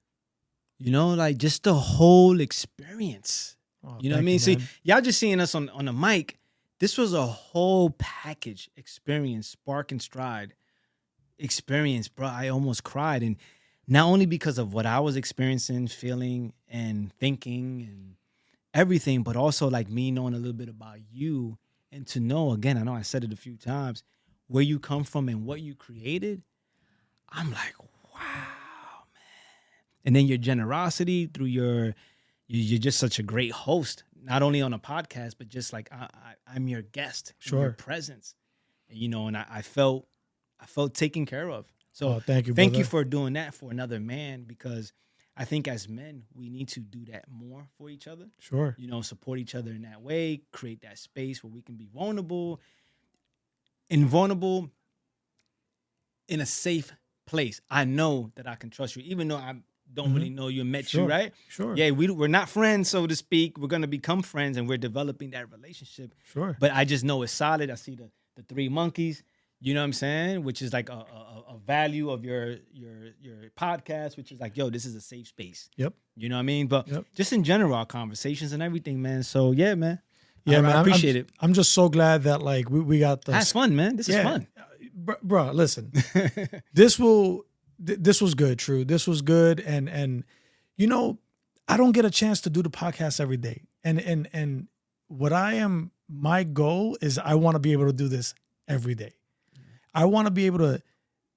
Speaker 2: Like, just the whole experience.
Speaker 3: Oh,
Speaker 2: you know what I mean? See, y'all just seeing us on the mic. This was a whole package experience, Spark.N.Stride experience, bro. I almost cried. And not only because of what I was experiencing, feeling, and thinking and everything, but also like me knowing a little bit about you, and to know, again, I know I said it a few times, where you come from and what you created. I'm like, wow, man. And then your generosity through you're just such a great host, not only on a podcast, but just like I'm your guest.
Speaker 3: Sure.
Speaker 2: Your presence, and I felt taken care of. So
Speaker 3: thank you,
Speaker 2: thank
Speaker 3: brother.
Speaker 2: you for doing that for another man, because I think as men, we need to do that more for each other.
Speaker 3: Sure.
Speaker 2: Support each other in that way, create that space where we can be vulnerable in a safe place. I know that I can trust you, even though I don't really know you and met you, right?
Speaker 3: Sure.
Speaker 2: Yeah, we're not friends, so to speak. We're going to become friends, and we're developing that relationship.
Speaker 3: Sure.
Speaker 2: But I just know it's solid. I see the three monkeys, you know what I'm saying? Which is like a value of your podcast, which is like, yo, this is a safe space.
Speaker 3: Yep.
Speaker 2: You know what I mean? But just in general, our conversations and everything, man. So yeah, man.
Speaker 3: Yeah,
Speaker 2: man. I appreciate it.
Speaker 3: I'm just so glad that like we got the.
Speaker 2: That's fun, man. This is fun.
Speaker 3: Bro, listen. This was good, True. This was good, and I don't get a chance to do the podcast every day, and my goal is I want to be able to do this every day. I want to be able to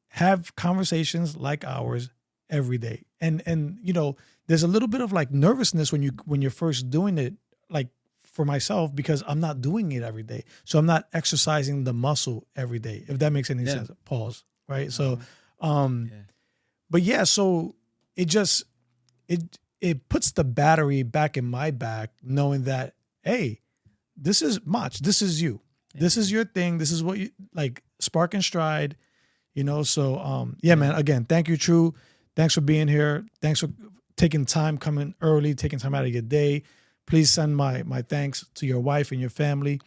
Speaker 3: have conversations like ours every day, And you know, there's a little bit of like nervousness when you're first doing it, like for myself, because I'm not doing it every day. So I'm not exercising the muscle every day, if that makes any sense. Pause. Right. So but yeah, so it just it puts the battery back in my back, knowing that, hey, this is Mach, this is you. This is your thing. This is what you like, Spark.N.Stride, you know. So yeah, man, again, thank you, True. Thanks for being here. Thanks for taking time, coming early, taking time out of your day. Please send my thanks to your wife and your family.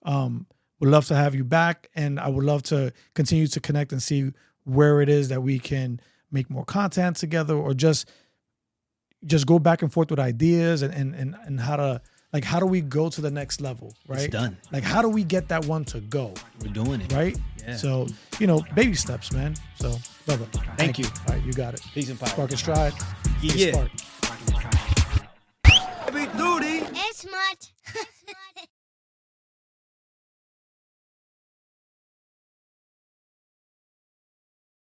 Speaker 3: Would love to have you back, and I would love to continue to connect and see where it is that we can make more content together, or just go back and forth with ideas and how do we go to the next level, right?
Speaker 2: It's done.
Speaker 3: Like, how do we get that one to go?
Speaker 2: We're doing it.
Speaker 3: Right?
Speaker 2: Yeah.
Speaker 3: So, you know, baby steps, man. So, brother, thank you. All right, you got it.
Speaker 2: Peace and power.
Speaker 3: Spark.N.Stride.
Speaker 2: Yeah.
Speaker 3: Spark.
Speaker 1: It's Mach.